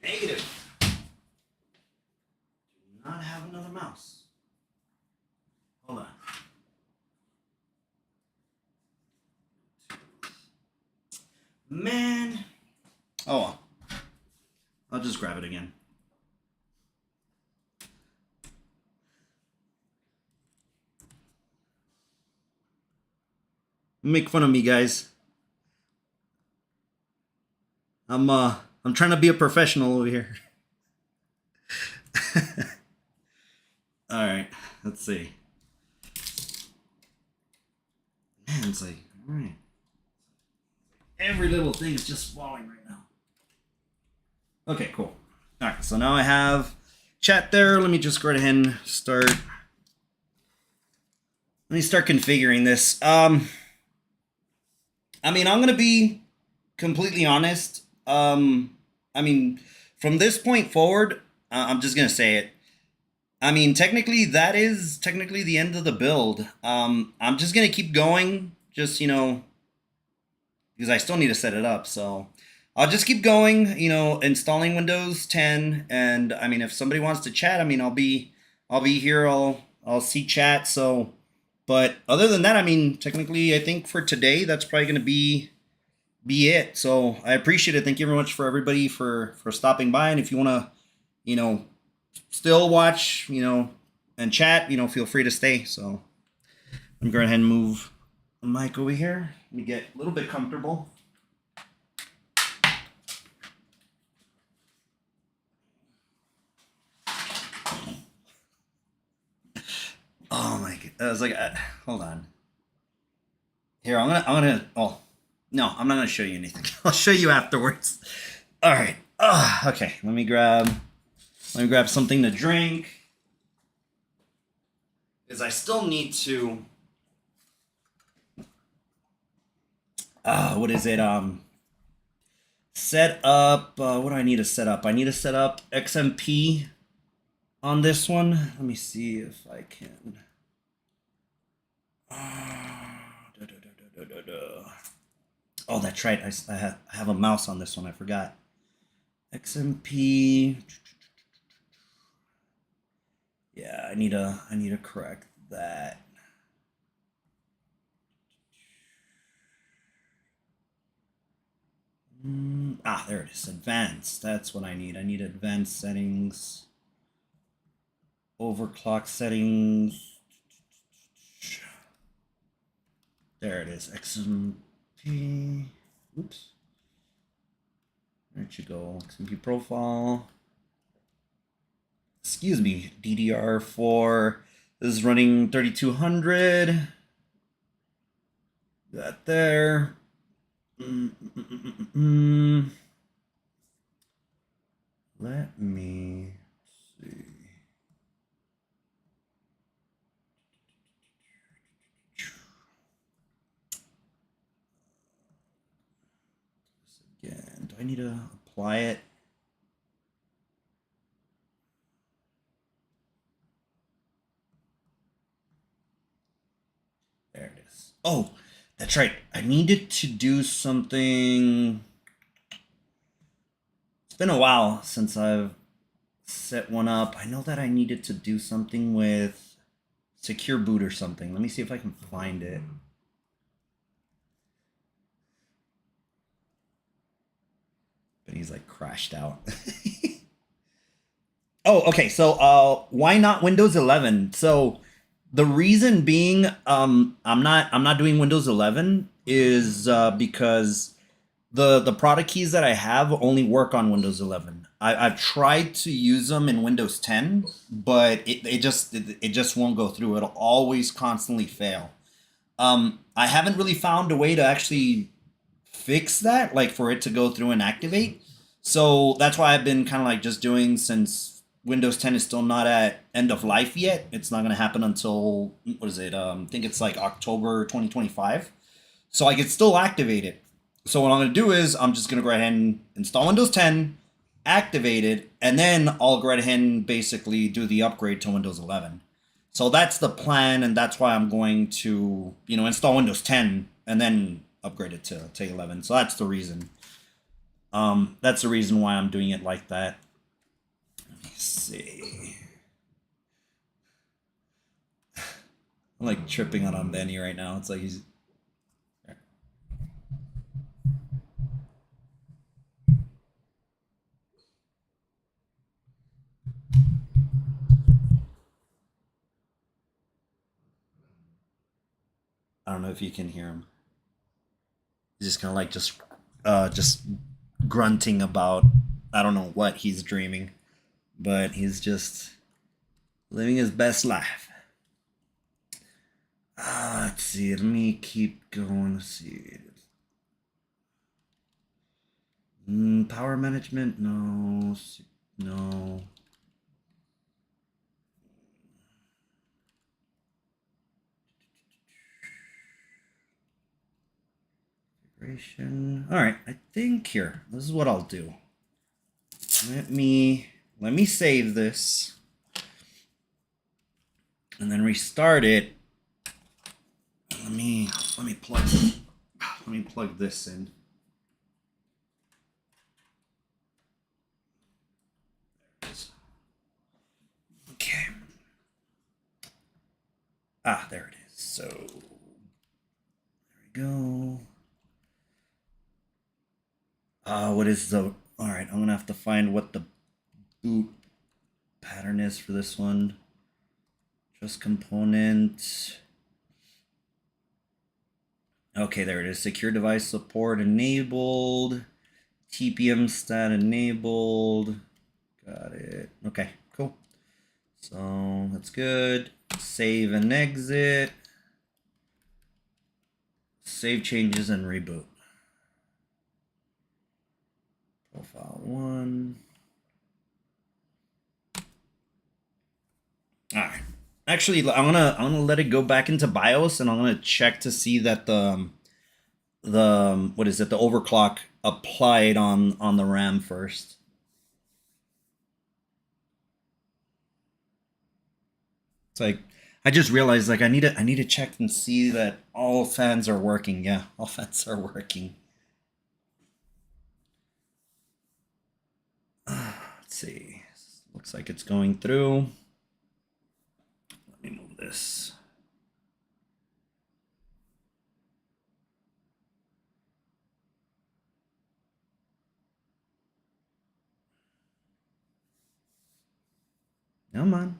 Negative. Do not have another mouse. Hold on. Oh well. I'll just grab it again. Make fun of me, guys. I'm trying to be a professional over here. All right, let's see. Man, it's like, all right. Every little thing is just falling right now. Okay, cool. All right, so now I have chat there. Let me just go ahead and start. Let me start configuring this. I mean, I'm gonna be completely honest. I mean, from this point forward, I'm just gonna say it. I mean, technically, that is technically the end of the build. I'm just gonna keep going, just because I still need to set it up. So I'll just keep going, installing Windows 10. And I mean, if somebody wants to chat, I mean, I'll be here. I'll see chat. So, but other than that, I mean, technically, I think for today, that's probably gonna be it. So I appreciate it. Thank you very much for everybody for stopping by. And if you wanna, still watch, and chat, feel free to stay. So I'm going to go ahead and move the mic over here. Let me get a little bit comfortable. Oh my god! I was like, hold on. Here, oh, no, I'm not gonna show you anything. I'll show you afterwards. All right. Okay. Let me grab something to drink. Because I still need to. What is it? Set up. What do I need to set up? I need to set up XMP on this one. Let me see if I can. Oh, that's right. I have a mouse on this one. I forgot. XMP. Yeah, I need to correct that. There it is. Advanced. That's what I need. I need advanced settings. Overclock settings. There it is. XMP. Oops. There you go. XMP profile. Excuse me. DDR4. This is running 3200. That there. Let me see. Again, do I need to apply it? There it is. Oh, that's right. I needed to do something. It's been a while since I've set one up. I know that I needed to do something with secure boot or something. Let me see if I can find it. But he's like crashed out. Oh, okay. So why not Windows 11? So the reason being I'm not doing Windows 11 is because the product keys that I have only work on Windows 11. I've tried to use them in Windows 10, but it just won't go through. It'll always constantly fail. I haven't really found a way to actually fix that, like for it to go through and activate. So that's why I've been kind of like just doing, since Windows 10 is still not at end of life yet. It's not going to happen until, what is it? I think it's like October 2025. So I could still activate it. So what I'm going to do is I'm just going to go ahead and install Windows 10, activate it, and then I'll go ahead and basically do the upgrade to Windows 11. So that's the plan, and that's why I'm going to, install Windows 10 and then upgrade it to 11. So that's the reason. That's the reason why I'm doing it like that. Let me see. I'm like tripping on Benny right now. It's like he's. I don't know if you can hear him. He's just kind of like just grunting about I don't know what he's dreaming, but he's just living his best life. Let's see. Let me keep going. Let's see. Power management? No. No. All right, I think here. This is what I'll do. Let me save this and then restart it. Let me plug this in. There it is. Okay. There it is. So there we go. What is the... All right, I'm gonna have to find what the boot pattern is for this one. Just component. Okay, there it is. Secure device support enabled. TPM stat enabled. Got it. Okay, cool. So that's good. Save and exit. Save changes and reboot. Profile 1. All right. Actually, I'm gonna let it go back into BIOS, and I'm gonna check to see that the what is it, the overclock applied on the RAM first. It's like I just realized like I need to check and see that all fans are working. Yeah, all fans are working. Let's see. Looks like it's going through. Let me move this. Come on.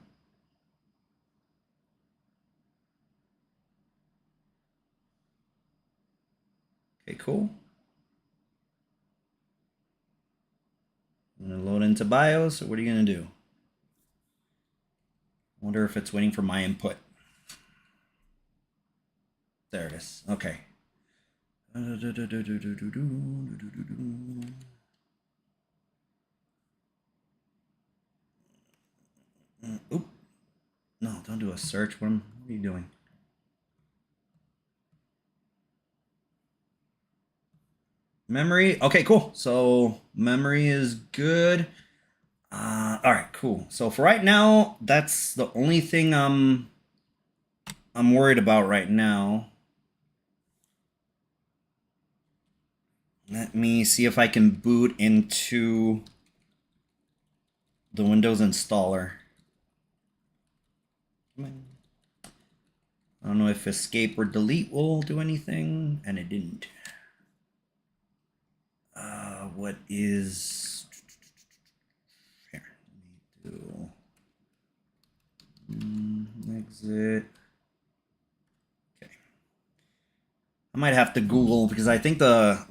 Okay, cool. I'm gonna load into BIOS, or what are you gonna do? I wonder if it's waiting for my input. There it is. Okay. Oop. No, don't do a search. What are you doing? Memory. Okay, cool. So memory is good. All right, cool. So for right now, that's the only thing I'm worried about right now. Let me see if I can boot into the Windows installer. I don't know if escape or delete will do anything, and it didn't. What is here? Let me do exit. Okay. I might have to Google because I think the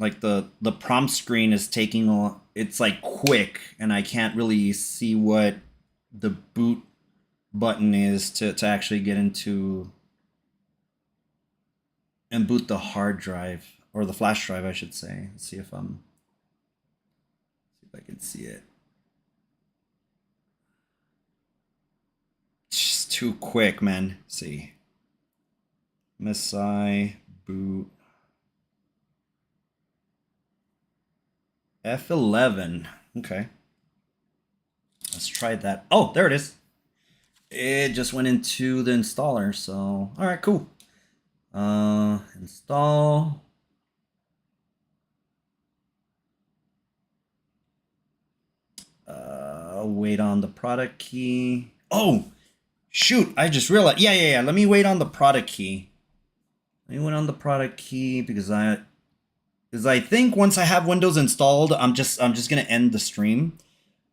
prompt screen is taking it's like quick, and I can't really see what the boot button is to actually get into and boot the hard drive, or the flash drive, I should say. Let's see if I can see it. It's just too quick, man. Let's see. MSI boot F11. Okay. Let's try that. Oh, there it is. It just went into the installer. So, all right, cool. Install. Wait on the product key. Oh, shoot. I just realized. Yeah. Let me wait on the product key. Let me wait on the product key because I think once I have Windows installed, I'm just gonna end the stream.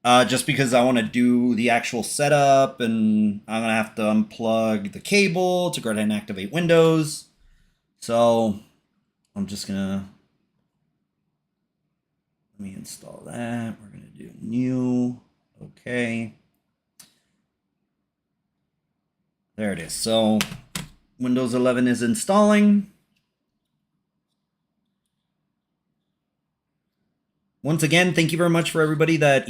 Just because I want to do the actual setup, and I'm gonna have to unplug the cable to go ahead and activate Windows. So I'm just gonna, let me install that. We're gonna do new. Okay. There it is. So Windows 11 is installing. Once again, thank you very much for everybody that,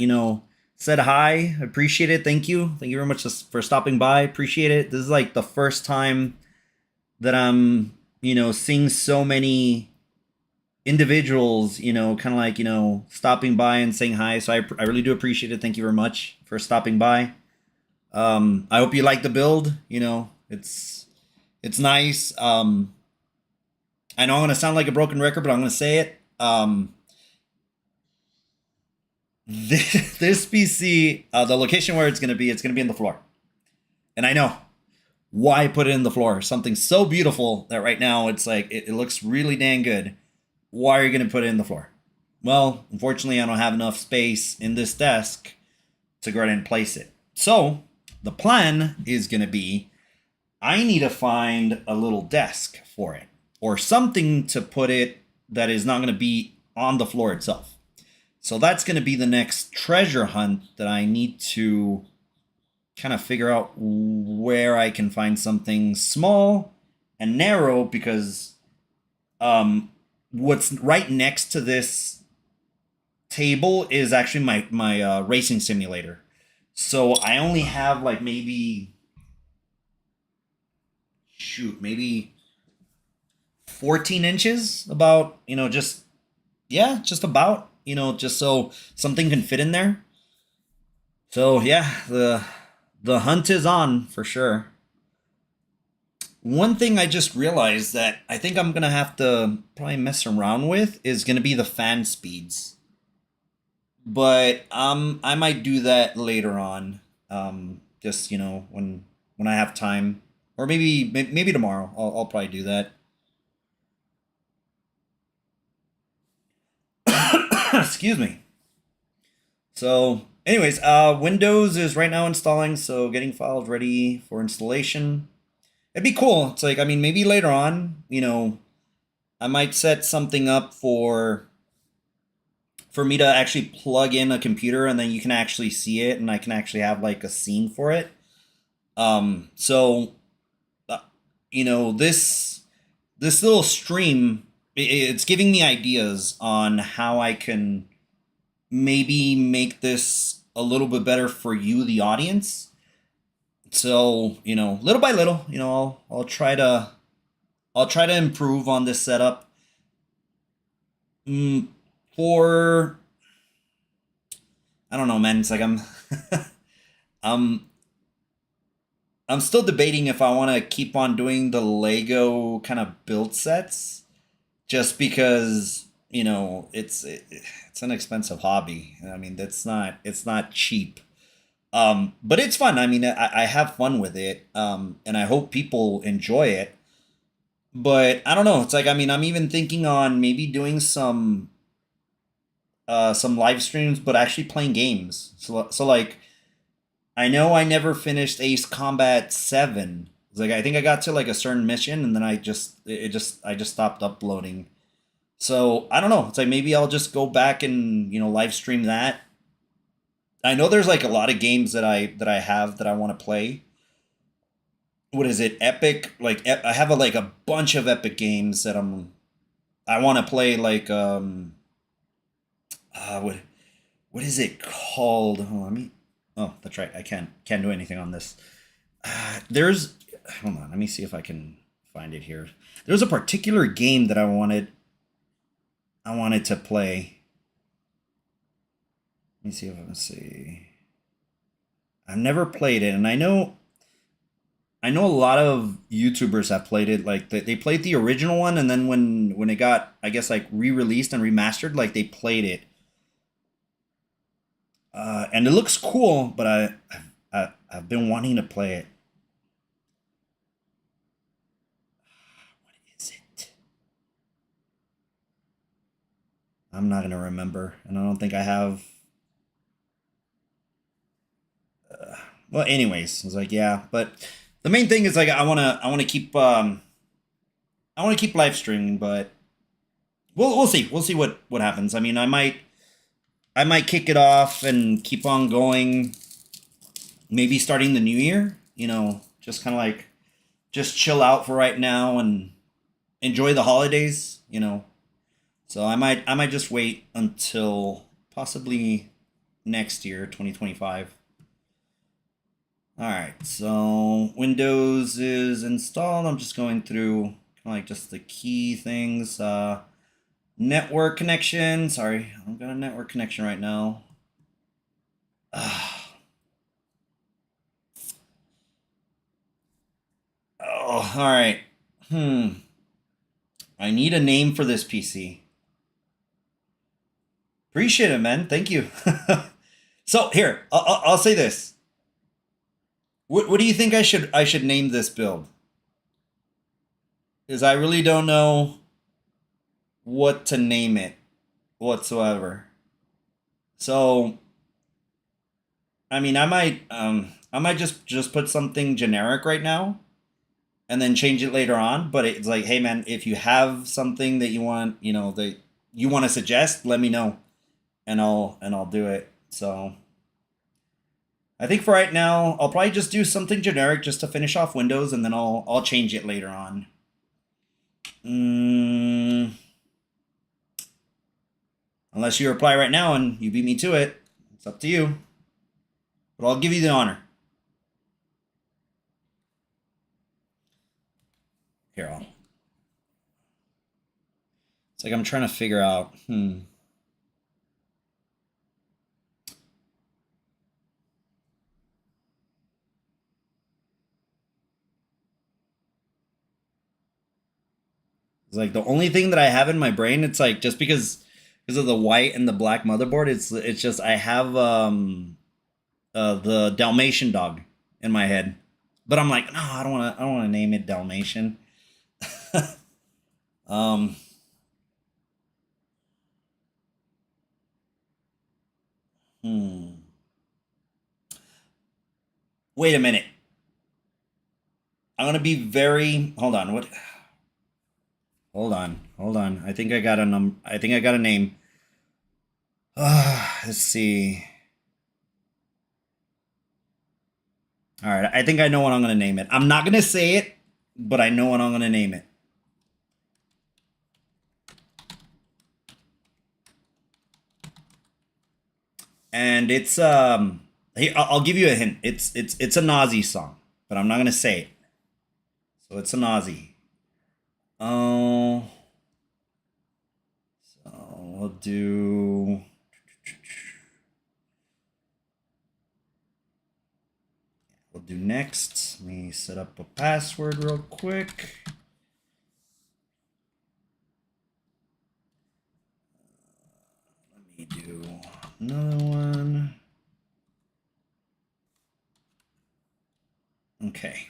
said hi. I appreciate it. Thank you. Thank you very much for stopping by. Appreciate it. This is like the first time that I'm, seeing so many individuals, kind of like, stopping by and saying hi. So I really do appreciate it. Thank you very much for stopping by. I hope you like the build. It's nice. I know I'm gonna sound like a broken record, but I'm gonna say it. This PC, the location where it's gonna be in the floor, and I know why put it in the floor. Something so beautiful that right now it's like it looks really dang good. Why are you gonna put it in the floor? Well, unfortunately, I don't have enough space in this desk to go ahead and place it. So the plan is gonna be I need to find a little desk for it or something to put it that is not going to be on the floor itself. So that's going to be the next treasure hunt that I need to kind of figure out where I can find something small and narrow because what's right next to this table is actually my racing simulator. So I only have like maybe maybe 14 inches about, just about, just so something can fit in there. So yeah, the hunt is on for sure. One thing I just realized that I think I'm gonna have to probably mess around with is gonna be the fan speeds. But I might do that later on. Just when I have time, or maybe tomorrow. I'll probably do that. Excuse me. So, anyways, Windows is right now installing, so getting files ready for installation. It'd be cool. It's like, I mean, maybe later on, I might set something up for me to actually plug in a computer and then you can actually see it and I can actually have like a scene for it. So this little stream, it's giving me ideas on how I can maybe make this a little bit better for you, the audience. So little by little, I'll try to improve on this setup. For I don't know, man. It's like I'm I'm still debating if I want to keep on doing the Lego kind of build sets, just because it's an expensive hobby. I mean, it's not cheap. But it's fun. I mean, I have fun with it, and I hope people enjoy it. But I don't know. It's like, I mean, I'm even thinking on maybe doing some live streams, but actually playing games. So like, I know I never finished Ace Combat 7. It's like I think I got to like a certain mission and then I just stopped uploading. So I don't know. It's like maybe I'll just go back and live stream that. I know there's like a lot of games that I have that I want to play. What is it? Epic? Like I have like a bunch of Epic games that I want to play. Like what is it called? Oh, let me. Oh, that's right. I can't do anything on this. There's hold on. Let me see if I can find it here. There's a particular game that I wanted to play. Let me see if I can see. I've never played it, and I know a lot of YouTubers have played it. Like they played the original one, and then when it got, I guess, like re-released and remastered, like they played it, and it looks cool. But I've been wanting to play it. What is it? I'm not gonna remember, and I don't think I have. Well, anyways, I was like, yeah, but the main thing is like I wanna keep I want to keep live streaming, but we'll see. We'll see what happens. I mean, I might kick it off and keep on going. Maybe starting the new year, you know, just kind of like just chill out for right now and enjoy the holidays, you know. So I might just wait until possibly next year, 2025. All right, so Windows is installed. I'm just going through kind of like just the key things. Network connection. Sorry, I've got a network connection right now. Oh, all right. I need a name for this PC. Appreciate it, man. Thank you. So here, I'll say this. What do you think I should name this build? Because I really don't know what to name it whatsoever. So, I mean, I might just put something generic right now, and then change it later on. But it's like, hey, man, if you have something that you want, you know, that you want to suggest, let me know, and I'll do it. So. I think for right now, I'll probably just do something generic just to finish off Windows, and then I'll change it later on. Unless you reply right now and you beat me to it, it's up to you. But I'll give you the honor. Here, it's like I'm trying to figure out. It's like the only thing that I have in my brain. It's like just because of the white and the black motherboard. It's just I have the Dalmatian dog in my head, but I'm like, no, I don't want to name it Dalmatian. um. Wait a minute. I'm gonna be very. Hold on. What? Hold on. Hold on. I think I got a I think I got a name. Let's see. All right. I think I know what I'm gonna name it. I'm not gonna say it, but I know what I'm gonna name it. And it's Hey, I'll give you a hint. It's a Nazi song, but I'm not gonna say it. So it's a Nazi. Oh, so we'll do. We'll do next. Let me set up a password real quick. Let me do another one. Okay.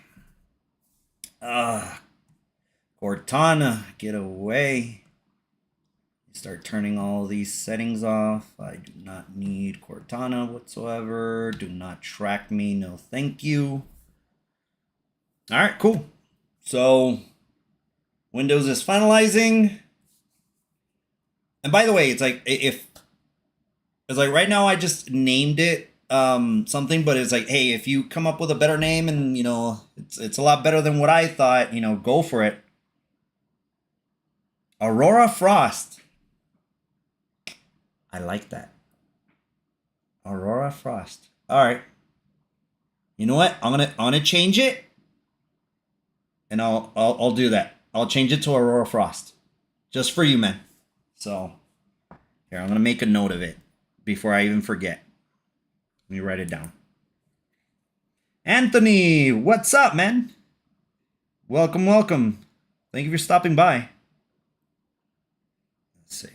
Cortana, get away. Start turning all these settings off. I do not need Cortana whatsoever. Do not track me. No, thank you. All right, cool. So Windows is finalizing. And by the way, it's like it's like right now I just named it something, but it's like, hey, if you come up with a better name and you know it's a lot better than what I thought, you know, go for it. Aurora Frost. I like that. Aurora Frost. All right. You know what? I'm gonna change it, and I'll do that. I'll change it to Aurora Frost, just for you, man. So here, I'm gonna make a note of it before I even forget. Let me write it down. Anthony, what's up, man? Welcome, welcome. Thank you for stopping by. Let's see.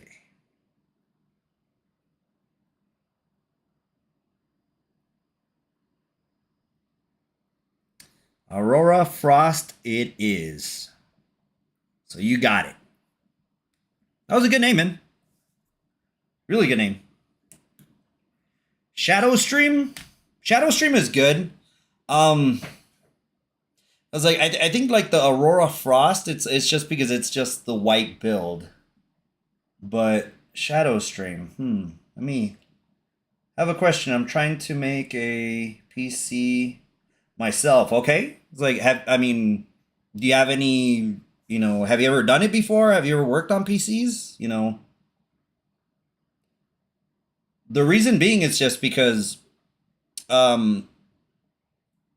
Aurora Frost it is. So you got it. That was a good name, man. Really good name. Shadow Stream. Shadow Stream is good. was like, I think like the Aurora Frost, it's just because it's just the white build. But Shadow Stream, let me have a question. I'm trying to make a PC myself. Okay, it's like, I mean, do you have any? Have you ever done it before? Have you ever worked on PCs? The reason being is just because um,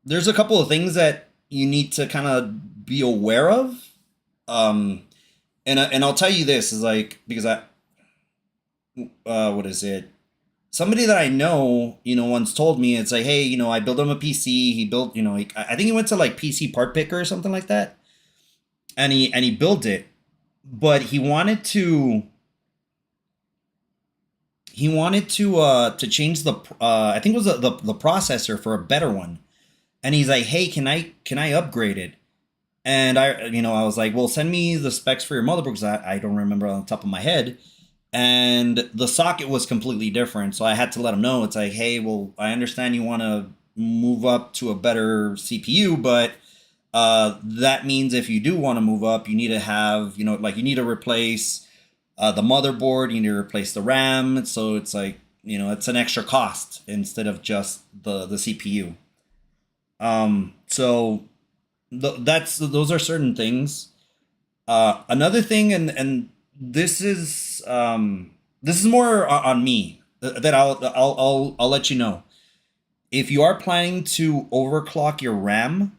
there's a couple of things that you need to kind of be aware of. Um, and I'll tell you this is like because what is it? Somebody that I know, once told me it's like, hey, I built him a PC. He built, I think he went to like PC Part Picker or something like that, and he built it, but he wanted to change the I think it was the processor for a better one, and he's like, hey, can I upgrade it? And I was like, well, send me the specs for your motherboard because I don't remember on the top of my head. And the socket was completely different. So I had to let him know. It's like, hey, well, I understand you want to move up to a better CPU, but that means if you do want to move up, you need to have, like you need to replace the motherboard, you need to replace the RAM. So it's like, it's an extra cost instead of just the CPU. So those are certain things. Another thing, and this is more on me that I'll let you know. If you are planning to overclock your RAM,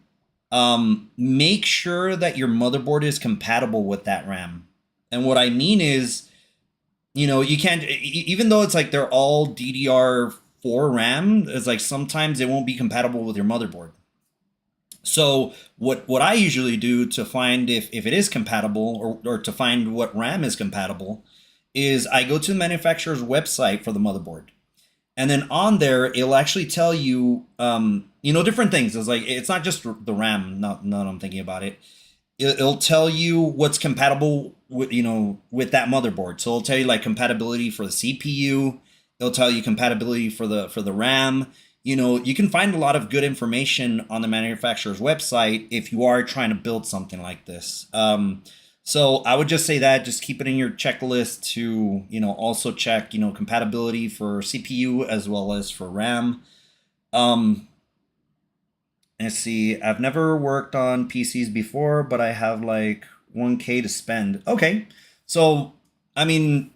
make sure that your motherboard is compatible with that RAM. And what I mean is, you can't even though it's like they're all DDR4 RAM, it's like sometimes it won't be compatible with your motherboard. So what I usually do to find if it is compatible or to find what RAM is compatible is I go to the manufacturer's website for the motherboard. And then on there, it'll actually tell you, different things. It's like, it's not just the RAM, not I'm thinking about it. It'll tell you what's compatible with that motherboard. So it'll tell you like compatibility for the CPU. It'll tell you compatibility for the RAM. You can find a lot of good information on the manufacturer's website if you are trying to build something like this. So I would just say that just keep it in your checklist to, also check, compatibility for CPU as well as for RAM. Let's see, I've never worked on PCs before, but I have like 1K to spend. Okay. So, I mean,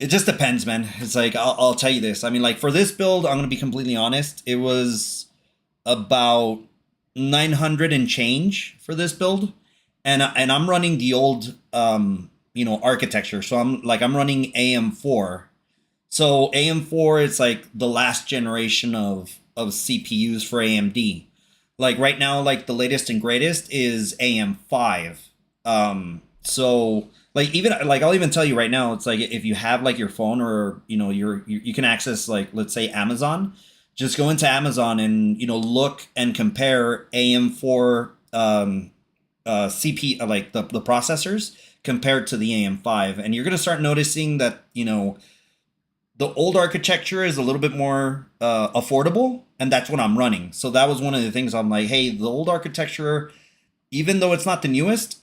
it just depends, man. It's like I'll tell you this. I mean, like for this build, I'm gonna be completely honest. It was about 900 and change for this build, and I'm running the old architecture. So I'm running AM4. So AM4 is like the last generation of CPUs for AMD. Like right now, like the latest and greatest is AM5. So like even like I'll even tell you right now, it's like if you have like your phone or you can access like let's say Amazon, just go into Amazon and look and compare AM4 CP like the processors compared to the AM5, and you're gonna start noticing that the old architecture is a little bit more affordable, and that's what I'm running. So that was one of the things I'm like, hey, the old architecture, even though it's not the newest,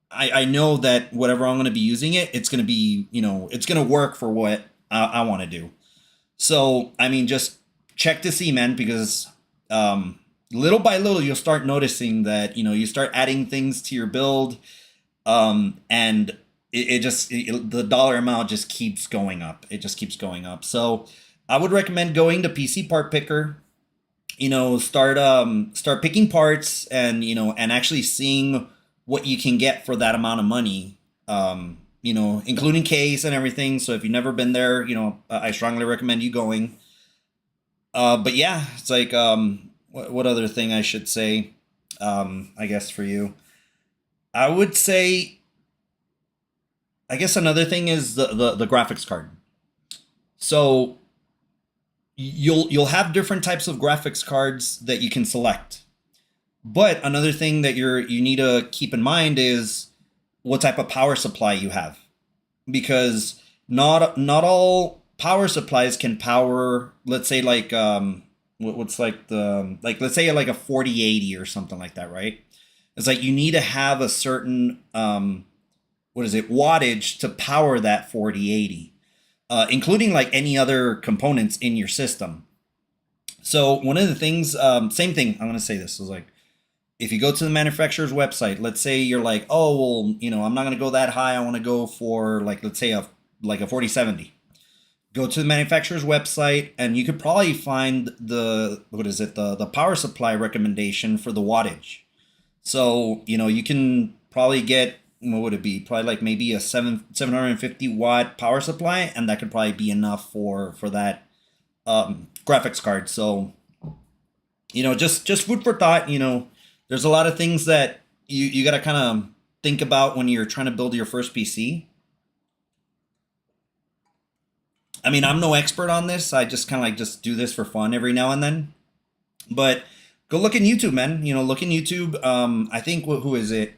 I know that whatever I'm going to be using it's going to be, it's going to work for what I want to do. So, I mean, just check to see, man, because little by little, you'll start noticing that, you start adding things to your build, and the dollar amount just keeps going up. It just keeps going up. So I would recommend going to PC Part Picker, start picking parts and actually seeing what you can get for that amount of money, including case and everything. So if you've never been there, I strongly recommend you going. But yeah, it's like, what other thing I should say, I guess for you, I would say, I guess another thing is the graphics card. So you'll have different types of graphics cards that you can select. But another thing that you need to keep in mind is what type of power supply you have, because not all power supplies can power, let's say like what's like the, like, let's say like a 4080 or something like that, right? It's like you need to have a certain what is it, wattage to power that 4080, including like any other components in your system. So one of the things, same thing, I'm gonna say this is like, if you go to the manufacturer's website, let's say you're like, oh well, I'm not gonna go that high. I want to go for, like, let's say a 4070. Go to the manufacturer's website, and you could probably find the, what is it, the power supply recommendation for the wattage. So you can probably get, what would it be? Probably like maybe a 750 watt power supply, and that could probably be enough for that graphics card. So just food for thought. There's a lot of things that you got to kind of think about when you're trying to build your first PC. I mean, I'm no expert on this. I just kind of like just do this for fun every now and then. But go look in YouTube, man. Look in YouTube. I think, who is it?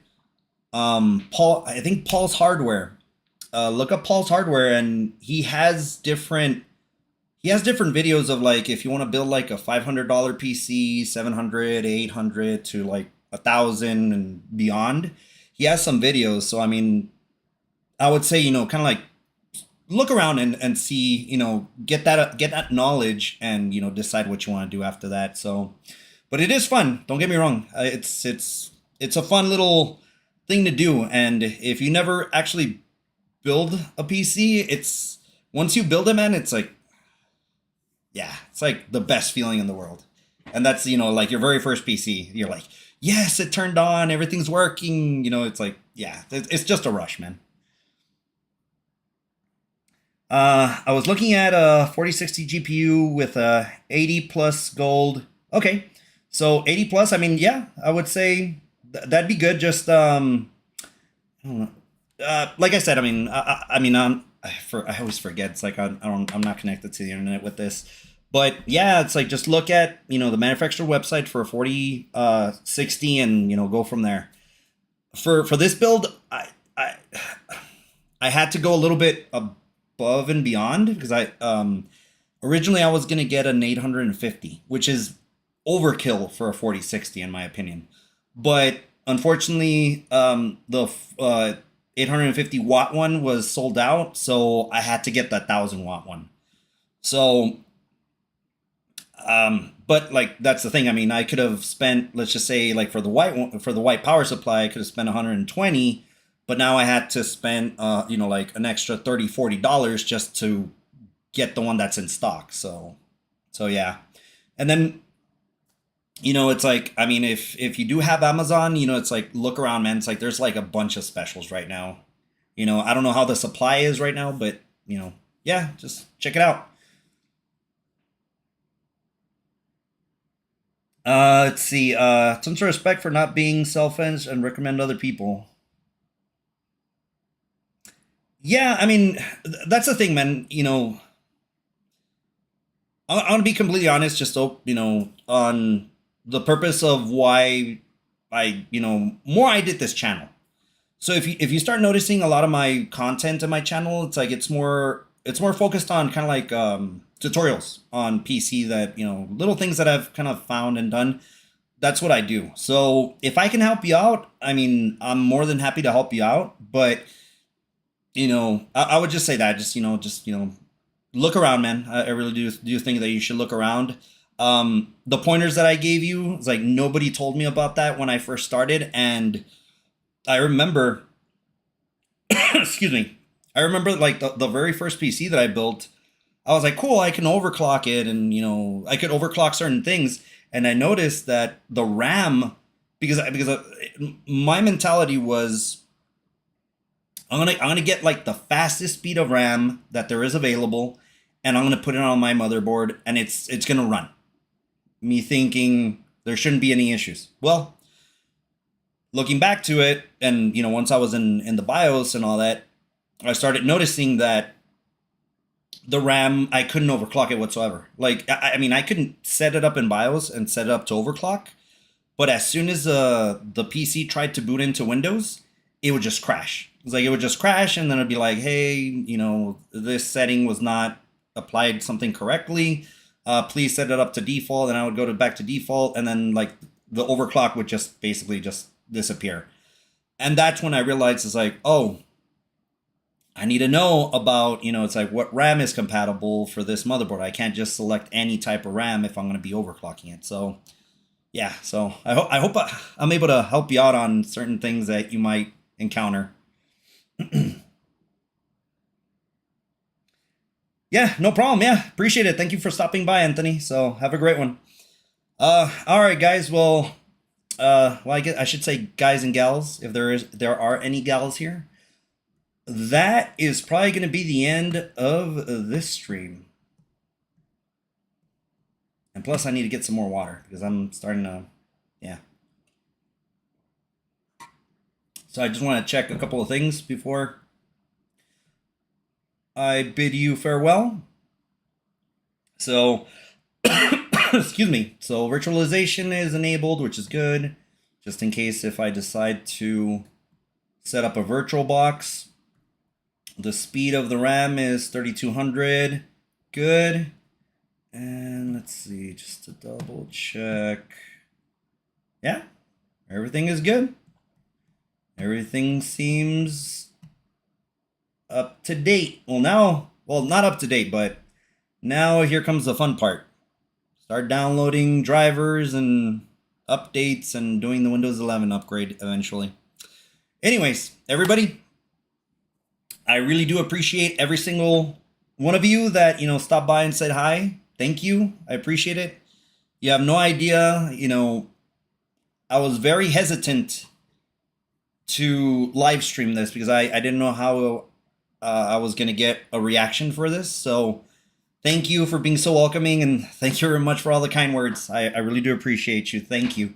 Paul. I think Paul's Hardware. Look up Paul's Hardware, and he has different videos of, like, if you want to build like a $500 PC, 700, 800 to like 1,000 and beyond. He has some videos. So I mean, I would say, kind of like look around and see, get that knowledge, and decide what you want to do after that. So, but it is fun. Don't get me wrong. It's a fun little thing to do. And if you never actually build a PC, it's once you build it, man, it's like, yeah, it's like the best feeling in the world. And that's, like your very first PC. You're like, yes, it turned on, everything's working. It's like, yeah, it's just a rush, man. I was looking at a 4060 GPU with a 80 plus gold. Okay, so 80 plus. I mean, yeah, I would say that'd be good. Just I don't know. Like I said, I mean, I always forget. It's like I'm not connected to the internet with this, but yeah, it's like just look at the manufacturer website for a 4060, and go from there. For this build, I had to go a little bit above and beyond, because originally I was gonna get an 850, which is overkill for a 4060 in my opinion. But unfortunately, the 850 watt one was sold out, so I had to get the 1,000 watt one. So, but like that's the thing. I mean, I could have spent, let's just say, like for the white power supply, I could have spent 120, but now I had to spend, like an extra $30-$40 just to get the one that's in stock. So yeah, and then it's like, I mean, if you do have Amazon, it's like, look around, man. It's like there's like a bunch of specials right now. I don't know how the supply is right now, but yeah, just check it out. Let's see. Some sort of respect for not being selfish and recommend other people. Yeah, I mean, that's the thing, man. I want to be completely honest, just on the purpose of why more I did this channel. So if you start noticing a lot of my content in my channel, it's like it's more focused on kind of like tutorials on PC, that little things that I've kind of found and done. That's what I do. So if I can help you out, I mean, I'm more than happy to help you out. But I would just say that, just look around, man. I really do think that you should look around. The pointers that I gave you, it's like nobody told me about that when I first started, and I remember, excuse me, I remember like the very first PC that I built. I was like, cool, I can overclock it, and I could overclock certain things, and I noticed that the RAM, because my mentality was, I'm gonna get like the fastest speed of RAM that there is available, and I'm gonna put it on my motherboard, and it's gonna run. Me thinking there shouldn't be any issues. Well, looking back to it, and once I was in the BIOS and all that, I started noticing that the RAM, I couldn't overclock it whatsoever. Like, I mean, I couldn't set it up in BIOS and set it up to overclock, but as soon as the PC tried to boot into Windows, it would just crash. It's like it would just crash, and then it'd be like, hey, this setting was not applied something correctly. please set it up to default, and I would go back to default, and then like the overclock would just basically just disappear. And that's when I realized it's like, oh, I need to know about, it's like what RAM is compatible for this motherboard. I can't just select any type of RAM if I'm going to be overclocking it. So yeah, so I hope I'm able to help you out on certain things that you might encounter. Yeah, no problem. Yeah, appreciate it. Thank you for stopping by, Anthony. So have a great one. All right, guys. Well, I guess I should say guys and gals, if there are any gals here. That is probably going to be the end of this stream. And plus, I need to get some more water because I'm starting to, yeah. So I just want to check a couple of things before I bid you farewell. So, excuse me. So virtualization is enabled, which is good. Just in case if I decide to set up a virtual box. The speed of the RAM is 3200. Good. And let's see, just to double check. Yeah, everything is good. Everything seems up to date. Well, not up to date, but now here comes the fun part. Start downloading drivers and updates and doing the Windows 11 upgrade eventually. Anyways, everybody, I really do appreciate every single one of you that, stopped by and said hi. Thank you. I appreciate it. You have no idea, I was very hesitant to live stream this because I didn't know how I was going to get a reaction for this. So thank you for being so welcoming, and thank you very much for all the kind words. I really do appreciate you. Thank you.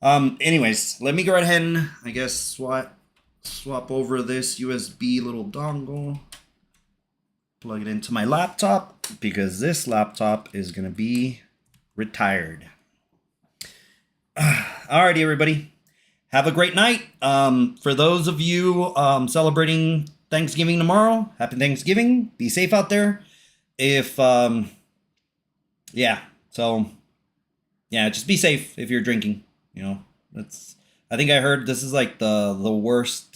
Anyways, let me go ahead and, I guess, swap over this USB little dongle, plug it into my laptop, because this laptop is going to be retired. Alrighty, everybody. Have a great night. For those of you celebrating Thanksgiving tomorrow, happy Thanksgiving. Be safe out there. Just be safe if you're drinking. I think I heard this is like the worst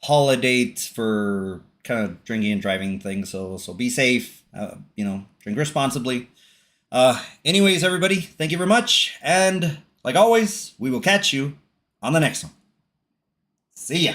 holiday for kind of drinking and driving thing. So be safe. Drink responsibly. Anyways, everybody, thank you very much, and like always, we will catch you on the next one. See ya.